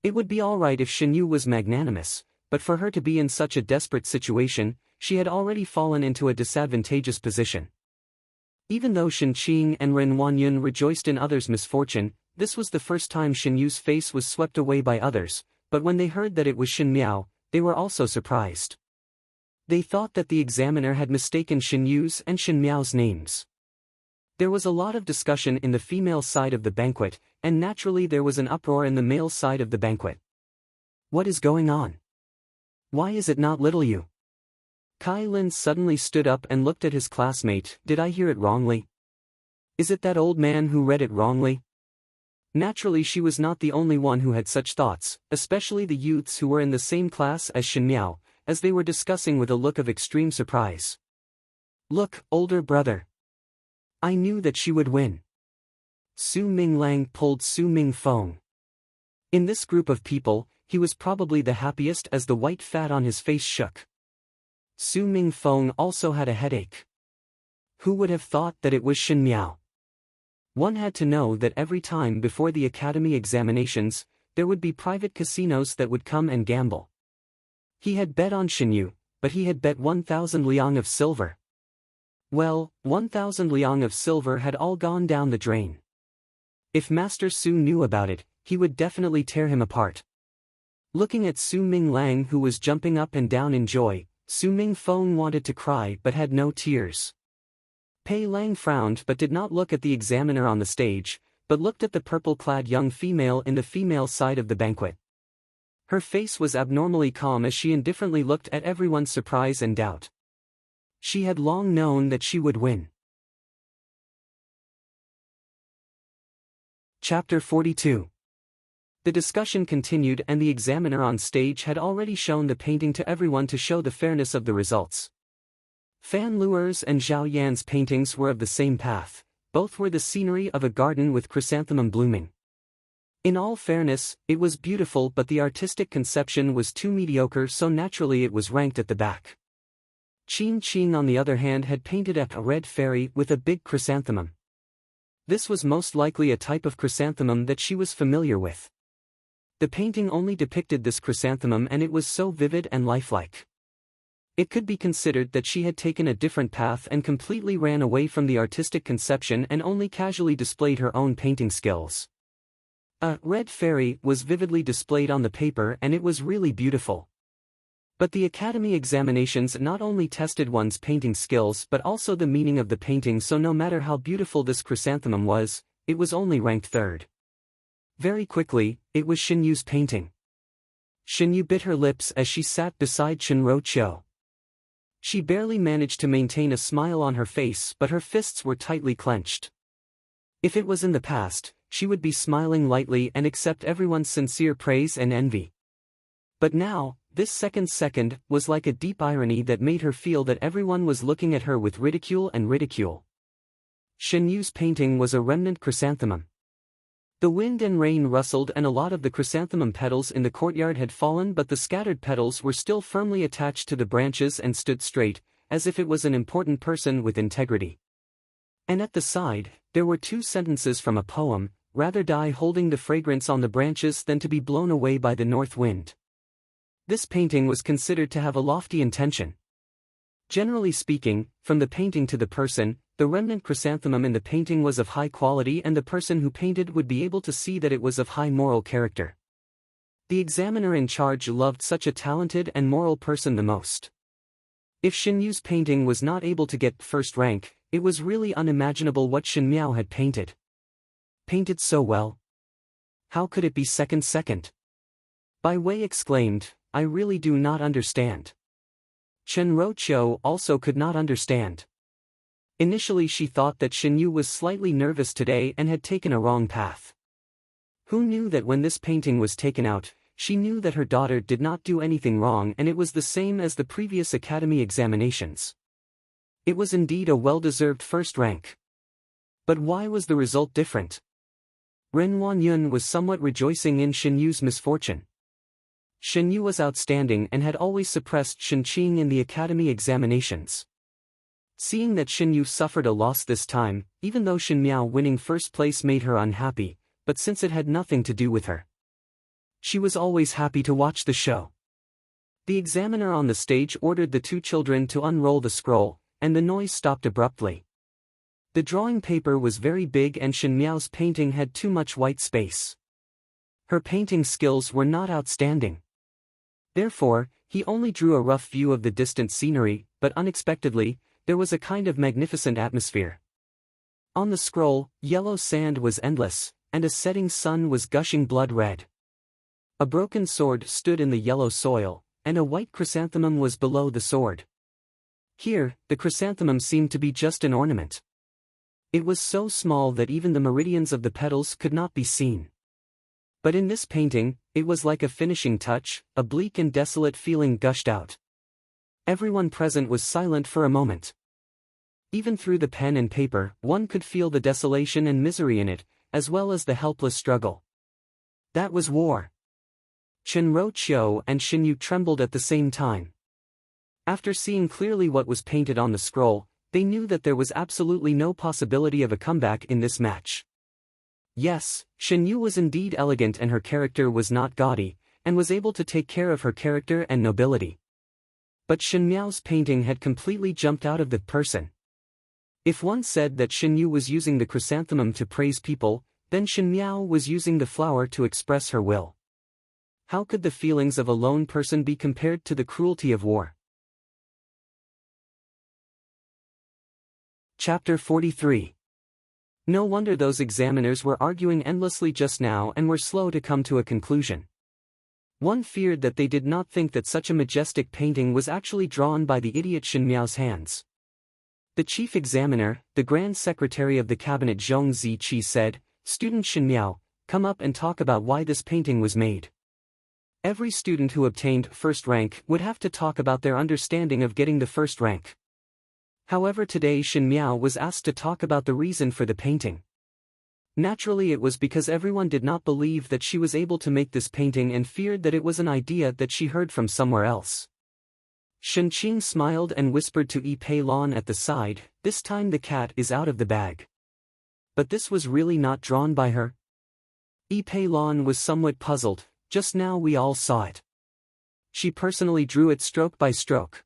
It would be alright if Shen Yu was magnanimous, but for her to be in such a desperate situation, she had already fallen into a disadvantageous position. Even though Shen Qing and Ren Wanyun rejoiced in others' misfortune, this was the first time Shen Yu's face was swept away by others, but when they heard that it was Shen Miao, they were also surprised. They thought that the examiner had mistaken Shen Yu's and Shen Miao's names. There was a lot of discussion in the female side of the banquet, and naturally there was an uproar in the male side of the banquet. What is going on? Why is it not little Yu? Kai Lin suddenly stood up and looked at his classmate. Did I hear it wrongly? Is it that old man who read it wrongly? Naturally she was not the only one who had such thoughts, especially the youths who were in the same class as Shen Miao, as they were discussing with a look of extreme surprise. Look, older brother. I knew that she would win. Su Minglang pulled Su Mingfeng. In this group of people, he was probably the happiest as the white fat on his face shook. Su Mingfeng also had a headache. Who would have thought that it was Shen Miao? One had to know that every time before the academy examinations, there would be private casinos that would come and gamble. He had bet on Shen Yu, but he had bet 1,000 liang of silver. Well, 1,000 liang of silver had all gone down the drain. If Master Su knew about it, he would definitely tear him apart. Looking at Su Minglang who was jumping up and down in joy, Su Mingfeng wanted to cry but had no tears. Pei Lang frowned but did not look at the examiner on the stage, but looked at the purple-clad young female in the female side of the banquet. Her face was abnormally calm as she indifferently looked at everyone's surprise and doubt. She had long known that she would win. Chapter 42. The discussion continued and the examiner on stage had already shown the painting to everyone to show the fairness of the results. Fan Luer's and Zhao Yan's paintings were of the same path, both were the scenery of a garden with chrysanthemum blooming. In all fairness, it was beautiful but the artistic conception was too mediocre so naturally it was ranked at the back. Qing on the other hand had painted a red fairy with a big chrysanthemum. This was most likely a type of chrysanthemum that she was familiar with. The painting only depicted this chrysanthemum and it was so vivid and lifelike. It could be considered that she had taken a different path and completely ran away from the artistic conception and only casually displayed her own painting skills. A red fairy was vividly displayed on the paper and it was really beautiful. But the academy examinations not only tested one's painting skills but also the meaning of the painting, so no matter how beautiful this chrysanthemum was, it was only ranked third. Very quickly, it was Xinyu's painting. Xinyu bit her lips as she sat beside Shinro-cho. She barely managed to maintain a smile on her face, but her fists were tightly clenched. If it was in the past, she would be smiling lightly and accept everyone's sincere praise and envy. But now, this second was like a deep irony that made her feel that everyone was looking at her with ridicule and ridicule. Xinyu's painting was a remnant chrysanthemum. The wind and rain rustled and a lot of the chrysanthemum petals in the courtyard had fallen, but the scattered petals were still firmly attached to the branches and stood straight, as if it was an important person with integrity. And at the side, there were 2 sentences from a poem, "Rather die holding the fragrance on the branches than to be blown away by the north wind." This painting was considered to have a lofty intention. Generally speaking, from the painting to the person, the remnant chrysanthemum in the painting was of high quality, and the person who painted would be able to see that it was of high moral character. The examiner in charge loved such a talented and moral person the most. If Xinyu's painting was not able to get first rank, it was really unimaginable what Shin Miao had painted. Painted so well. How could it be second? Bai Wei exclaimed, "I really do not understand." Shinro-cho also could not understand. Initially she thought that Xinyu was slightly nervous today and had taken a wrong path. Who knew that when this painting was taken out, she knew that her daughter did not do anything wrong, and it was the same as the previous academy examinations. It was indeed a well-deserved first rank. But why was the result different? Ren Wanyun was somewhat rejoicing in Xinyu's misfortune. Xinyu was outstanding and had always suppressed Shinqing in the academy examinations. Seeing that Xinyu suffered a loss this time, even though Shin Miao winning first place made her unhappy, but since it had nothing to do with her, she was always happy to watch the show. The examiner on the stage ordered the 2 children to unroll the scroll, and the noise stopped abruptly. The drawing paper was very big and Shin Miao's painting had too much white space. Her painting skills were not outstanding. Therefore, he only drew a rough view of the distant scenery, but unexpectedly, there was a kind of magnificent atmosphere. On the scroll, yellow sand was endless, and a setting sun was gushing blood red. A broken sword stood in the yellow soil, and a white chrysanthemum was below the sword. Here, the chrysanthemum seemed to be just an ornament. It was so small that even the meridians of the petals could not be seen. But in this painting, it was like a finishing touch. A bleak and desolate feeling gushed out. Everyone present was silent for a moment. Even through the pen and paper, one could feel the desolation and misery in it, as well as the helpless struggle. That was war. Shinro-cho and Xinyu trembled at the same time. After seeing clearly what was painted on the scroll, they knew that there was absolutely no possibility of a comeback in this match. Yes, Xinyu was indeed elegant and her character was not gaudy, and was able to take care of her character and nobility. But Shin Miao's painting had completely jumped out of the person. If one said that Xinyu was using the chrysanthemum to praise people, then Shin Miao was using the flower to express her will. How could the feelings of a lone person be compared to the cruelty of war? Chapter 43. No wonder those examiners were arguing endlessly just now and were slow to come to a conclusion. One feared that they did not think that such a majestic painting was actually drawn by the idiot Shin Miao's hands. The chief examiner, the grand secretary of the cabinet Zhong Ziqi said, "Student Shin Miao, come up and talk about why this painting was made." Every student who obtained first rank would have to talk about their understanding of getting the first rank. However, today Shin Miao was asked to talk about the reason for the painting. Naturally, it was because everyone did not believe that she was able to make this painting and feared that it was an idea that she heard from somewhere else. Shen Qing smiled and whispered to Yi Pei Lan at the side, "This time the cat is out of the bag." But this was really not drawn by her. Yi Pei Lan was somewhat puzzled. Just now we all saw it. She personally drew it stroke by stroke.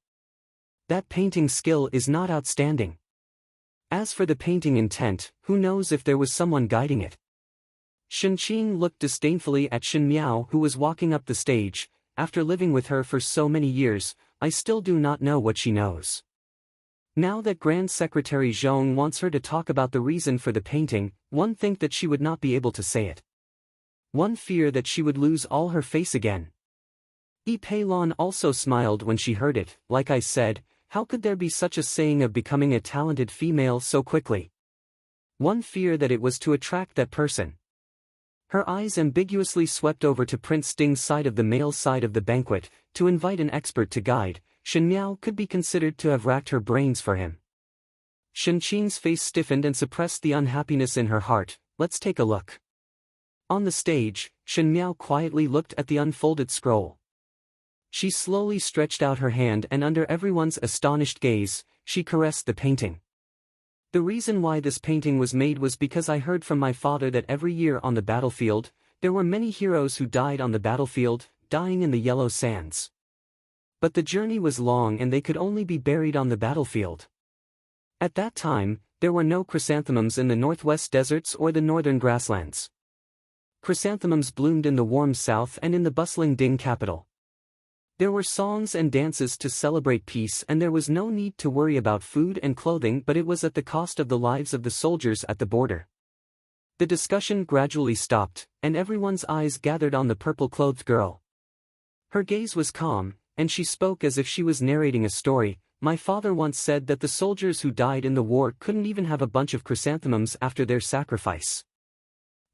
That painting skill is not outstanding. As for the painting intent, who knows if there was someone guiding it? Shen Qing looked disdainfully at Shin Miao, who was walking up the stage, after living with her for so many years, I still do not know what she knows. Now that Grand Secretary Zhong wants her to talk about the reason for the painting, one think that she would not be able to say it. One fear that she would lose all her face again. Yi Peilon also smiled when she heard it. Like I said, how could there be such a saying of becoming a talented female so quickly? One fear that it was to attract that person. Her eyes ambiguously swept over to Prince Ding's side of the male side of the banquet, to invite an expert to guide. Shen Miao could be considered to have racked her brains for him. Shen Qing's face stiffened and suppressed the unhappiness in her heart. Let's take a look. On the stage, Shen Miao quietly looked at the unfolded scroll. She slowly stretched out her hand and under everyone's astonished gaze, she caressed the painting. The reason why this painting was made was because I heard from my father that every year on the battlefield, there were many heroes who died on the battlefield, dying in the yellow sands. But the journey was long and they could only be buried on the battlefield. At that time, there were no chrysanthemums in the northwest deserts or the northern grasslands. Chrysanthemums bloomed in the warm south and in the bustling Ding capital. There were songs and dances to celebrate peace and there was no need to worry about food and clothing, but it was at the cost of the lives of the soldiers at the border. The discussion gradually stopped, and everyone's eyes gathered on the purple-clothed girl. Her gaze was calm, and she spoke as if she was narrating a story. My father once said that the soldiers who died in the war couldn't even have a bunch of chrysanthemums after their sacrifice.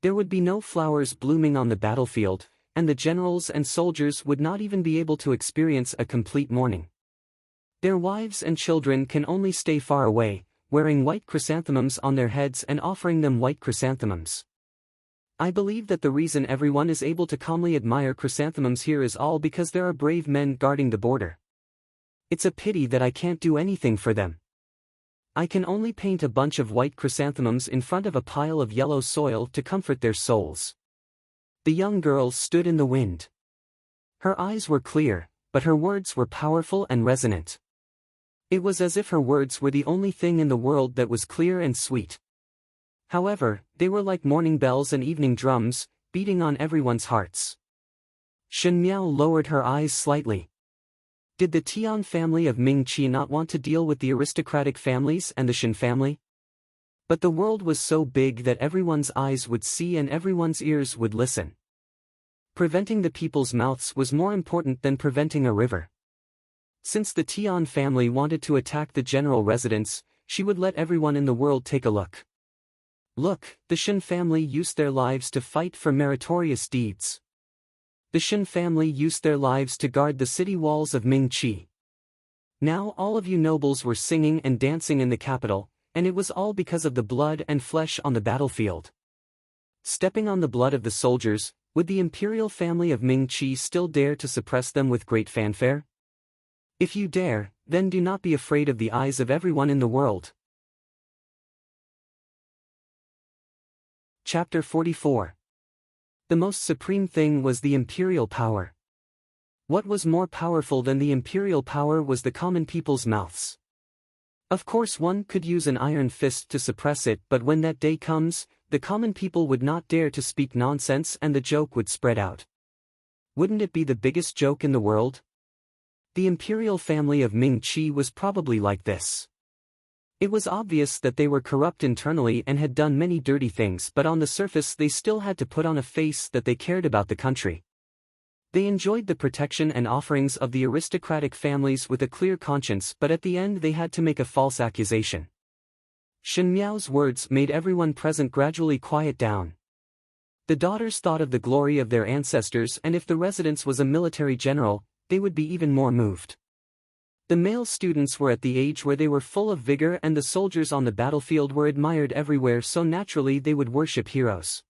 There would be no flowers blooming on the battlefield, and the generals and soldiers would not even be able to experience a complete mourning. Their wives and children can only stay far away, wearing white chrysanthemums on their heads and offering them white chrysanthemums. I believe that the reason everyone is able to calmly admire chrysanthemums here is all because there are brave men guarding the border. It's a pity that I can't do anything for them. I can only paint a bunch of white chrysanthemums in front of a pile of yellow soil to comfort their souls. The young girl stood in the wind. Her eyes were clear, but her words were powerful and resonant. It was as if her words were the only thing in the world that was clear and sweet. However, they were like morning bells and evening drums, beating on everyone's hearts. Shen Miao lowered her eyes slightly. Did the Tian family of Ming Qi not want to deal with the aristocratic families and the Shen family? But the world was so big that everyone's eyes would see and everyone's ears would listen. Preventing the people's mouths was more important than preventing a river. Since the Tian family wanted to attack the general residence, she would let everyone in the world take a look. Look, the Shen family used their lives to fight for meritorious deeds. The Shen family used their lives to guard the city walls of Ming Qi. Now all of you nobles were singing and dancing in the capital, and it was all because of the blood and flesh on the battlefield. Stepping on the blood of the soldiers, would the imperial family of Ming Qi still dare to suppress them with great fanfare? If you dare, then do not be afraid of the eyes of everyone in the world. Chapter 44. The most supreme thing was the imperial power. What was more powerful than the imperial power was the common people's mouths. Of course one could use an iron fist to suppress it, but when that day comes, the common people would not dare to speak nonsense and the joke would spread out. Wouldn't it be the biggest joke in the world? The imperial family of Ming Qi was probably like this. It was obvious that they were corrupt internally and had done many dirty things, but on the surface they still had to put on a face that they cared about the country. They enjoyed the protection and offerings of the aristocratic families with a clear conscience, but at the end they had to make a false accusation. Shen Miao's words made everyone present gradually quiet down. The daughters thought of the glory of their ancestors, and if the residence was a military general, they would be even more moved. The male students were at the age where they were full of vigor and the soldiers on the battlefield were admired everywhere, so naturally they would worship heroes.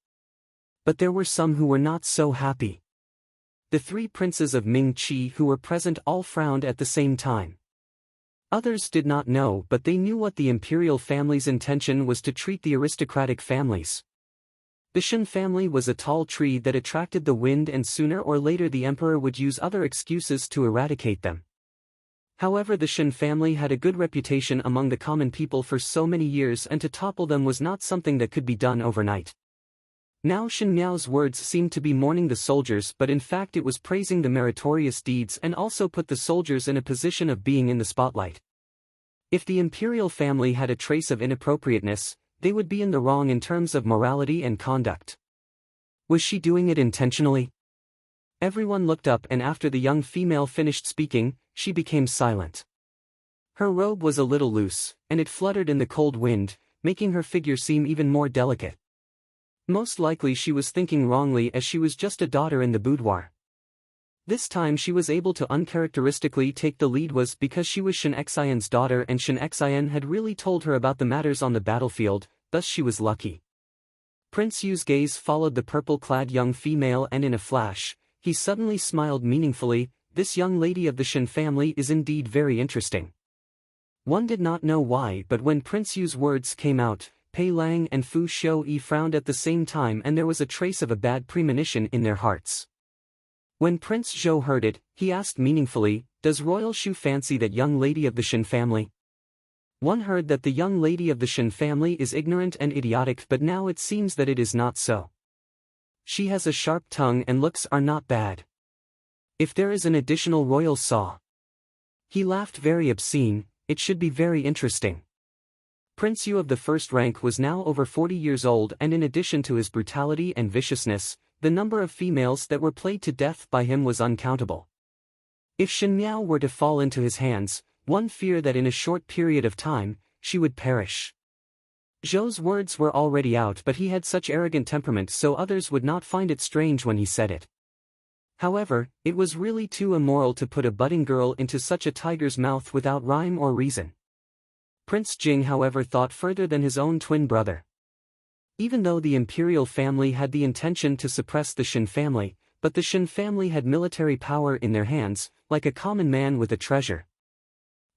But there were some who were not so happy. The three princes of Ming Qi who were present all frowned at the same time. Others did not know, but they knew what the imperial family's intention was: to treat the aristocratic families. The Shen family was a tall tree that attracted the wind, and sooner or later the emperor would use other excuses to eradicate them. However, the Shen family had a good reputation among the common people for so many years, and to topple them was not something that could be done overnight. Now Shen Miao's words seemed to be mourning the soldiers, but in fact it was praising the meritorious deeds and also put the soldiers in a position of being in the spotlight. If the imperial family had a trace of inappropriateness, they would be in the wrong in terms of morality and conduct. Was she doing it intentionally? Everyone looked up, and after the young female finished speaking, she became silent. Her robe was a little loose, and it fluttered in the cold wind, making her figure seem even more delicate. Most likely she was thinking wrongly, as she was just a daughter in the boudoir. This time she was able to uncharacteristically take the lead was because she was Shen Xian's daughter, and Shen Xian had really told her about the matters on the battlefield, thus she was lucky. Prince Yu's gaze followed the purple-clad young female, and in a flash, he suddenly smiled meaningfully. This young lady of the Shen family is indeed very interesting. One did not know why, but when Prince Yu's words came out, Pei Lang and Fu Xiaoyi frowned at the same time, and there was a trace of a bad premonition in their hearts. When Prince Zhou heard it, he asked meaningfully, "Does Royal Shu fancy that young lady of the Shen family?" One heard that the young lady of the Shen family is ignorant and idiotic, but now it seems that it is not so. She has a sharp tongue and looks are not bad. If there is an additional royal saw. He laughed very obscene, it should be very interesting. Prince Yu of the first rank was now over 40 years old, and in addition to his brutality and viciousness, the number of females that were played to death by him was uncountable. If Shen Miao were to fall into his hands, one feared that in a short period of time, she would perish. Zhou's words were already out, but he had such arrogant temperament, so others would not find it strange when he said it. However, it was really too immoral to put a budding girl into such a tiger's mouth without rhyme or reason. Prince Jing, however, thought further than his own twin brother. Even though the imperial family had the intention to suppress the Shen family, but the Shen family had military power in their hands, like a common man with a treasure.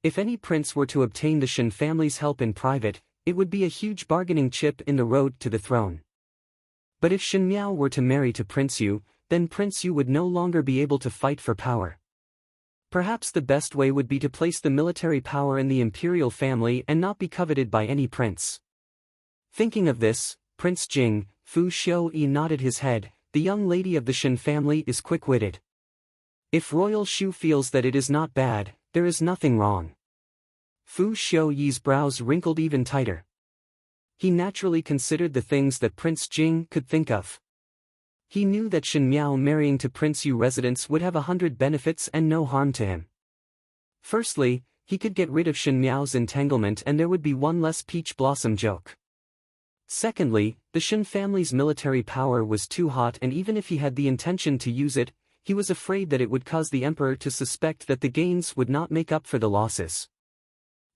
If any prince were to obtain the Shen family's help in private, it would be a huge bargaining chip in the road to the throne. But if Shen Miao were to marry to Prince Yu, then Prince Yu would no longer be able to fight for power. Perhaps the best way would be to place the military power in the imperial family and not be coveted by any prince. Thinking of this, Prince Jing, Fu Xiaoyi nodded his head. The young lady of the Shen family is quick-witted. If Royal Shu feels that it is not bad, there is nothing wrong. Fu Xiaoyi's brows wrinkled even tighter. He naturally considered the things that Prince Jing could think of. He knew that Shen Miao marrying to Prince Yu residence would have 100 benefits and no harm to him. Firstly, he could get rid of Shen Miao's entanglement, and there would be one less peach blossom joke. Secondly, the Shen family's military power was too hot, and even if he had the intention to use it, he was afraid that it would cause the emperor to suspect that the gains would not make up for the losses.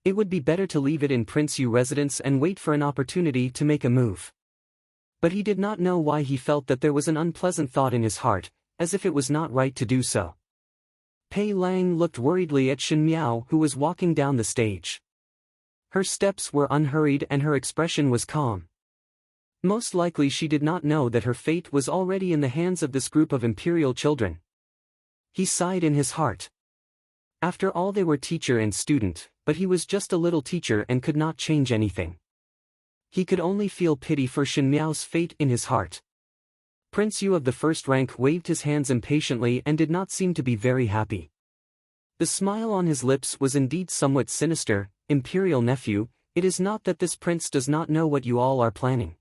It would be better to leave it in Prince Yu residence and wait for an opportunity to make a move. But he did not know why he felt that there was an unpleasant thought in his heart, as if it was not right to do so. Pei Lang looked worriedly at Shen Miao, who was walking down the stage. Her steps were unhurried and her expression was calm. Most likely she did not know that her fate was already in the hands of this group of imperial children. He sighed in his heart. After all, they were teacher and student, but he was just a little teacher and could not change anything. He could only feel pity for Shen Miao's fate in his heart. Prince Yu of the first rank waved his hands impatiently and did not seem to be very happy. The smile on his lips was indeed somewhat sinister. "Imperial nephew, it is not that this prince does not know what you all are planning.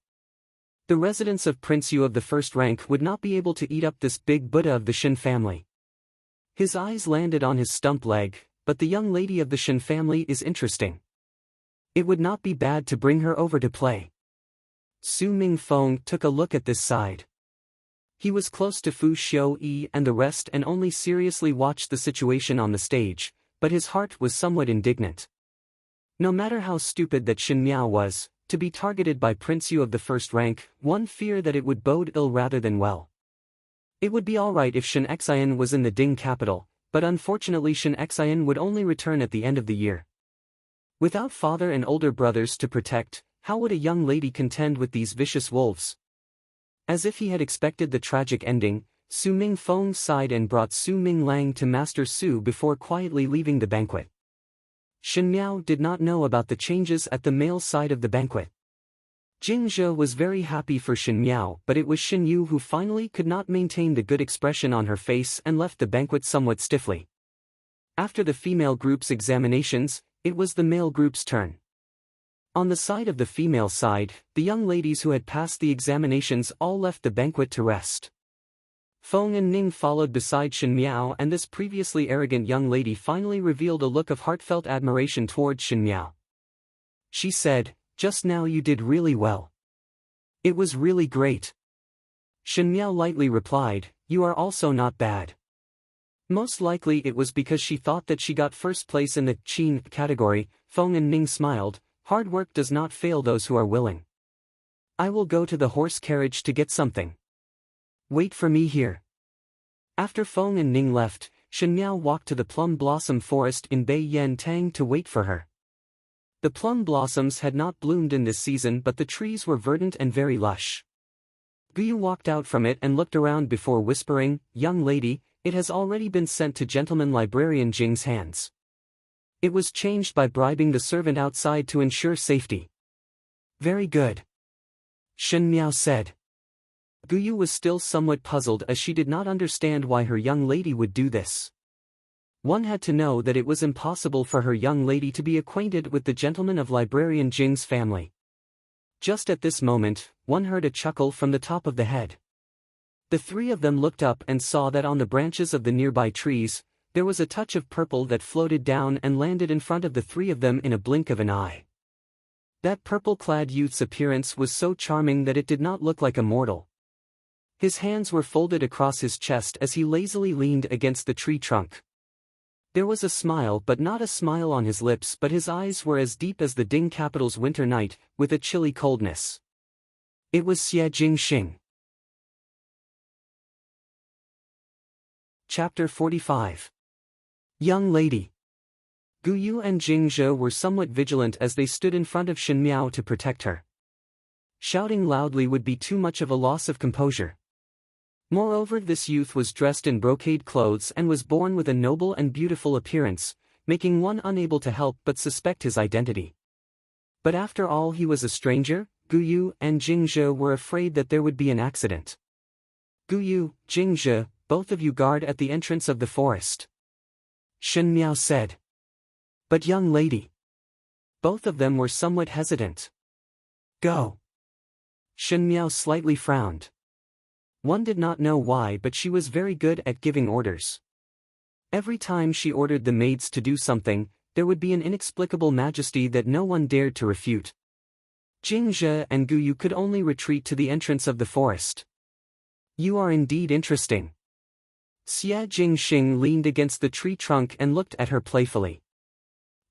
The residence of Prince Yu of the first rank would not be able to eat up this big Buddha of the Shen family." His eyes landed on his stump leg, "But the young lady of the Shen family is interesting. It would not be bad to bring her over to play." Su Mingfeng took a look at this side. He was close to Fu Xiaoyi and the rest and only seriously watched the situation on the stage, but his heart was somewhat indignant. No matter how stupid that Shen Miao was, to be targeted by Prince Yu of the first rank, one feared that it would bode ill rather than well. It would be alright if Shen Xian was in the Ding capital, but unfortunately Shen Xian would only return at the end of the year. Without father and older brothers to protect, how would a young lady contend with these vicious wolves? As if he had expected the tragic ending, Su Mingfeng sighed and brought Su Minglang to Master Su before quietly leaving the banquet. Shen Miao did not know about the changes at the male side of the banquet. Jingzhe was very happy for Shen Miao, but it was Shen Yu who finally could not maintain the good expression on her face and left the banquet somewhat stiffly. After the female group's examinations, it was the male group's turn. On the side of the female side, the young ladies who had passed the examinations all left the banquet to rest. Feng and Ning followed beside Shen Miao, and this previously arrogant young lady finally revealed a look of heartfelt admiration towards Shen Miao. She said, "Just now you did really well. It was really great." Shen Miao lightly replied, "You are also not bad." Most likely it was because she thought that she got first place in the Qin category. Feng and Ning smiled. Hard work does not fail those who are willing. I will go to the horse carriage to get something. Wait for me here. After Feng and Ning left, Shen Miao walked to the plum blossom forest in Bei Yan Tang to wait for her. The plum blossoms had not bloomed in this season, but the trees were verdant and very lush. Guyu walked out from it and looked around before whispering, "Young lady, it has already been sent to Gentleman Librarian Jing's hands. It was changed by bribing the servant outside to ensure safety." "Very good," Shen Miao said. Guyu was still somewhat puzzled as she did not understand why her young lady would do this. One had to know that it was impossible for her young lady to be acquainted with the gentleman of Librarian Jing's family. Just at this moment, one heard a chuckle from the top of the head. The three of them looked up and saw that on the branches of the nearby trees, there was a touch of purple that floated down and landed in front of the three of them in a blink of an eye. That purple-clad youth's appearance was so charming that it did not look like a mortal. His hands were folded across his chest as he lazily leaned against the tree trunk. There was a smile, but not a smile on his lips, but his eyes were as deep as the Ding capital's winter night, with a chilly coldness. It was Xie Jingxing. Chapter 45. Young lady. Guyu and Jingzhe were somewhat vigilant as they stood in front of Shen Miao to protect her. Shouting loudly would be too much of a loss of composure. Moreover, this youth was dressed in brocade clothes and was born with a noble and beautiful appearance, making one unable to help but suspect his identity. But after all, he was a stranger. Guyu and Jingzhe were afraid that there would be an accident. "Guyu, Jingzhe, both of you guard at the entrance of the forest," Shen Miao said. "But young lady." Both of them were somewhat hesitant. "Go." Shen Miao slightly frowned. One did not know why, but she was very good at giving orders. Every time she ordered the maids to do something, there would be an inexplicable majesty that no one dared to refute. Jingzhe and Guyu could only retreat to the entrance of the forest. "You are indeed interesting." Xie Jingxing leaned against the tree trunk and looked at her playfully.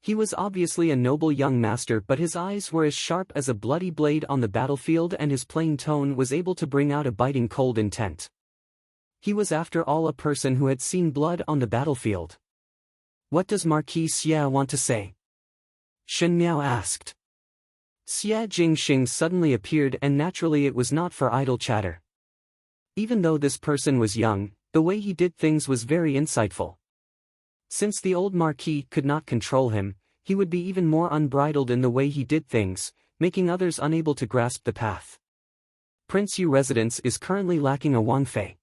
He was obviously a noble young master, but his eyes were as sharp as a bloody blade on the battlefield, and his plain tone was able to bring out a biting cold intent. He was after all a person who had seen blood on the battlefield. "What does Marquis Xie want to say?" Shen Miao asked. Xie Jingxing suddenly appeared, and naturally it was not for idle chatter. Even though this person was young, the way he did things was very insightful. Since the old Marquis could not control him, he would be even more unbridled in the way he did things, making others unable to grasp the path. "Prince Yu residence is currently lacking a Wang Fei.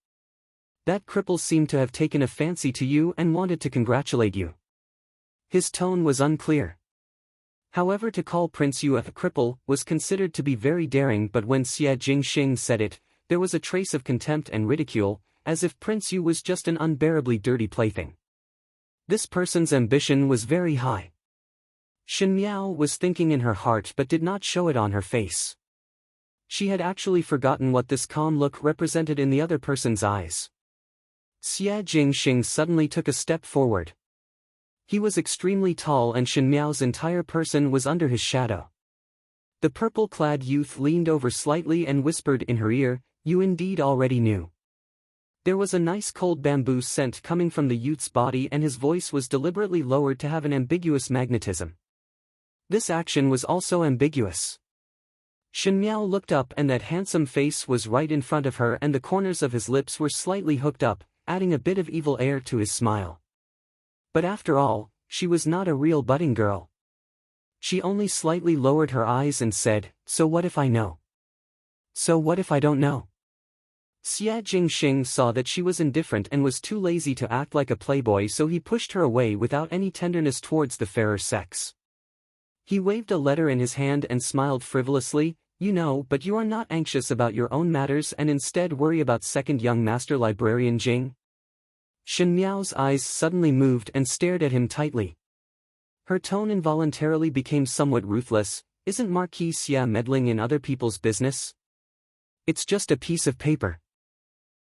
That cripple seemed to have taken a fancy to you and wanted to congratulate you." His tone was unclear. However, to call Prince Yu a cripple was considered to be very daring, but when Xie Jingxing said it, there was a trace of contempt and ridicule, as if Prince Yu was just an unbearably dirty plaything. This person's ambition was very high. Shen Miao was thinking in her heart but did not show it on her face. She had actually forgotten what this calm look represented in the other person's eyes. Xie Jingxing suddenly took a step forward. He was extremely tall, and Shen Miao's entire person was under his shadow. The purple-clad youth leaned over slightly and whispered in her ear, "You indeed already knew." There was a nice cold bamboo scent coming from the youth's body, and his voice was deliberately lowered to have an ambiguous magnetism. This action was also ambiguous. Shen Miao looked up, and that handsome face was right in front of her, and the corners of his lips were slightly hooked up, adding a bit of evil air to his smile. But after all, she was not a real budding girl. She only slightly lowered her eyes and said, "So what if I know? So what if I don't know?" Xia Jingxing saw that she was indifferent and was too lazy to act like a playboy, so he pushed her away without any tenderness towards the fairer sex. He waved a letter in his hand and smiled frivolously, "You know, but you are not anxious about your own matters and instead worry about second young master librarian Jing?" Shen Miao's eyes suddenly moved and stared at him tightly. Her tone involuntarily became somewhat ruthless. "Isn't Marquis Xia meddling in other people's business? It's just a piece of paper.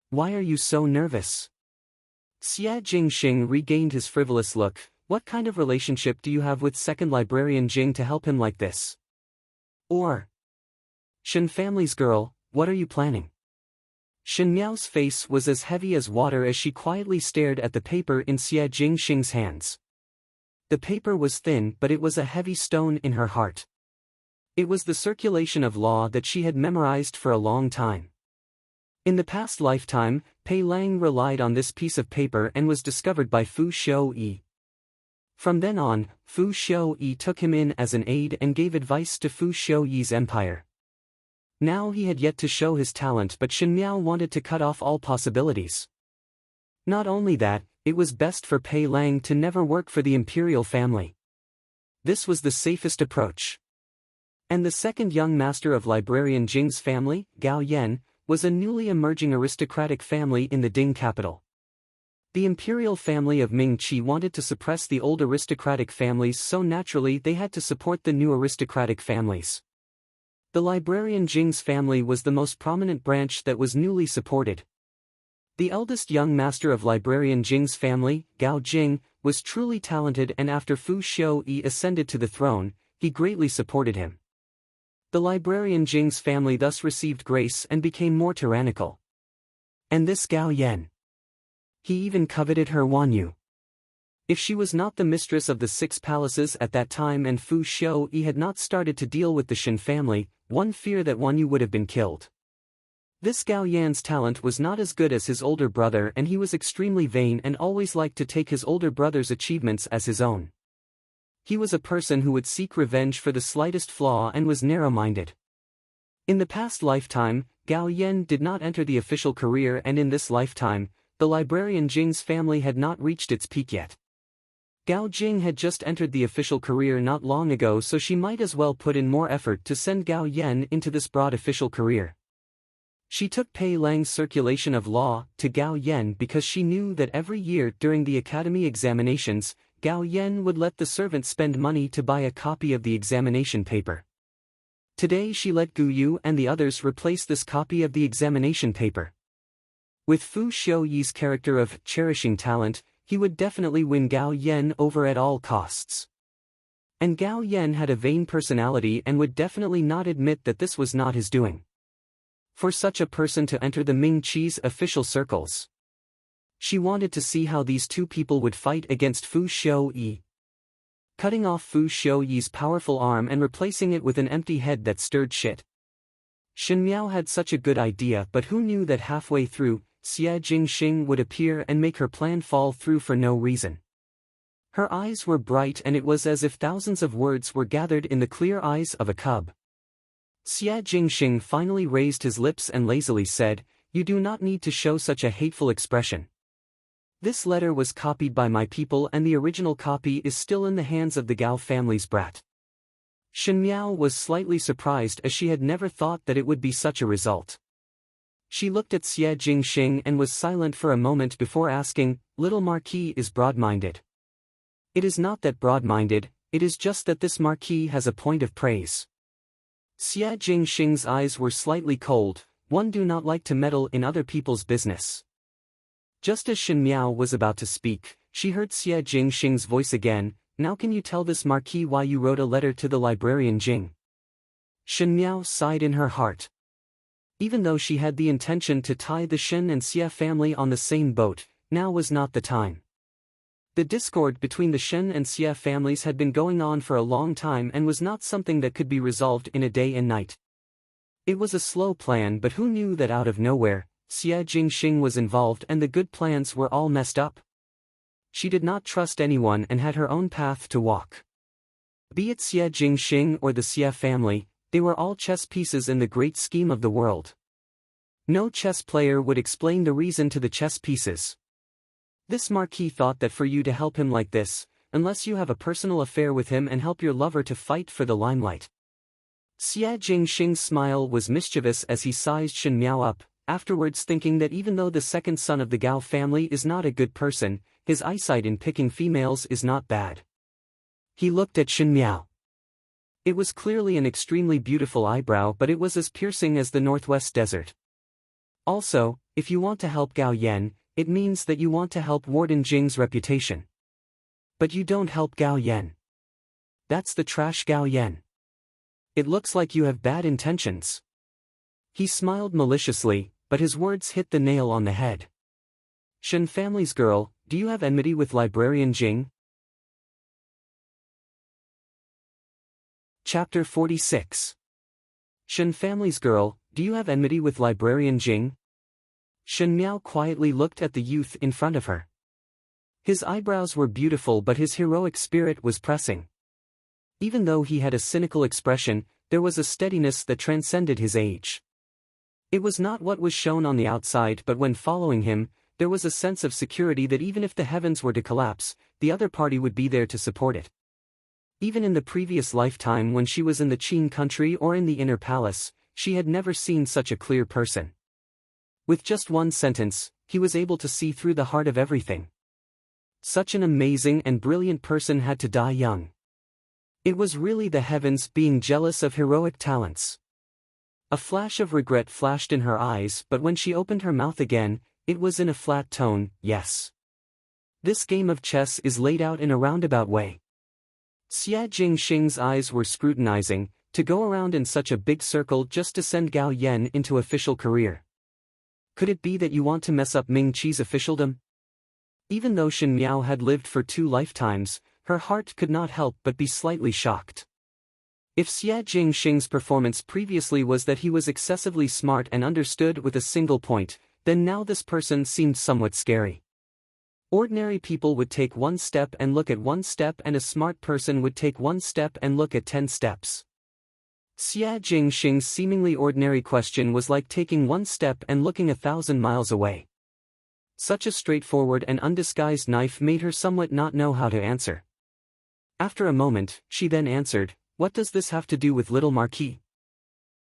Why are you so nervous?" Xia Jingxing regained his frivolous look. "What kind of relationship do you have with second librarian Jing to help him like this? Or Shen family's girl, what are you planning?" Shen Miao's face was as heavy as water as she quietly stared at the paper in Xia Jingxing's hands. The paper was thin, but it was a heavy stone in her heart. It was the circulation of law that she had memorized for a long time. In the past lifetime, Pei Lang relied on this piece of paper and was discovered by Fu Shouyi. From then on, Fu Shouyi took him in as an aide and gave advice to Fu Shouyi's empire. Now he had yet to show his talent, but Shen Miao wanted to cut off all possibilities. Not only that, it was best for Pei Lang to never work for the imperial family. This was the safest approach. And the second young master of librarian Jing's family, Gao Yan, was a newly emerging aristocratic family in the Ding capital. The imperial family of Ming Qi wanted to suppress the old aristocratic families, so naturally they had to support the new aristocratic families. The librarian Jing's family was the most prominent branch that was newly supported. The eldest young master of librarian Jing's family, Gao Jing, was truly talented, and after Fu Shouyi ascended to the throne, he greatly supported him. The librarian Jing's family thus received grace and became more tyrannical. And this Gao Yan. He even coveted her Wanyu. If she was not the mistress of the 6 palaces at that time and Fu Shouyi had not started to deal with the Shen family, one feared that Wanyu would have been killed. This Gao Yan's talent was not as good as his older brother, and he was extremely vain and always liked to take his older brother's achievements as his own. He was a person who would seek revenge for the slightest flaw and was narrow-minded. In the past lifetime, Gao Yan did not enter the official career, and in this lifetime, the librarian Jing's family had not reached its peak yet. Gao Jing had just entered the official career not long ago, so she might as well put in more effort to send Gao Yan into this broad official career. She took Pei Lang's circulation of law to Gao Yan because she knew that every year during the academy examinations, Gao Yan would let the servant spend money to buy a copy of the examination paper. Today she let Gu Yu and the others replace this copy of the examination paper. With Fu Shouyi's character of cherishing talent, he would definitely win Gao Yan over at all costs. And Gao Yan had a vain personality and would definitely not admit that this was not his doing. For such a person to enter the Ming Qi's official circles, she wanted to see how these two people would fight against Fu Shouyi. Cutting off Fu Shouyi's powerful arm and replacing it with an empty head that stirred shit. Shen Miao had such a good idea, but who knew that halfway through, Xia Jingxing would appear and make her plan fall through for no reason. Her eyes were bright, and it was as if thousands of words were gathered in the clear eyes of a cub. Xia Jingxing finally raised his lips and lazily said, "You do not need to show such a hateful expression. This letter was copied by my people, and the original copy is still in the hands of the Gao family's brat." Shen Miao was slightly surprised, as she had never thought that it would be such a result. She looked at Xia Jingxing and was silent for a moment before asking, "Little Marquis is broad-minded." "It is not that broad-minded, it is just that this Marquis has a point of praise." Xia Jingxing's eyes were slightly cold. "One do not like to meddle in other people's business." Just as Shen Miao was about to speak, she heard Xia Jingxing's voice again. "Now can you tell this Marquis why you wrote a letter to the librarian Jing?" Shen Miao sighed in her heart. Even though she had the intention to tie the Shen and Xia family on the same boat, now was not the time. The discord between the Shen and Xia families had been going on for a long time and was not something that could be resolved in a day and night. It was a slow plan, but who knew that out of nowhere, Xia Jingxing was involved and the good plans were all messed up. She did not trust anyone and had her own path to walk. Be it Xie Jingxing or the Xie family, they were all chess pieces in the great scheme of the world. No chess player would explain the reason to the chess pieces. This marquis thought that for you to help him like this, unless you have a personal affair with him and help your lover to fight for the limelight. Xie Jingxing's smile was mischievous as he sized Shen Miao up, afterwards thinking that even though the second son of the Gao family is not a good person, his eyesight in picking females is not bad. He looked at Shen Miao. It was clearly an extremely beautiful eyebrow, but it was as piercing as the northwest desert. Also, if you want to help Gao Yan, it means that you want to help Warden Jing's reputation. But you don't help Gao Yan. That's the trash Gao Yan. It looks like you have bad intentions. He smiled maliciously, but his words hit the nail on the head. Shen family's girl, do you have enmity with Librarian Jing? Chapter 46. Shen family's girl, do you have enmity with Librarian Jing? Shen Miao quietly looked at the youth in front of her. His eyebrows were beautiful, but his heroic spirit was pressing. Even though he had a cynical expression, there was a steadiness that transcended his age. It was not what was shown on the outside, but when following him, there was a sense of security that even if the heavens were to collapse, the other party would be there to support it. Even in the previous lifetime when she was in the Qin country or in the inner palace, she had never seen such a clear person. With just one sentence, he was able to see through the heart of everything. Such an amazing and brilliant person had to die young. It was really the heavens being jealous of heroic talents. A flash of regret flashed in her eyes, but when she opened her mouth again, it was in a flat tone, yes. This game of chess is laid out in a roundabout way. Xie Jingxing's eyes were scrutinizing, to go around in such a big circle just to send Gao Yan into official career. Could it be that you want to mess up Ming Qi's officialdom? Even though Shen Miao had lived for 2 lifetimes, her heart could not help but be slightly shocked. If Xie Jingxing's performance previously was that he was excessively smart and understood with a single point, then now this person seemed somewhat scary. Ordinary people would take 1 step and look at 1 step, and a smart person would take 1 step and look at 10 steps. Xie Jingxing's seemingly ordinary question was like taking 1 step and looking 1,000 miles away. Such a straightforward and undisguised knife made her somewhat not know how to answer. After a moment, she then answered, "What does this have to do with little Marquis?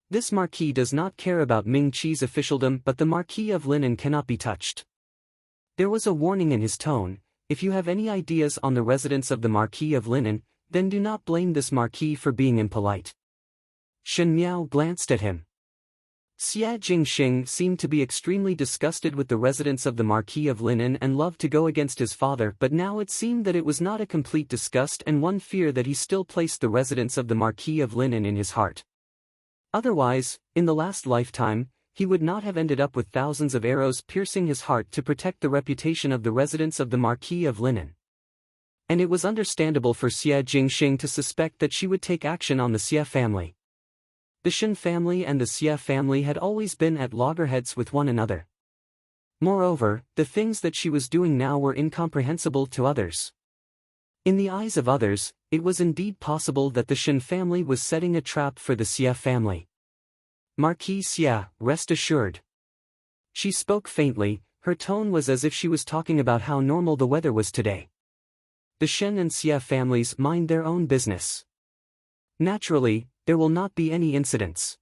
This Marquis does not care about Ming Qi's officialdom, but the Marquis of Lineage cannot be touched." There was a warning in his tone. If you have any ideas on the residence of the Marquis of Lineage, then do not blame this Marquis for being impolite. Shen Miao glanced at him. Xie Jingxing seemed to be extremely disgusted with the residence of the Marquis of Lineage and loved to go against his father, but now it seemed that it was not a complete disgust and one fear that he still placed the residence of the Marquis of Lineage in his heart. Otherwise, in the last lifetime, he would not have ended up with thousands of arrows piercing his heart to protect the reputation of the residence of the Marquis of Lineage. And it was understandable for Xie Jingxing to suspect that she would take action on the Xie family. The Shen family and the Xie family had always been at loggerheads with one another. Moreover, the things that she was doing now were incomprehensible to others. In the eyes of others, it was indeed possible that the Shen family was setting a trap for the Xie family. "Marquis Xie, rest assured." She spoke faintly, her tone was as if she was talking about how normal the weather was today. The Shen and Xie families mind their own business. Naturally, there will not be any incidents.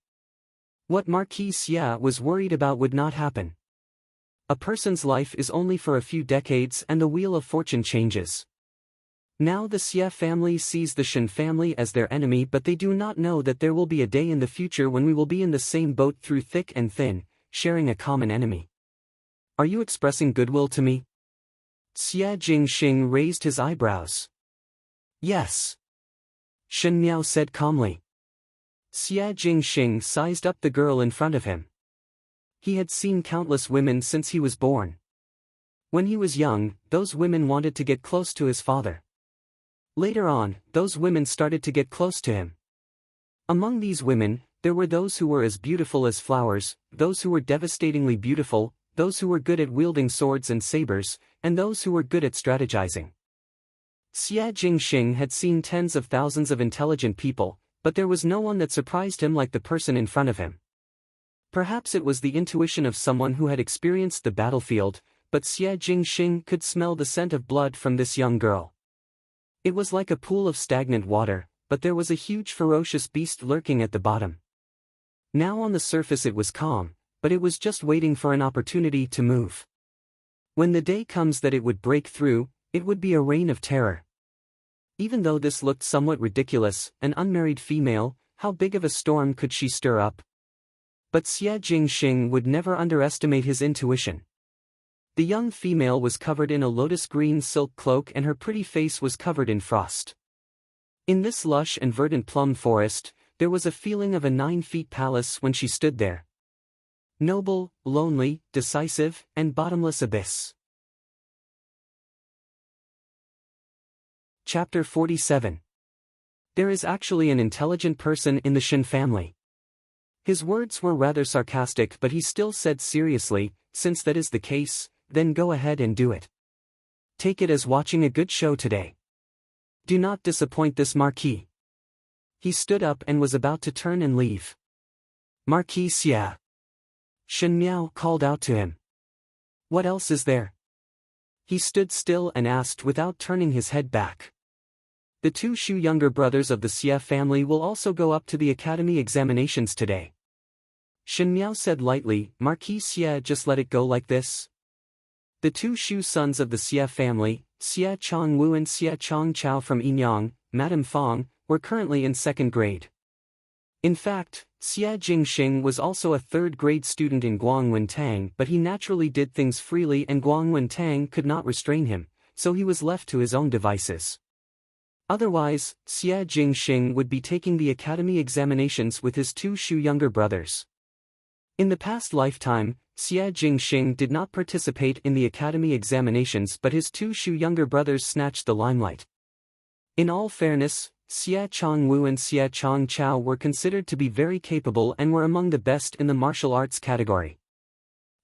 What Marquis Xie was worried about would not happen. A person's life is only for a few decades and the wheel of fortune changes. Now the Xie family sees the Shen family as their enemy, but they do not know that there will be a day in the future when we will be in the same boat through thick and thin, sharing a common enemy. Are you expressing goodwill to me? Xie Jingxing raised his eyebrows. Yes. Shen Miao said calmly. Xie Jingxing sized up the girl in front of him. He had seen countless women since he was born. When he was young, those women wanted to get close to his father. Later on, those women started to get close to him. Among these women, there were those who were as beautiful as flowers, those who were devastatingly beautiful, those who were good at wielding swords and sabers, and those who were good at strategizing. Xie Jingxing had seen tens of thousands of intelligent people, but there was no one that surprised him like the person in front of him. Perhaps it was the intuition of someone who had experienced the battlefield, but Xie Jingxing could smell the scent of blood from this young girl. It was like a pool of stagnant water, but there was a huge ferocious beast lurking at the bottom. Now on the surface it was calm, but it was just waiting for an opportunity to move. When the day comes that it would break through, it would be a reign of terror. Even though this looked somewhat ridiculous, an unmarried female, how big of a storm could she stir up? But Xie Jingxing would never underestimate his intuition. The young female was covered in a lotus-green silk cloak and her pretty face was covered in frost. In this lush and verdant plum forest, there was a feeling of a 9-foot palace when she stood there. Noble, lonely, decisive, and bottomless abyss. Chapter 47. There is actually an intelligent person in the Shen family. His words were rather sarcastic, but he still said seriously, since that is the case, then go ahead and do it. Take it as watching a good show today. Do not disappoint this Marquis. He stood up and was about to turn and leave. Marquis Xia. Shen Miao called out to him. What else is there? He stood still and asked without turning his head back. The 2 Shu younger brothers of the Xia family will also go up to the academy examinations today. Shen Miao said lightly, Marquis Xia, just let it go like this. The 2 Shu sons of the Xia family, Xia Chongwu and Xia Chongchao from Yinyang, Madame Fong, were currently in 2nd grade. In fact, Xie Jingxing was also a 3rd grade student in Guangwen Tang, but he naturally did things freely and Guangwen Tang could not restrain him, so he was left to his own devices. Otherwise, Xie Jingxing would be taking the academy examinations with his 2 Shu younger brothers. In the past lifetime, Xie Jingxing did not participate in the academy examinations, but his 2 Shu younger brothers snatched the limelight. In all fairness, Xia Chongwu and Xia Chongchao were considered to be very capable and were among the best in the martial arts category.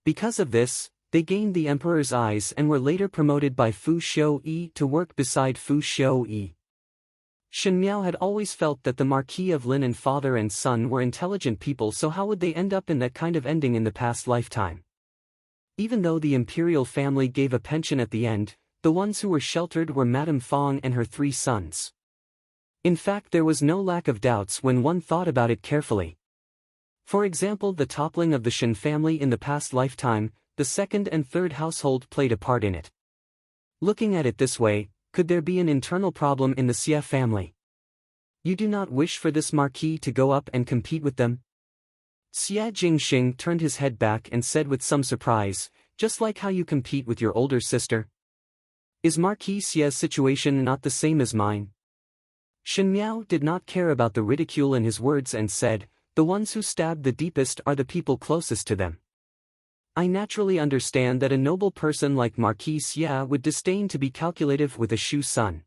Because of this, they gained the emperor's eyes and were later promoted by Fu Shouyi to work beside Fu Shouyi. Shen Miao had always felt that the Marquis of Lin and father and son were intelligent people, so how would they end up in that kind of ending in the past lifetime? Even though the imperial family gave a pension at the end, the ones who were sheltered were Madame Fong and her 3 sons. In fact, there was no lack of doubts when one thought about it carefully. For example, the toppling of the Shen family in the past lifetime, the 2nd and 3rd household played a part in it. Looking at it this way, could there be an internal problem in the Xia family? You do not wish for this Marquis to go up and compete with them? Xie Jingxing turned his head back and said with some surprise, just like how you compete with your older sister. Is Marquis Xia's situation not the same as mine? Shen Miao did not care about the ridicule in his words and said, the ones who stab the deepest are the people closest to them. I naturally understand that a noble person like Marquis Xia would disdain to be calculative with a Shu son.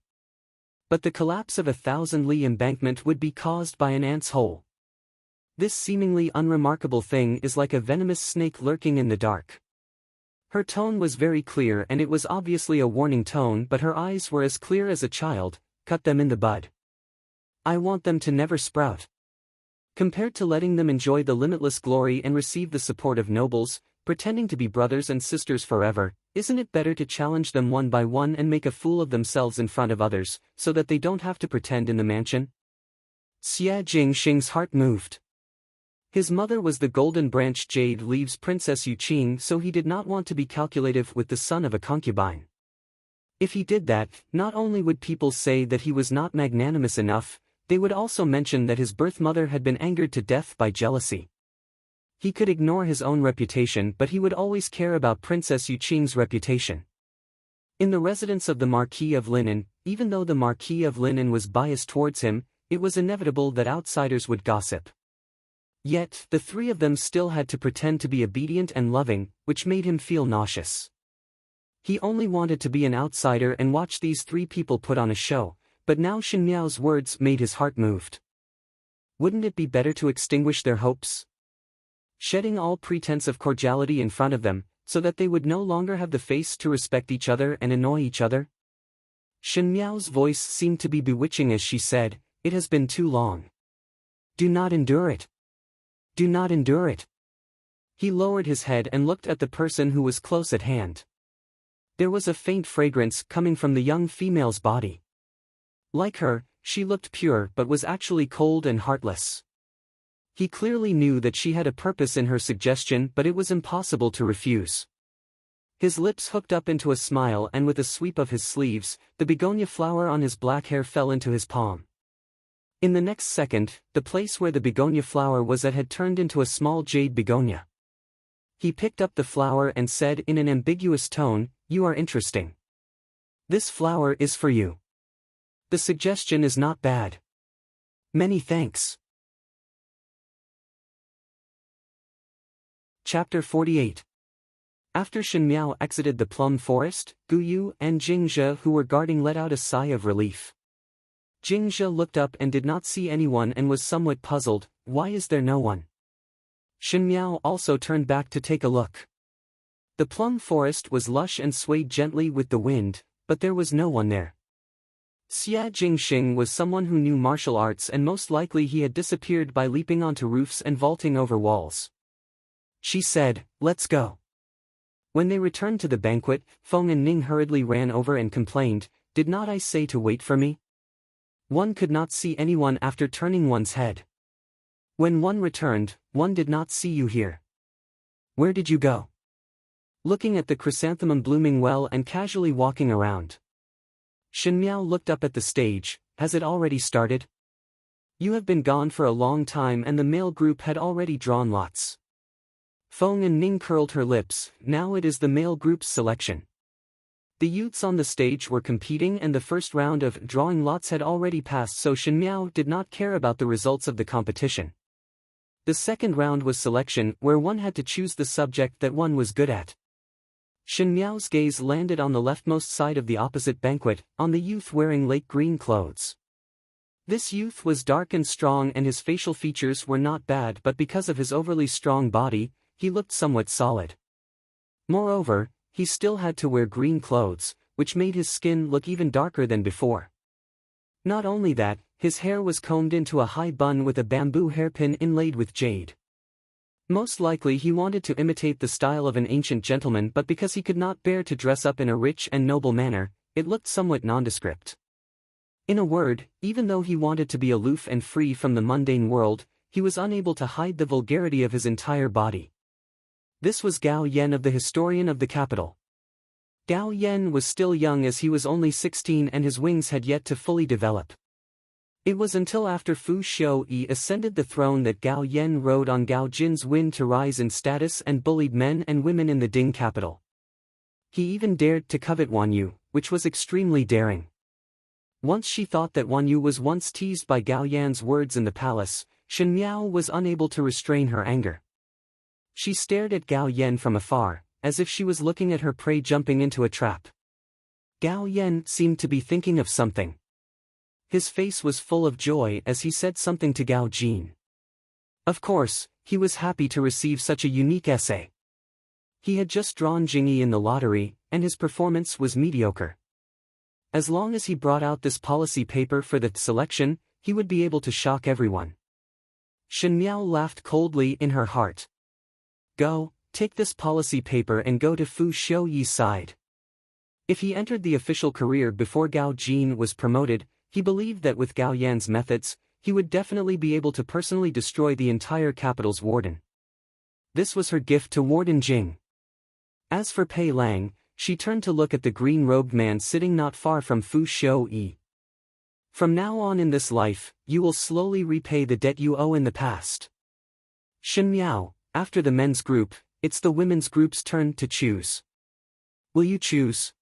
But the collapse of a 1,000-li embankment would be caused by an ant's hole. This seemingly unremarkable thing is like a venomous snake lurking in the dark. Her tone was very clear and it was obviously a warning tone, but her eyes were as clear as a child. Cut them in the bud. I want them to never sprout. Compared to letting them enjoy the limitless glory and receive the support of nobles, pretending to be brothers and sisters forever, isn't it better to challenge them one by one and make a fool of themselves in front of others, so that they don't have to pretend in the mansion? Xie Jingxing's heart moved. His mother was the Golden Branch Jade Leaves Princess Yuqing, so he did not want to be calculative with the son of a concubine. If he did that, not only would people say that he was not magnanimous enough, they would also mention that his birth mother had been angered to death by jealousy. He could ignore his own reputation, but he would always care about Princess Yuqing's reputation. In the residence of the Marquis of Linen, even though the Marquis of Linen was biased towards him, it was inevitable that outsiders would gossip. Yet, the 3 of them still had to pretend to be obedient and loving, which made him feel nauseous. He only wanted to be an outsider and watch these 3 people put on a show, but now Shen Miao's words made his heart moved. Wouldn't it be better to extinguish their hopes? Shedding all pretense of cordiality in front of them, so that they would no longer have the face to respect each other and annoy each other? Shen Miao's voice seemed to be bewitching as she said, "It has been too long. Do not endure it. Do not endure it." He lowered his head and looked at the person who was close at hand. There was a faint fragrance coming from the young female's body. Like her, she looked pure but was actually cold and heartless. He clearly knew that she had a purpose in her suggestion, but it was impossible to refuse. His lips hooked up into a smile, and with a sweep of his sleeves, the begonia flower on his black hair fell into his palm. In the next second, the place where the begonia flower was at had turned into a small jade begonia. He picked up the flower and said in an ambiguous tone, "You are interesting. This flower is for you. The suggestion is not bad. Many thanks." Chapter 48. After Shen Miao exited the plum forest, Gu Yu and Jing Zhe who were guarding let out a sigh of relief. Jing Zhe looked up and did not see anyone and was somewhat puzzled. Why is there no one? Shen Miao also turned back to take a look. The plum forest was lush and swayed gently with the wind, but there was no one there. Xia Jingxing was someone who knew martial arts, and most likely he had disappeared by leaping onto roofs and vaulting over walls. She said, "Let's go." When they returned to the banquet, Feng and Ning hurriedly ran over and complained, "Did not I say to wait for me? One could not see anyone after turning one's head. When one returned, one did not see you here. Where did you go?" Looking at the chrysanthemum blooming well and casually walking around. Shen Miao looked up at the stage. "Has it already started? You have been gone for a long time and the male group had already drawn lots." Feng and Ning curled her lips. Now it is the male group's selection. The youths on the stage were competing and the first round of drawing lots had already passed, so Shen Miao did not care about the results of the competition. The second round was selection, where one had to choose the subject that one was good at. Shen Miao's gaze landed on the leftmost side of the opposite banquet, on the youth wearing lake green clothes. This youth was dark and strong and his facial features were not bad, but because of his overly strong body, he looked somewhat solid. Moreover, he still had to wear green clothes, which made his skin look even darker than before. Not only that, his hair was combed into a high bun with a bamboo hairpin inlaid with jade. Most likely he wanted to imitate the style of an ancient gentleman, but because he could not bear to dress up in a rich and noble manner, it looked somewhat nondescript. In a word, even though he wanted to be aloof and free from the mundane world, he was unable to hide the vulgarity of his entire body. This was Gao Yan of the historian of the capital. Gao Yan was still young as he was only 16 and his wings had yet to fully develop. It was until after Fu Xiuyi ascended the throne that Gao Yan rode on Gao Jin's wind to rise in status and bullied men and women in the Ding capital. He even dared to covet Wan Yu, which was extremely daring. Once she thought that Wan Yu was once teased by Gao Yan's words in the palace, Shen Miao was unable to restrain her anger. She stared at Gao Yan from afar, as if she was looking at her prey jumping into a trap. Gao Yan seemed to be thinking of something. His face was full of joy as he said something to Gao Jin. Of course, he was happy to receive such a unique essay. He had just drawn Jingyi in the lottery, and his performance was mediocre. As long as he brought out this policy paper for the selection, he would be able to shock everyone. Shen Miao laughed coldly in her heart. "Go, take this policy paper and go to Fu Xiuyi's side." If he entered the official career before Gao Jin was promoted, he believed that with Gao Yan's methods, he would definitely be able to personally destroy the entire capital's warden. This was her gift to Warden Jing. As for Pei Lang, she turned to look at the green-robed man sitting not far from Fu Xiuyi. "From now on in this life, you will slowly repay the debt you owe in the past." Shen Miao, after the men's group, it's the women's group's turn to choose. "Will you choose?"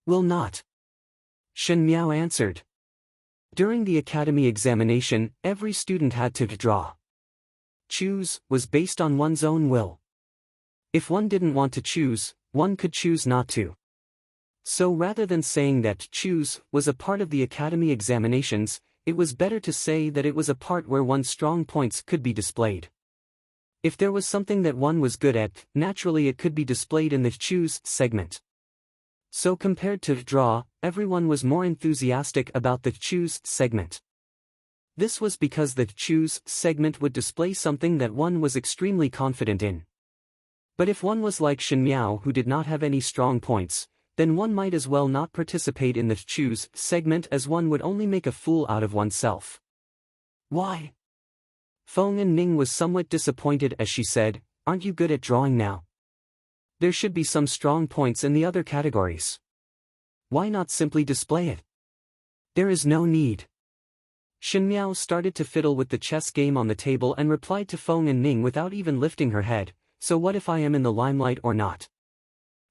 "Will not." Shen Miao answered. During the academy examination, every student had to draw. Choose was based on one's own will. If one didn't want to choose, one could choose not to. So rather than saying that choose was a part of the academy examinations, it was better to say that it was a part where one's strong points could be displayed. If there was something that one was good at, naturally it could be displayed in the choose segment. So compared to draw, everyone was more enthusiastic about the choose segment. This was because the choose segment would display something that one was extremely confident in. But if one was like Shen Miao who did not have any strong points, then one might as well not participate in the choose segment as one would only make a fool out of oneself. Why? Feng and Ning was somewhat disappointed as she said, "Aren't you good at drawing now? There should be some strong points in the other categories. Why not simply display it? There is no need." Shen Miao started to fiddle with the chess game on the table and replied to Feng and Ning without even lifting her head, "So what if I am in the limelight or not?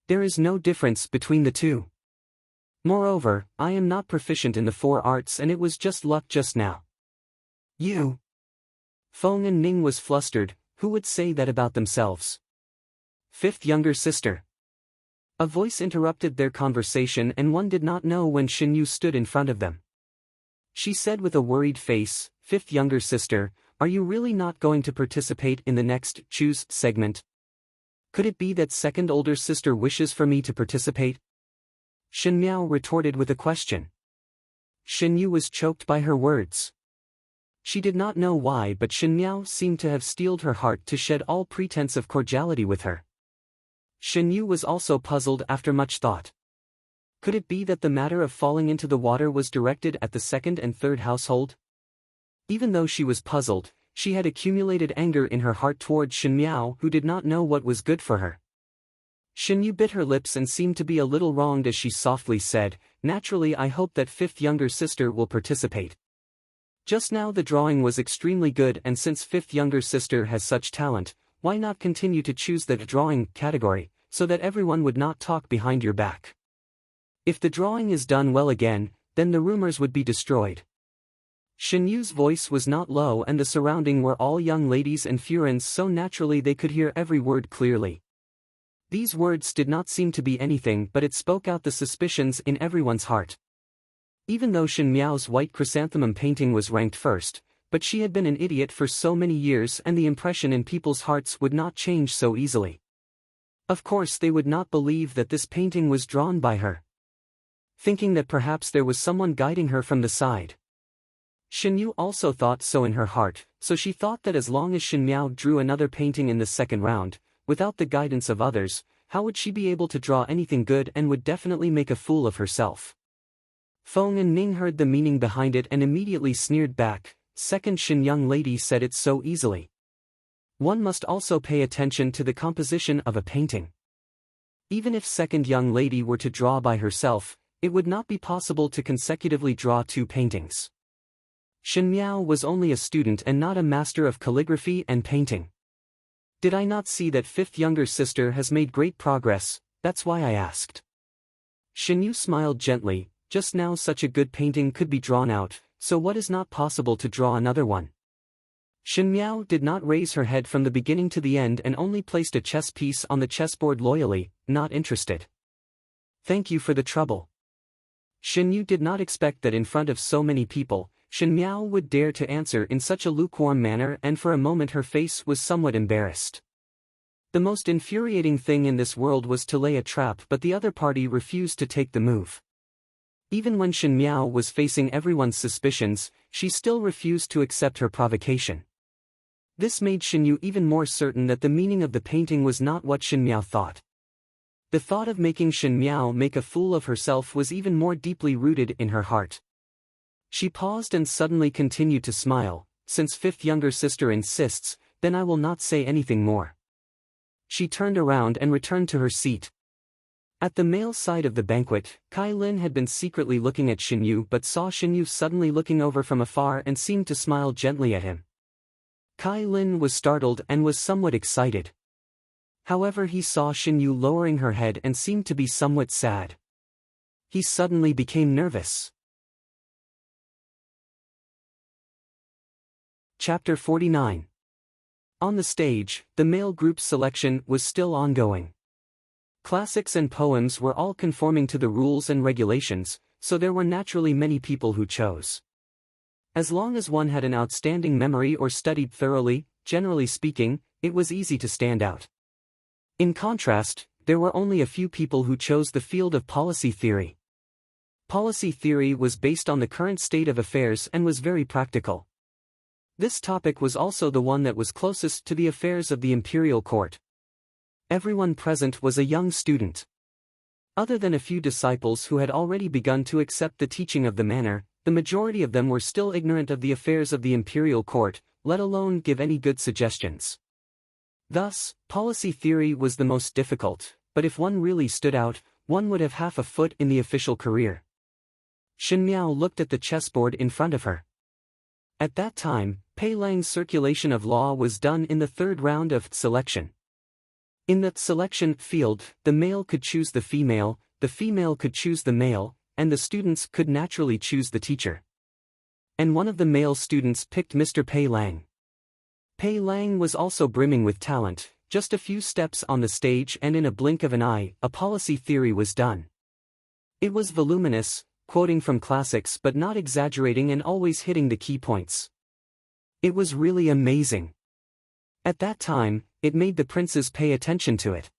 There is no difference between the two. Moreover, I am not proficient in the 4 arts and it was just luck just now." "You?" Feng and Ning was flustered. Who would say that about themselves? Fifth younger sister. A voice interrupted their conversation and one did not know when Xin Yu stood in front of them. She said with a worried face, "Fifth younger sister, are you really not going to participate in the next choose segment? Could it be that second older sister wishes for me to participate?" Shen Miao retorted with a question. Xin Yu was choked by her words. She did not know why, but Shen Miao seemed to have steeled her heart to shed all pretense of cordiality with her. Shen Yu was also puzzled after much thought. Could it be that the matter of falling into the water was directed at the second and third household? Even though she was puzzled, she had accumulated anger in her heart towards Shen Miao who did not know what was good for her. Shen Yu bit her lips and seemed to be a little wronged as she softly said, "Naturally I hope that fifth younger sister will participate. Just now the drawing was extremely good and since fifth younger sister has such talent, why not continue to choose the drawing category, so that everyone would not talk behind your back? If the drawing is done well again, then the rumors would be destroyed." Shen Yu's voice was not low and the surrounding were all young ladies and Furins so naturally they could hear every word clearly. These words did not seem to be anything but it spoke out the suspicions in everyone's heart. Even though Shen Miao's white chrysanthemum painting was ranked first, but she had been an idiot for so many years and the impression in people's hearts would not change so easily. Of course they would not believe that this painting was drawn by her. Thinking that perhaps there was someone guiding her from the side. Shen Yu also thought so in her heart, so she thought that as long as Shen Miao drew another painting in the second round, without the guidance of others, how would she be able to draw anything good and would definitely make a fool of herself. Feng and Ning heard the meaning behind it and immediately sneered back. Second Shen young lady said it so easily. One must also pay attention to the composition of a painting. Even if second young lady were to draw by herself, it would not be possible to consecutively draw 2 paintings. Shen Miao was only a student and not a master of calligraphy and painting. Did I not see that fifth younger sister has made great progress? That's why I asked. Shen Yu smiled gently. Just now such a good painting could be drawn out, so what is not possible to draw another one? Shen Miao did not raise her head from the beginning to the end and only placed a chess piece on the chessboard loyally, not interested. Thank you for the trouble. Shen Yu did not expect that in front of so many people, Shen Miao would dare to answer in such a lukewarm manner and for a moment her face was somewhat embarrassed. The most infuriating thing in this world was to lay a trap but the other party refused to take the move. Even when Shen Miao was facing everyone's suspicions, she still refused to accept her provocation. This made Shen Yu even more certain that the meaning of the painting was not what Shen Miao thought. The thought of making Shen Miao make a fool of herself was even more deeply rooted in her heart. She paused and suddenly continued to smile. Since fifth younger sister insists, then I will not say anything more. She turned around and returned to her seat. At the male side of the banquet, Kai Lin had been secretly looking at Shen Yu but saw Shen Yu suddenly looking over from afar and seemed to smile gently at him. Kai Lin was startled and was somewhat excited. However, he saw Shen Yu lowering her head and seemed to be somewhat sad. He suddenly became nervous. Chapter 49. On the stage, the male group's selection was still ongoing. Classics and poems were all conforming to the rules and regulations, so there were naturally many people who chose. As long as one had an outstanding memory or studied thoroughly, generally speaking, it was easy to stand out. In contrast, there were only a few people who chose the field of policy theory. Policy theory was based on the current state of affairs and was very practical. This topic was also the one that was closest to the affairs of the imperial court. Everyone present was a young student. Other than a few disciples who had already begun to accept the teaching of the manor, the majority of them were still ignorant of the affairs of the imperial court, let alone give any good suggestions. Thus, policy theory was the most difficult, but if one really stood out, one would have half a foot in the official career. Shen Miao looked at the chessboard in front of her. At that time, Pei Lang's circulation of law was done in the third round of selection. In the selection field, the male could choose the female could choose the male, and the students could naturally choose the teacher. And one of the male students picked Mr. Pei Lang. Pei Lang was also brimming with talent. Just a few steps on the stage and in a blink of an eye, a policy theory was done. It was voluminous, quoting from classics but not exaggerating and always hitting the key points. It was really amazing. At that time, it made the princes pay attention to it.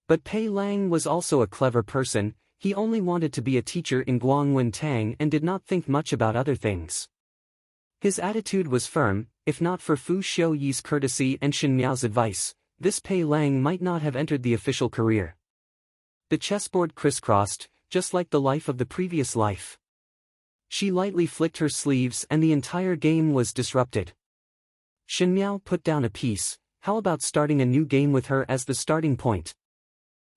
But Pei Lang was also a clever person. He only wanted to be a teacher in Guangwen Tang and did not think much about other things. His attitude was firm. If not for Fu Xiuyi's courtesy and Shen Miao's advice, this Pei Lang might not have entered the official career. The chessboard crisscrossed, just like the life of the previous life. She lightly flicked her sleeves and the entire game was disrupted. Shen Miao put down a piece. How about starting a new game with her as the starting point?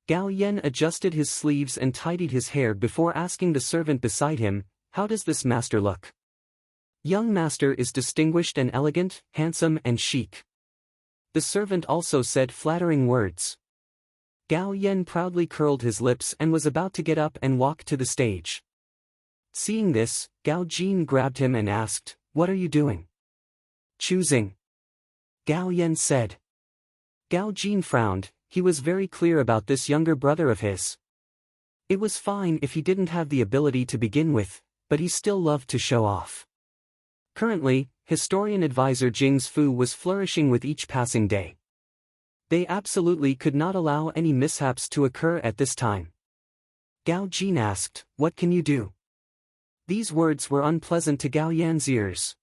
Gao Yan adjusted his sleeves and tidied his hair before asking the servant beside him, "How does this master look?" "Young master is distinguished and elegant, handsome and chic." The servant also said flattering words. Gao Yan proudly curled his lips and was about to get up and walk to the stage. Seeing this, Gao Jin grabbed him and asked, "What are you doing?" "Choosing," Gao Yan said. Gao Jin frowned. He was very clear about this younger brother of his. It was fine if he didn't have the ability to begin with, but he still loved to show off. Currently, historian advisor Jing's Fu was flourishing with each passing day. They absolutely could not allow any mishaps to occur at this time. Gao Jin asked, "What can you do?" These words were unpleasant to Gao Yan's ears.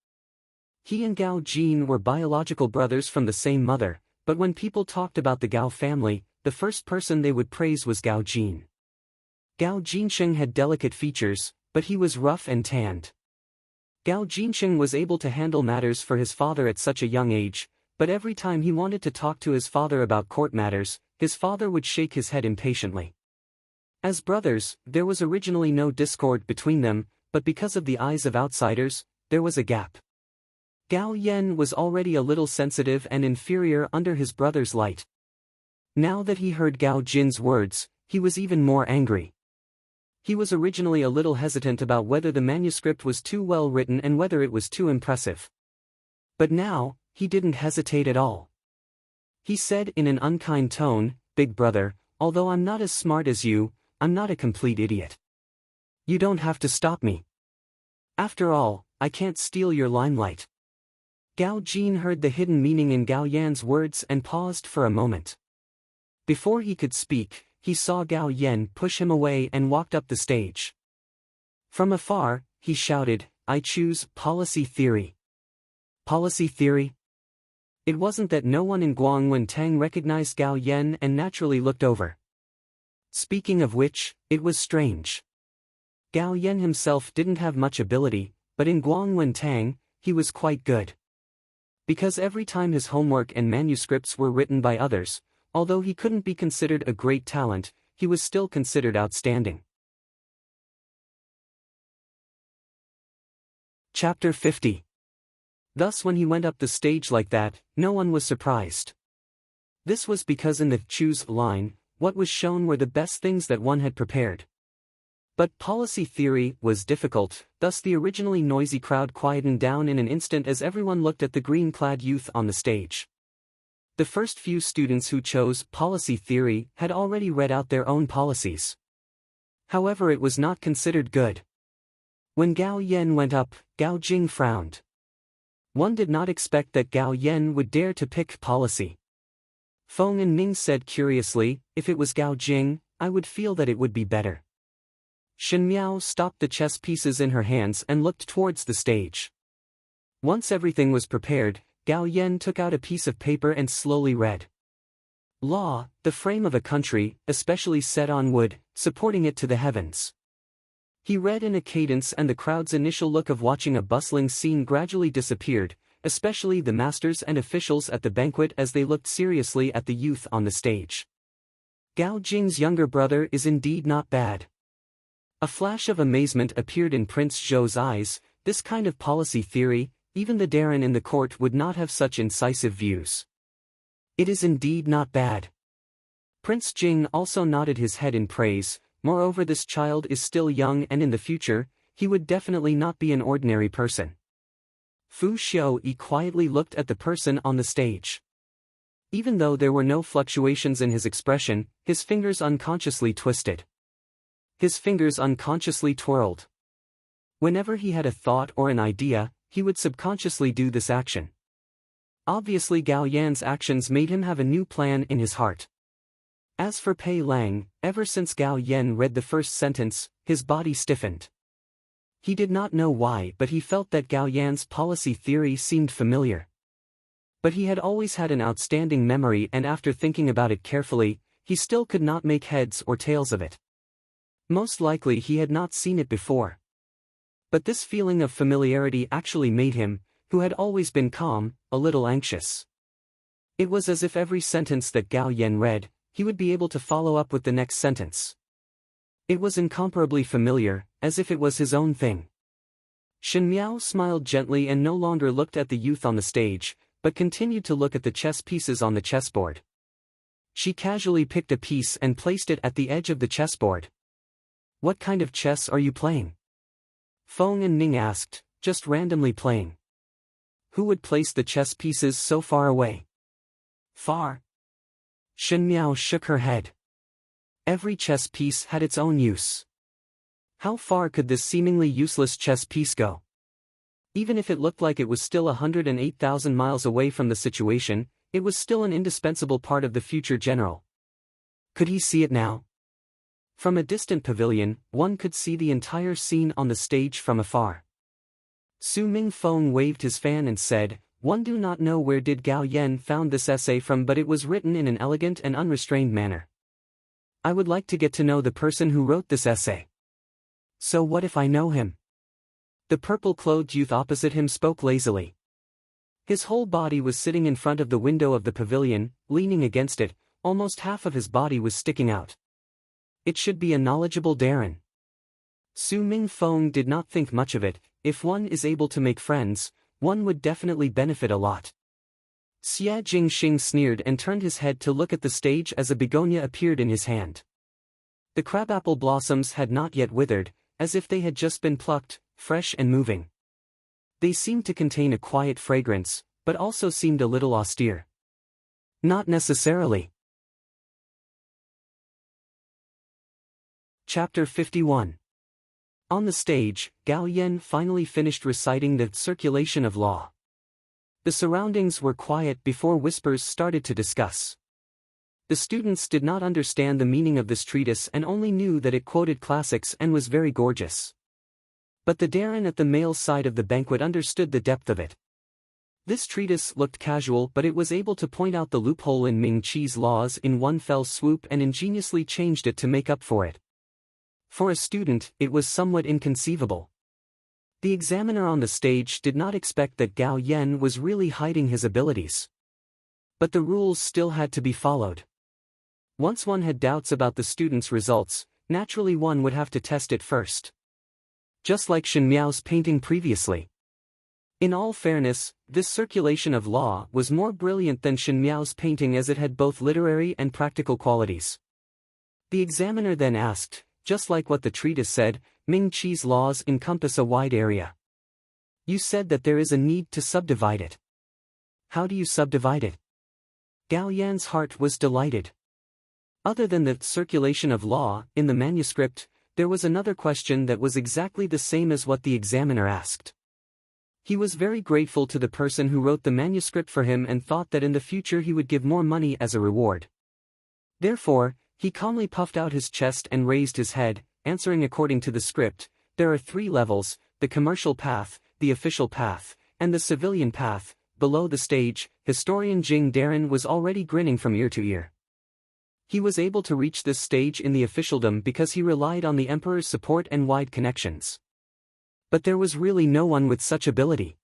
He and Gao Jin were biological brothers from the same mother, but when people talked about the Gao family, the first person they would praise was Gao Jin. Gao Jinsheng had delicate features, but he was rough and tanned. Gao Jinsheng was able to handle matters for his father at such a young age, but every time he wanted to talk to his father about court matters, his father would shake his head impatiently. As brothers, there was originally no discord between them, but because of the eyes of outsiders, there was a gap. Gao Yan was already a little sensitive and inferior under his brother's light. Now that he heard Gao Jin's words, he was even more angry. He was originally a little hesitant about whether the manuscript was too well written and whether it was too impressive. But now, he didn't hesitate at all. He said in an unkind tone, "Big brother, although I'm not as smart as you, I'm not a complete idiot. You don't have to stop me. After all, I can't steal your limelight." Gao Jin heard the hidden meaning in Gao Yan's words and paused for a moment. Before he could speak, he saw Gao Yan push him away and walked up the stage. From afar, he shouted, "I choose policy theory." Policy theory? It wasn't that no one in Guangwen Tang recognized Gao Yan and naturally looked over. Speaking of which, it was strange. Gao Yan himself didn't have much ability, but in Guangwen Tang, he was quite good. Because every time his homework and manuscripts were written by others, although he couldn't be considered a great talent, he was still considered outstanding. Chapter 50. Thus when he went up the stage like that, no one was surprised. This was because in the choose line, what was shown were the best things that one had prepared. But policy theory was difficult, thus the originally noisy crowd quietened down in an instant as everyone looked at the green-clad youth on the stage. The first few students who chose policy theory had already read out their own policies. However, it was not considered good. When Gao Yan went up, Gao Jing frowned. One did not expect that Gao Yan would dare to pick policy. Feng and Ning said curiously, if it was Gao Jing, I would feel that it would be better. Shen Miao stopped the chess pieces in her hands and looked towards the stage. Once everything was prepared, Gao Yen took out a piece of paper and slowly read. Law, the frame of a country, especially set on wood, supporting it to the heavens. He read in a cadence and the crowd's initial look of watching a bustling scene gradually disappeared, especially the masters and officials at the banquet as they looked seriously at the youth on the stage. Gao Jing's younger brother is indeed not bad. A flash of amazement appeared in Prince Zhou's eyes. This kind of policy theory, even the Darren in the court would not have such incisive views. It is indeed not bad. Prince Jing also nodded his head in praise. Moreover, this child is still young and in the future, he would definitely not be an ordinary person. Fu Xiaoyi quietly looked at the person on the stage. Even though there were no fluctuations in his expression, his fingers unconsciously twisted. His fingers unconsciously twirled. Whenever he had a thought or an idea, he would subconsciously do this action. Obviously Gao Yan's actions made him have a new plan in his heart. As for Pei Lang, ever since Gao Yan read the first sentence, his body stiffened. He did not know why, but he felt that Gao Yan's policy theory seemed familiar. But he had always had an outstanding memory, and after thinking about it carefully, he still could not make heads or tails of it. Most likely he had not seen it before. But this feeling of familiarity actually made him, who had always been calm, a little anxious. It was as if every sentence that Gao Yan read, he would be able to follow up with the next sentence. It was incomparably familiar, as if it was his own thing. Shen Miao smiled gently and no longer looked at the youth on the stage, but continued to look at the chess pieces on the chessboard. She casually picked a piece and placed it at the edge of the chessboard. What kind of chess are you playing? Feng and Ning asked, just randomly playing. Who would place the chess pieces so far away? Far. Shen Miao shook her head. Every chess piece had its own use. How far could this seemingly useless chess piece go? Even if it looked like it was still 108,000 miles away from the situation, it was still an indispensable part of the future general. Could he see it now? From a distant pavilion, one could see the entire scene on the stage from afar. Su Mingfeng waved his fan and said, "One do not know where did Gao Yan found this essay from, but it was written in an elegant and unrestrained manner. I would like to get to know the person who wrote this essay." So what if I know him? The purple-clothed youth opposite him spoke lazily. His whole body was sitting in front of the window of the pavilion, leaning against it, almost half of his body was sticking out. It should be a knowledgeable Darren. Su Mingfeng did not think much of it. If one is able to make friends, one would definitely benefit a lot. Xia Jingxing sneered and turned his head to look at the stage as a begonia appeared in his hand. The crabapple blossoms had not yet withered, as if they had just been plucked, fresh and moving. They seemed to contain a quiet fragrance, but also seemed a little austere. Not necessarily. Chapter 51. On the stage, Gao Yan finally finished reciting the circulation of law. The surroundings were quiet before whispers started to discuss. The students did not understand the meaning of this treatise and only knew that it quoted classics and was very gorgeous. But the Darren at the male side of the banquet understood the depth of it. This treatise looked casual, but it was able to point out the loophole in Ming Qi's laws in one fell swoop and ingeniously changed it to make up for it. For a student, it was somewhat inconceivable. The examiner on the stage did not expect that Gao Yan was really hiding his abilities. But the rules still had to be followed. Once one had doubts about the student's results, naturally one would have to test it first. Just like Shen Miao's painting previously. In all fairness, this circulation of law was more brilliant than Shen Miao's painting as it had both literary and practical qualities. The examiner then asked, just like what the treatise said, Ming Qi's laws encompass a wide area. You said that there is a need to subdivide it. How do you subdivide it? Gao Yan's heart was delighted. Other than the circulation of law, in the manuscript, there was another question that was exactly the same as what the examiner asked. He was very grateful to the person who wrote the manuscript for him and thought that in the future he would give more money as a reward. Therefore, he calmly puffed out his chest and raised his head, answering according to the script. There are 3 levels, the commercial path, the official path, and the civilian path. Below the stage, historian Jing Darren was already grinning from ear to ear. He was able to reach this stage in the officialdom because he relied on the emperor's support and wide connections. But there was really no one with such ability.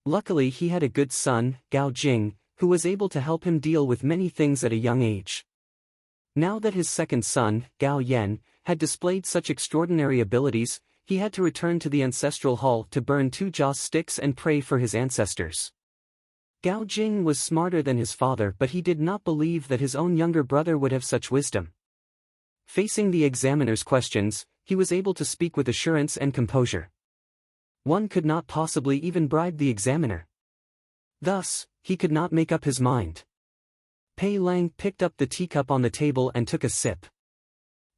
Luckily he had a good son, Gao Jing, who was able to help him deal with many things at a young age. Now that his second son, Gao Yan, had displayed such extraordinary abilities, he had to return to the ancestral hall to burn 2 joss sticks and pray for his ancestors. Gao Jing was smarter than his father, but he did not believe that his own younger brother would have such wisdom. Facing the examiner's questions, he was able to speak with assurance and composure. One could not possibly even bribe the examiner. Thus, he could not make up his mind. Pei Lang picked up the teacup on the table and took a sip.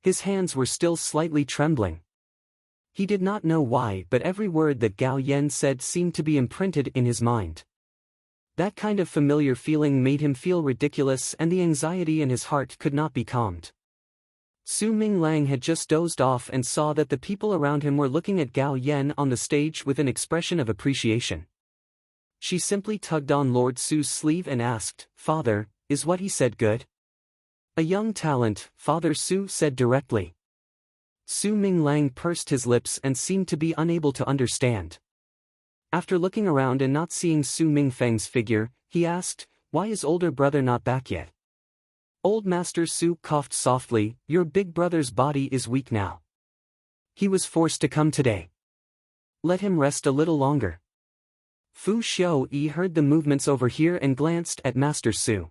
His hands were still slightly trembling. He did not know why, but every word that Gao Yan said seemed to be imprinted in his mind. That kind of familiar feeling made him feel ridiculous, and the anxiety in his heart could not be calmed. Su Ming Lang had just dozed off and saw that the people around him were looking at Gao Yan on the stage with an expression of appreciation. She simply tugged on Lord Su's sleeve and asked, "Father, is what he said good?" "A young talent," Father Su said directly. Su Ming Lang pursed his lips and seemed to be unable to understand. After looking around and not seeing Su Mingfeng's figure, he asked, "Why is older brother not back yet?" Old Master Su coughed softly, "Your big brother's body is weak now. He was forced to come today. Let him rest a little longer." Fu Xiaoyi heard the movements over here and glanced at Master Su.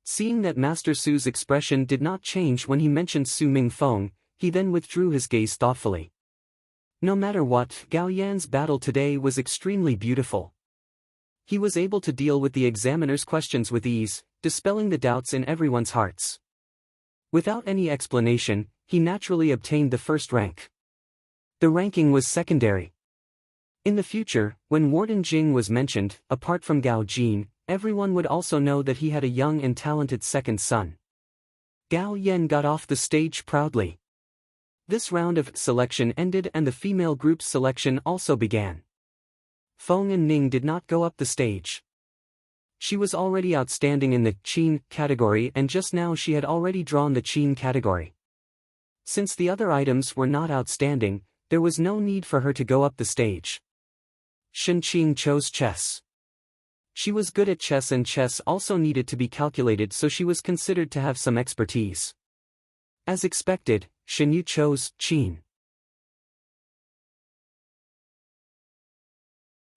Seeing that Master Su's expression did not change when he mentioned Su Mingfeng, he then withdrew his gaze thoughtfully. No matter what, Gao Yan's battle today was extremely beautiful. He was able to deal with the examiner's questions with ease, dispelling the doubts in everyone's hearts. Without any explanation, he naturally obtained the first rank. The ranking was secondary. In the future, when Warden Jing was mentioned, apart from Gao Jin, everyone would also know that he had a young and talented second son. Gao Yan got off the stage proudly. This round of selection ended and the female group's selection also began. Feng and Ning did not go up the stage. She was already outstanding in the Qin category, and just now she had already drawn the Qin category. Since the other items were not outstanding, there was no need for her to go up the stage. Shen Qing chose chess. She was good at chess, and chess also needed to be calculated, so she was considered to have some expertise. As expected, Shen Yu chose Qin.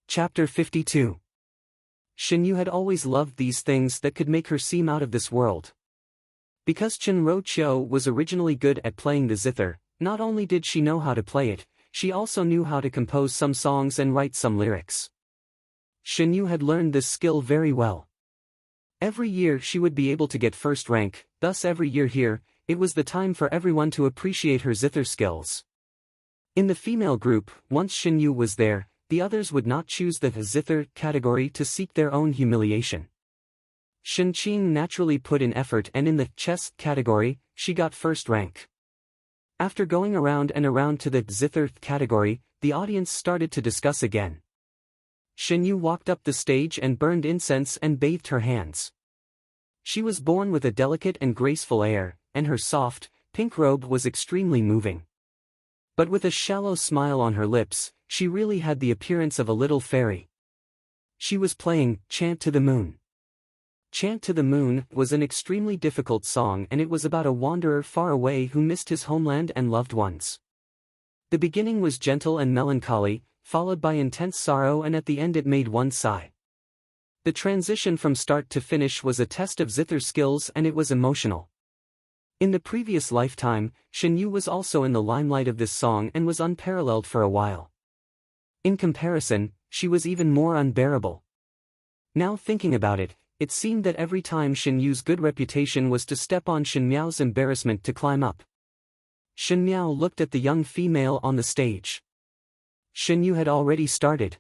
Chapter 52. Shen Yu had always loved these things that could make her seem out of this world. Because Chen Roqiu was originally good at playing the zither, not only did she know how to play it, she also knew how to compose some songs and write some lyrics. Shen Yu had learned this skill very well. Every year she would be able to get first rank, thus every year here, it was the time for everyone to appreciate her zither skills. In the female group, once Shen Yu was there, the others would not choose the zither category to seek their own humiliation. Shen Qing naturally put in effort, and in the chess category, she got first rank. After going around and around to the zither category, the audience started to discuss again. Shen Yu walked up the stage and burned incense and bathed her hands. She was born with a delicate and graceful air, and her soft, pink robe was extremely moving. But with a shallow smile on her lips, she really had the appearance of a little fairy. She was playing Chant to the Moon. Chant to the Moon was an extremely difficult song, and it was about a wanderer far away who missed his homeland and loved ones. The beginning was gentle and melancholy, followed by intense sorrow, and at the end it made one sigh. The transition from start to finish was a test of zither skills, and it was emotional. In the previous lifetime, Shen Yu was also in the limelight of this song and was unparalleled for a while. In comparison, she was even more unbearable. Now thinking about it, it seemed that every time Shen Yu's good reputation was to step on Shen Miao's embarrassment to climb up. Shen Miao looked at the young female on the stage. Shen Yu had already started.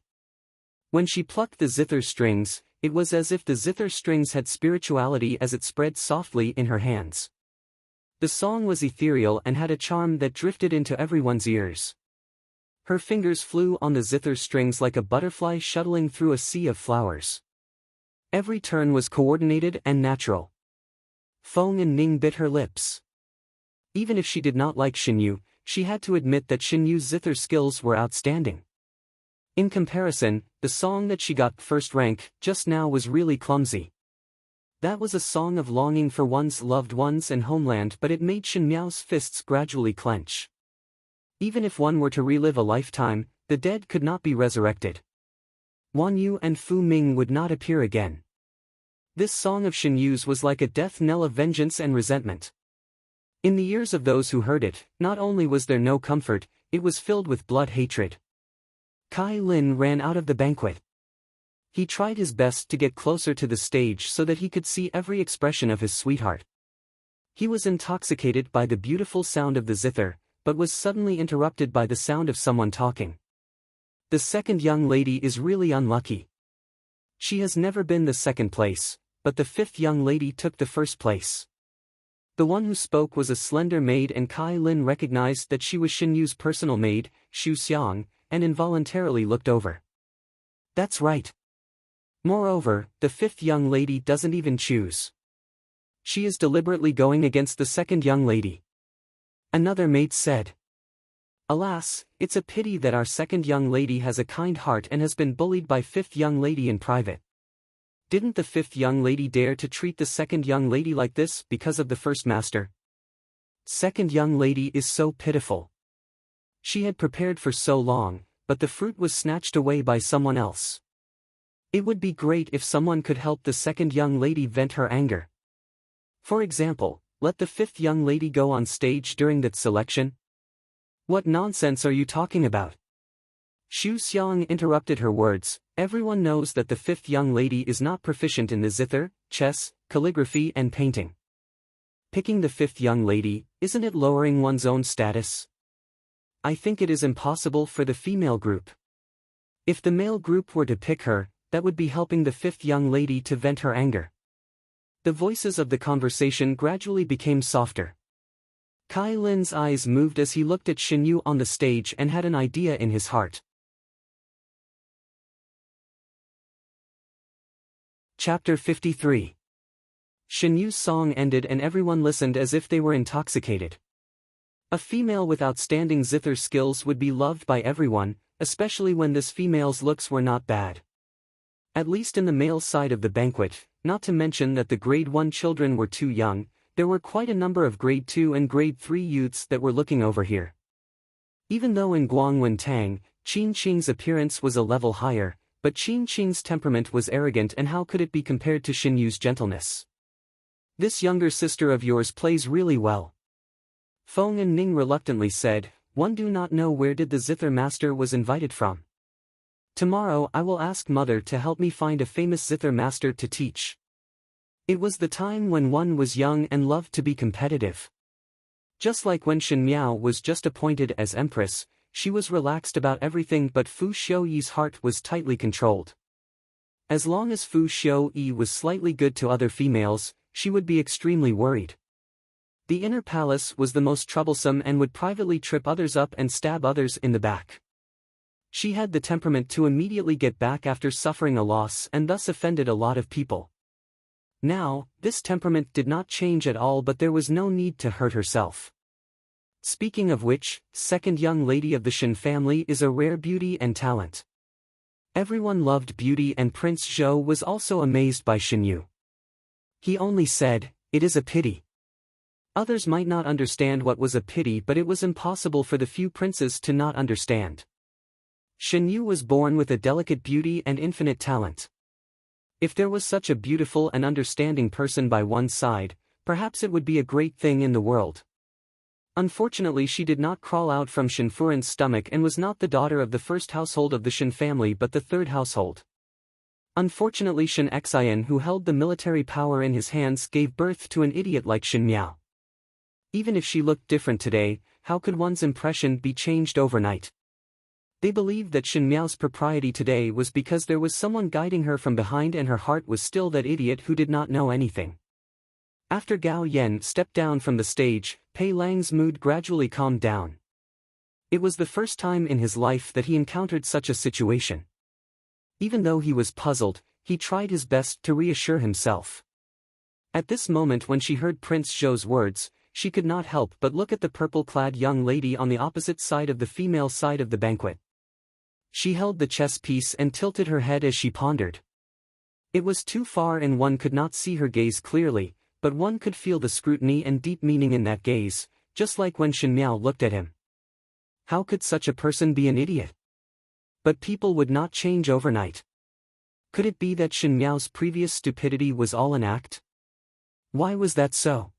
When she plucked the zither strings, it was as if the zither strings had spirituality as it spread softly in her hands. The song was ethereal and had a charm that drifted into everyone's ears. Her fingers flew on the zither strings like a butterfly shuttling through a sea of flowers. Every turn was coordinated and natural. Feng and Ning bit her lips. Even if she did not like Xinyu, she had to admit that Xinyu's zither skills were outstanding. In comparison, the song that she got first rank just now was really clumsy. That was a song of longing for one's loved ones and homeland, but it made Shen Miao's fists gradually clench. Even if one were to relive a lifetime, the dead could not be resurrected. Wan Yu and Fu Ming would not appear again. This song of Xinyu's was like a death knell of vengeance and resentment. In the ears of those who heard it, not only was there no comfort, it was filled with blood hatred. Kai Lin ran out of the banquet. He tried his best to get closer to the stage so that he could see every expression of his sweetheart. He was intoxicated by the beautiful sound of the zither, but was suddenly interrupted by the sound of someone talking. The second young lady is really unlucky. She has never been the second place, but the fifth young lady took the first place. The one who spoke was a slender maid, and Kai Lin recognized that she was Xinyu's personal maid, Xu Xiang, and involuntarily looked over. That's right. Moreover, the fifth young lady doesn't even choose. She is deliberately going against the second young lady. Another maid said. Alas, it's a pity that our second young lady has a kind heart and has been bullied by fifth young lady in private. Didn't the fifth young lady dare to treat the second young lady like this because of the first master? Second young lady is so pitiful. She had prepared for so long, but the fruit was snatched away by someone else. It would be great if someone could help the second young lady vent her anger. For example, let the fifth young lady go on stage during that selection. What nonsense are you talking about? Xu Xiang interrupted her words. Everyone knows that the fifth young lady is not proficient in the zither, chess, calligraphy and painting. Picking the fifth young lady, isn't it lowering one's own status? I think it is impossible for the female group. If the male group were to pick her, that would be helping the fifth young lady to vent her anger. The voices of the conversation gradually became softer. Kai Lin's eyes moved as he looked at Xinyu on the stage and had an idea in his heart. Chapter 53. Xinyu's song ended and everyone listened as if they were intoxicated. A female with outstanding zither skills would be loved by everyone, especially when this female's looks were not bad. At least in the male side of the banquet, not to mention that the grade 1 children were too young, there were quite a number of grade 2 and grade 3 youths that were looking over here. Even though in Guangwen Tang, Qin Qing's appearance was a level higher, but Qin Qing's temperament was arrogant, and how could it be compared to Xinyu's gentleness? This younger sister of yours plays really well. Feng and Ning reluctantly said, one do not know where did the zither master was invited from. Tomorrow I will ask mother to help me find a famous zither master to teach. It was the time when one was young and loved to be competitive. Just like when Shen Miao was just appointed as Empress, she was relaxed about everything, but Fu Xiuyi's heart was tightly controlled. As long as Fu Xiuyi was slightly good to other females, she would be extremely worried. The inner palace was the most troublesome and would privately trip others up and stab others in the back. She had the temperament to immediately get back after suffering a loss and thus offended a lot of people. Now, this temperament did not change at all, but there was no need to hurt herself. Speaking of which, second young lady of the Shen family is a rare beauty and talent. Everyone loved beauty, and Prince Zhou was also amazed by Xinyu. He only said, "It is a pity." Others might not understand what was a pity, but it was impossible for the few princes to not understand. Xinyu was born with a delicate beauty and infinite talent. If there was such a beautiful and understanding person by one's side, perhaps it would be a great thing in the world. Unfortunately, she did not crawl out from Shen Furen's stomach and was not the daughter of the first household of the Shen family but the third household. Unfortunately, Shen Xian, who held the military power in his hands, gave birth to an idiot like Shen Miao. Even if she looked different today, how could one's impression be changed overnight? They believed that Shen Miao's propriety today was because there was someone guiding her from behind and her heart was still that idiot who did not know anything. After Gao Yen stepped down from the stage, Pei Lang's mood gradually calmed down. It was the first time in his life that he encountered such a situation. Even though he was puzzled, he tried his best to reassure himself. At this moment when she heard Prince Zhou's words, she could not help but look at the purple-clad young lady on the opposite side of the female side of the banquet. She held the chess piece and tilted her head as she pondered. It was too far and one could not see her gaze clearly, but one could feel the scrutiny and deep meaning in that gaze, just like when Shen Miao looked at him. How could such a person be an idiot? But people would not change overnight. Could it be that Shen Miao's previous stupidity was all an act? Why was that so?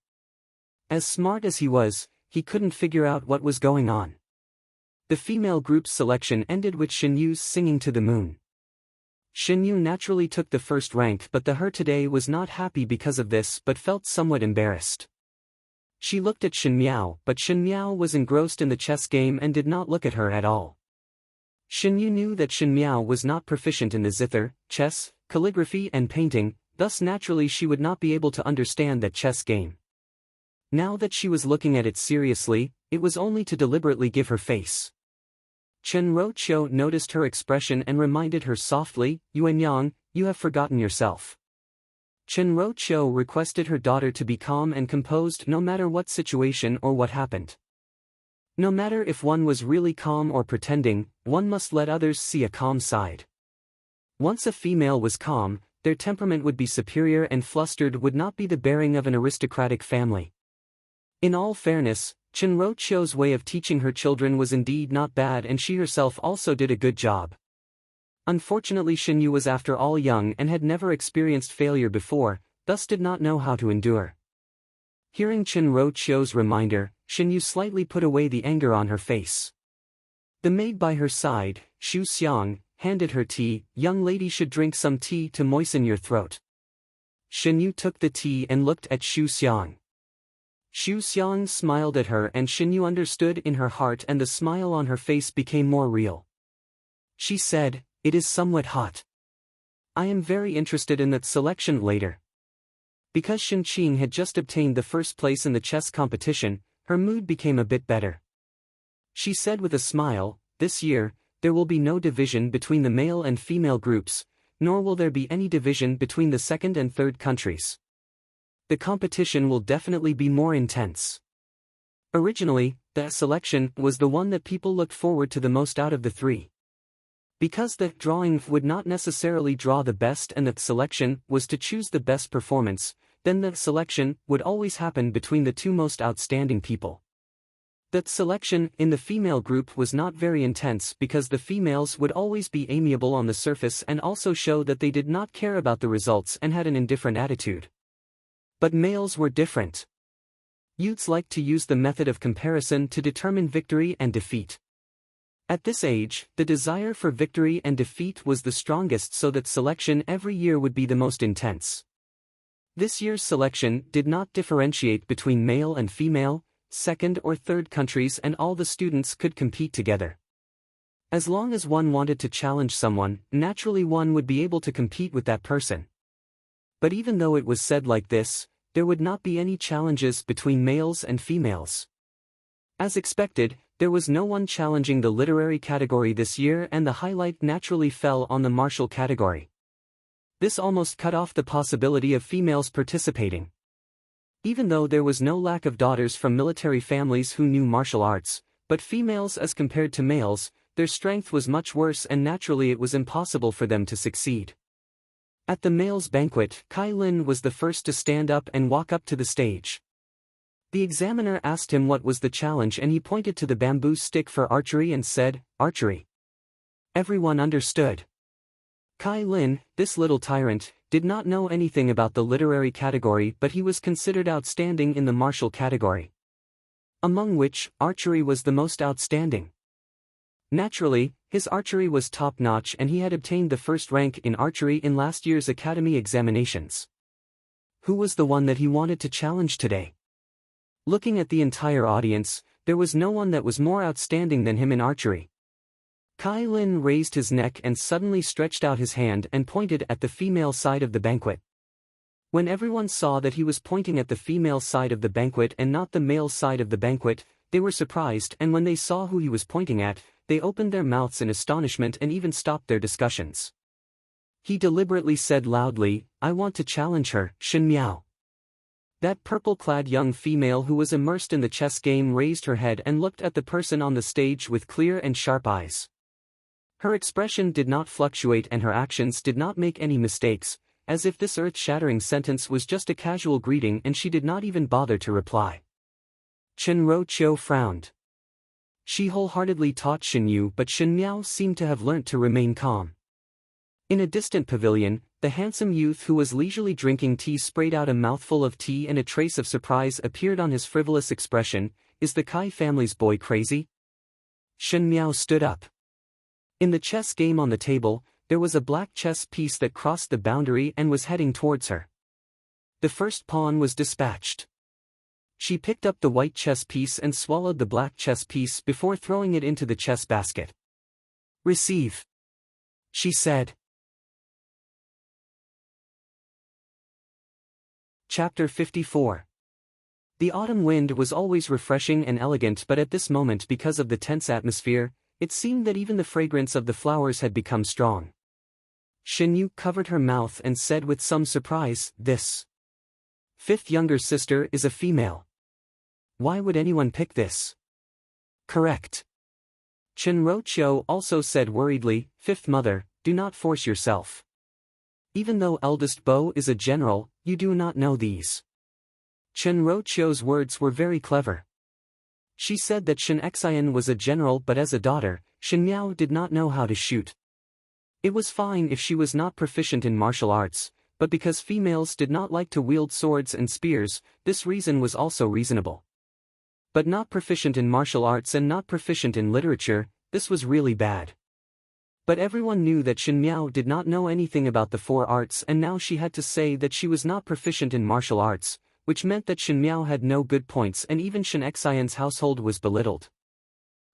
As smart as he was, he couldn't figure out what was going on. The female group's selection ended with Shen Yu's singing to the moon. Shen Yu naturally took the first rank, but the her today was not happy because of this but felt somewhat embarrassed. She looked at Shen Miao, but Shen Miao was engrossed in the chess game and did not look at her at all. Shen Yu knew that Shen Miao was not proficient in the zither, chess, calligraphy and painting, thus naturally she would not be able to understand that chess game. Now that she was looking at it seriously, it was only to deliberately give her face. Chen Roqiu noticed her expression and reminded her softly, "Yuanyang, you have forgotten yourself." Chen Roqiu requested her daughter to be calm and composed no matter what situation or what happened. No matter if one was really calm or pretending, one must let others see a calm side. Once a female was calm, their temperament would be superior and flustered would not be the bearing of an aristocratic family. In all fairness, Chen Roqiu's way of teaching her children was indeed not bad and she herself also did a good job. Unfortunately Shen Yu was after all young and had never experienced failure before, thus did not know how to endure. Hearing Chen Roqiu's reminder, Shen Yu slightly put away the anger on her face. The maid by her side, Xu Xiang, handed her tea. "Young lady should drink some tea to moisten your throat." Shen Yu took the tea and looked at Xu Xiang. Xu Xiang smiled at her and Shen Yu understood in her heart and the smile on her face became more real. She said, "It is somewhat hot. I am very interested in that selection later." Because Shen Qing had just obtained the first place in the chess competition, her mood became a bit better. She said with a smile, "This year, there will be no division between the male and female groups, nor will there be any division between the second and third countries. The competition will definitely be more intense." Originally, that selection was the one that people looked forward to the most out of the three. Because the drawing would not necessarily draw the best and that selection was to choose the best performance, then the selection would always happen between the two most outstanding people. That selection in the female group was not very intense because the females would always be amiable on the surface and also show that they did not care about the results and had an indifferent attitude. But males were different. Youths liked to use the method of comparison to determine victory and defeat. At this age, the desire for victory and defeat was the strongest, so that selection every year would be the most intense. This year's selection did not differentiate between male and female, second or third countries, and all the students could compete together. As long as one wanted to challenge someone, naturally one would be able to compete with that person. But even though it was said like this, there would not be any challenges between males and females. As expected, there was no one challenging the literary category this year and the highlight naturally fell on the martial category. This almost cut off the possibility of females participating. Even though there was no lack of daughters from military families who knew martial arts, but females as compared to males, their strength was much worse and naturally it was impossible for them to succeed. At the males' banquet, Kai Lin was the first to stand up and walk up to the stage. The examiner asked him what was the challenge and he pointed to the bamboo stick for archery and said, "Archery." Everyone understood. Kai Lin, this little tyrant, did not know anything about the literary category, but he was considered outstanding in the martial category, among which archery was the most outstanding. Naturally, his archery was top-notch and he had obtained the first rank in archery in last year's academy examinations. Who was the one that he wanted to challenge today? Looking at the entire audience, there was no one that was more outstanding than him in archery. Kai Lin raised his neck and suddenly stretched out his hand and pointed at the female side of the banquet. When everyone saw that he was pointing at the female side of the banquet and not the male side of the banquet, they were surprised, and when they saw who he was pointing at, they opened their mouths in astonishment and even stopped their discussions. He deliberately said loudly, "I want to challenge her, Shen Miao." That purple-clad young female who was immersed in the chess game raised her head and looked at the person on the stage with clear and sharp eyes. Her expression did not fluctuate and her actions did not make any mistakes, as if this earth-shattering sentence was just a casual greeting, and she did not even bother to reply. Chen Roqiu frowned. She wholeheartedly taught Shen Yu, but Shen Miao seemed to have learnt to remain calm. In a distant pavilion, the handsome youth who was leisurely drinking tea sprayed out a mouthful of tea, and a trace of surprise appeared on his frivolous expression. "Is the Kai family's boy crazy?" Shen Miao stood up. In the chess game on the table, there was a black chess piece that crossed the boundary and was heading towards her. The first pawn was dispatched. She picked up the white chess piece and swallowed the black chess piece before throwing it into the chess basket. "Receive," she said. Chapter 54. The autumn wind was always refreshing and elegant, but at this moment, because of the tense atmosphere, it seemed that even the fragrance of the flowers had become strong. Shen Yu covered her mouth and said with some surprise, "This fifth younger sister is a female. Why would anyone pick this?" "Correct." Chen Roqiu also said worriedly, "Fifth mother, do not force yourself. Even though eldest Bo is a general, you do not know these." Chen Roqiu's words were very clever. She said that Shen Xian was a general, but as a daughter, Shen Miao did not know how to shoot. It was fine if she was not proficient in martial arts, but because females did not like to wield swords and spears, this reason was also reasonable. But not proficient in martial arts and not proficient in literature, this was really bad. But everyone knew that Shen Miao did not know anything about the four arts, and now she had to say that she was not proficient in martial arts, which meant that Shen Miao had no good points, and even Shen Xian's household was belittled.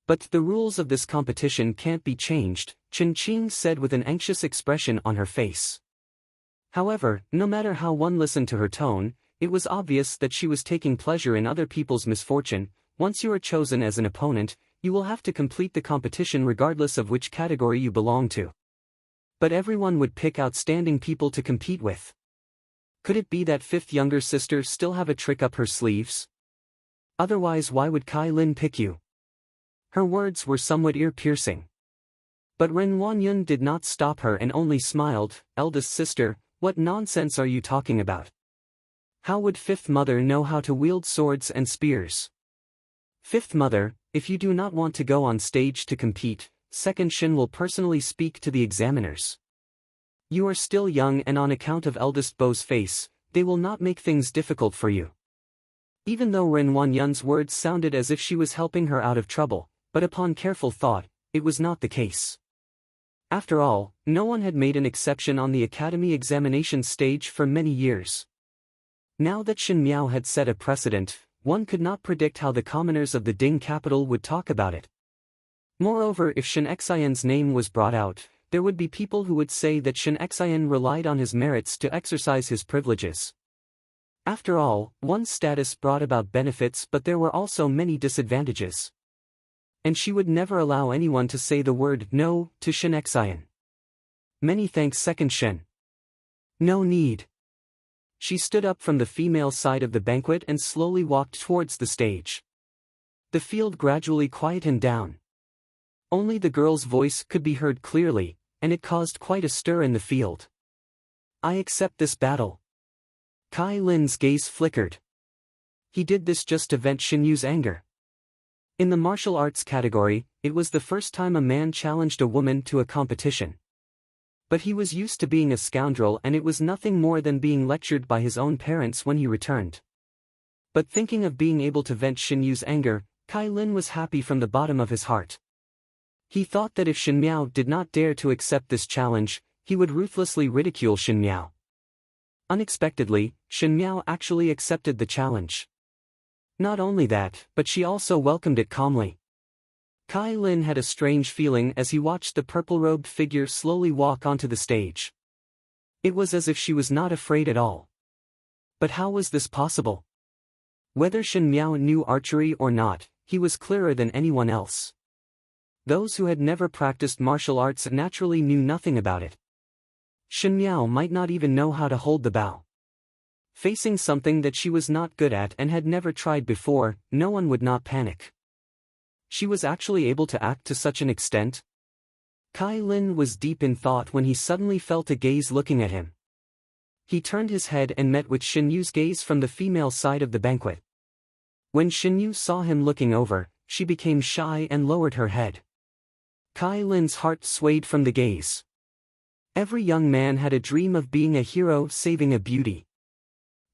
"But the rules of this competition can't be changed," Chen Qing said with an anxious expression on her face. However, no matter how one listened to her tone, it was obvious that she was taking pleasure in other people's misfortune. "Once you are chosen as an opponent, you will have to complete the competition regardless of which category you belong to. But everyone would pick outstanding people to compete with. Could it be that fifth younger sister still have a trick up her sleeves? Otherwise, why would Kai Lin pick you?" Her words were somewhat ear-piercing. But Ren Wanyun did not stop her and only smiled. "Eldest sister, what nonsense are you talking about? How would fifth mother know how to wield swords and spears? Fifth mother, if you do not want to go on stage to compete, second Shen will personally speak to the examiners. You are still young, and on account of eldest Bo's face, they will not make things difficult for you." Even though Ren Wanyun's words sounded as if she was helping her out of trouble, but upon careful thought, it was not the case. After all, no one had made an exception on the academy examination stage for many years. Now that Shen Miao had set a precedent, one could not predict how the commoners of the Ding capital would talk about it. Moreover, if Shen Xian's name was brought out, there would be people who would say that Shen Xian relied on his merits to exercise his privileges. After all, one's status brought about benefits, but there were also many disadvantages. And she would never allow anyone to say the word "no" to Shen Xian. "Many thanks, second Shen." "No need." She stood up from the female side of the banquet and slowly walked towards the stage. The field gradually quietened down. Only the girl's voice could be heard clearly, and it caused quite a stir in the field. "I accept this battle." Kai Lin's gaze flickered. He did this just to vent Shen Yu's anger. In the martial arts category, it was the first time a man challenged a woman to a competition. But he was used to being a scoundrel, and it was nothing more than being lectured by his own parents when he returned. But thinking of being able to vent Shen Yu's anger, Kai Lin was happy from the bottom of his heart. He thought that if Shen Miao did not dare to accept this challenge, he would ruthlessly ridicule Shen Miao. Unexpectedly, Shen Miao actually accepted the challenge. Not only that, but she also welcomed it calmly. Kai Lin had a strange feeling as he watched the purple-robed figure slowly walk onto the stage. It was as if she was not afraid at all. But how was this possible? Whether Shen Miao knew archery or not, he was clearer than anyone else. Those who had never practiced martial arts naturally knew nothing about it. Shen Miao might not even know how to hold the bow. Facing something that she was not good at and had never tried before, no one would not panic. She was actually able to act to such an extent? Kai Lin was deep in thought when he suddenly felt a gaze looking at him. He turned his head and met with Shen Yu's gaze from the female side of the banquet. When Shen Yu saw him looking over, she became shy and lowered her head. Kai Lin's heart swayed from the gaze. Every young man had a dream of being a hero saving a beauty.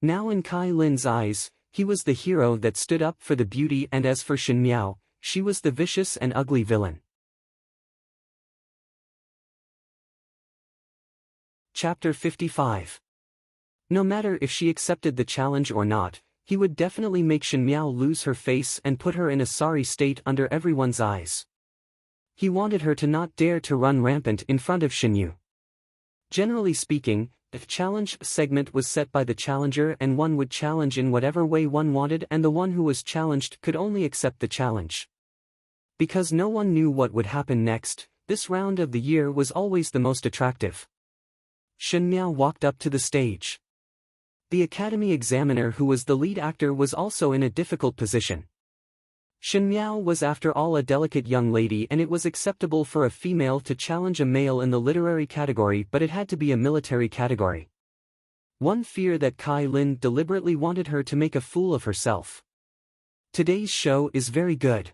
Now in Kai Lin's eyes, he was the hero that stood up for the beauty, and as for Shen Miao, she was the vicious and ugly villain. Chapter 55. No matter if she accepted the challenge or not, he would definitely make Shen Miao lose her face and put her in a sorry state under everyone's eyes. He wanted her to not dare to run rampant in front of Shen Yu. Generally speaking, the challenge segment was set by the challenger, and one would challenge in whatever way one wanted, and the one who was challenged could only accept the challenge. Because no one knew what would happen next, this round of the year was always the most attractive. Shen Miao walked up to the stage. The academy examiner, who was the lead actor, was also in a difficult position. Shen Miao was after all a delicate young lady, and it was acceptable for a female to challenge a male in the literary category, but it had to be a military category. One fear that Kai Lin deliberately wanted her to make a fool of herself. Today's show is very good.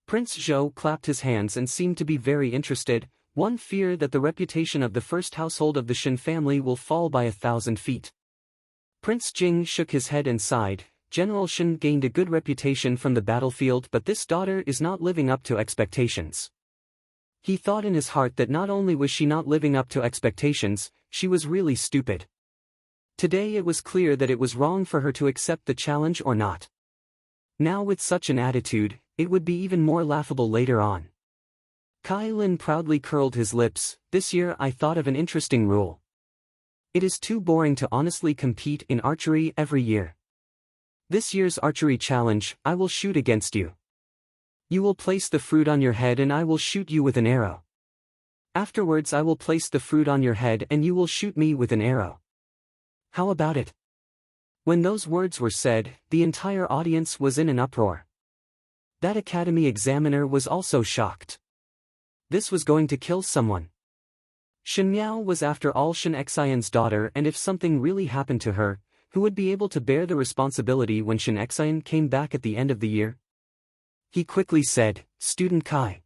Prince Zhou clapped his hands and seemed to be very interested. One fear that the reputation of the first household of the Shen family will fall by 1,000 feet. Prince Jing shook his head and sighed. General Shen gained a good reputation from the battlefield, but this daughter is not living up to expectations. He thought in his heart that not only was she not living up to expectations, she was really stupid. Today it was clear that it was wrong for her to accept the challenge or not. Now with such an attitude, it would be even more laughable later on. Kai Lin proudly curled his lips. This year I thought of an interesting rule. It is too boring to honestly compete in archery every year. This year's archery challenge, I will shoot against you. You will place the fruit on your head and I will shoot you with an arrow. Afterwards I will place the fruit on your head and you will shoot me with an arrow. How about it? When those words were said, the entire audience was in an uproar. That academy examiner was also shocked. This was going to kill someone. Shen Miao was after all Shen Xian's daughter, and if something really happened to her, who would be able to bear the responsibility when Shen Xian came back at the end of the year? He quickly said, "Student Kai."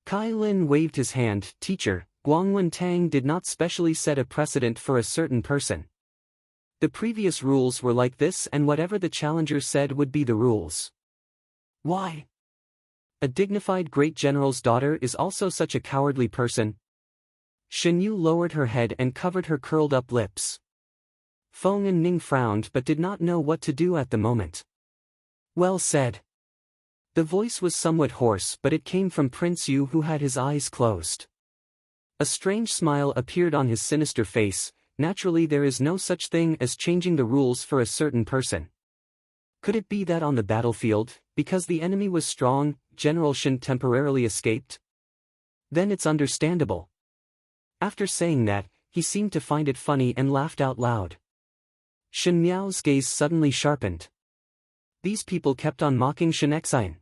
Kai Lin waved his hand. "Teacher, Guangwen Tang did not specially set a precedent for a certain person. The previous rules were like this, and whatever the challenger said would be the rules." Why? A dignified great general's daughter is also such a cowardly person? Shen Yu lowered her head and covered her curled-up lips. Feng and Ning frowned but did not know what to do at the moment. Well said. The voice was somewhat hoarse, but it came from Prince Yu, who had his eyes closed. A strange smile appeared on his sinister face. Naturally, there is no such thing as changing the rules for a certain person. Could it be that on the battlefield, because the enemy was strong, General Shen temporarily escaped? Then it's understandable. After saying that, he seemed to find it funny and laughed out loud. Shen Miao's gaze suddenly sharpened. These people kept on mocking Shen Xian.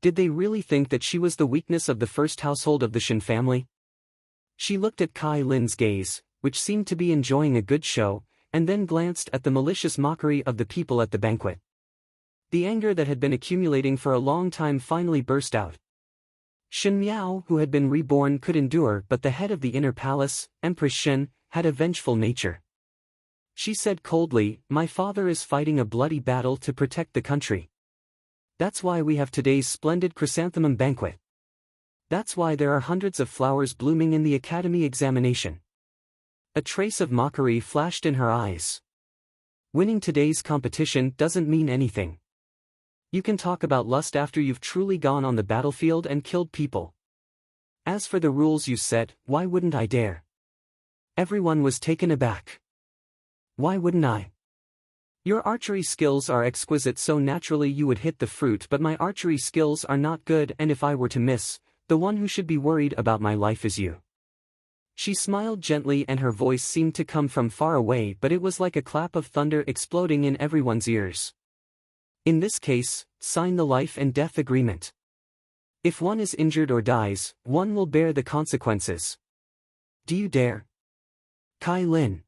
Did they really think that she was the weakness of the first household of the Shen family? She looked at Kai Lin's gaze, which seemed to be enjoying a good show, and then glanced at the malicious mockery of the people at the banquet. The anger that had been accumulating for a long time finally burst out. Shen Miao, who had been reborn, could endure, but the head of the inner palace, Empress Shen, had a vengeful nature. She said coldly, "My father is fighting a bloody battle to protect the country. That's why we have today's splendid chrysanthemum banquet. That's why there are hundreds of flowers blooming in the academy examination." A trace of mockery flashed in her eyes. Winning today's competition doesn't mean anything. You can talk about lust after you've truly gone on the battlefield and killed people. As for the rules you set, why wouldn't I dare? Everyone was taken aback. Why wouldn't I? Your archery skills are exquisite, so naturally you would hit the fruit, but my archery skills are not good, and if I were to miss, the one who should be worried about my life is you. She smiled gently and her voice seemed to come from far away, but it was like a clap of thunder exploding in everyone's ears. In this case, sign the life and death agreement. If one is injured or dies, one will bear the consequences. Do you dare? Kai Lin.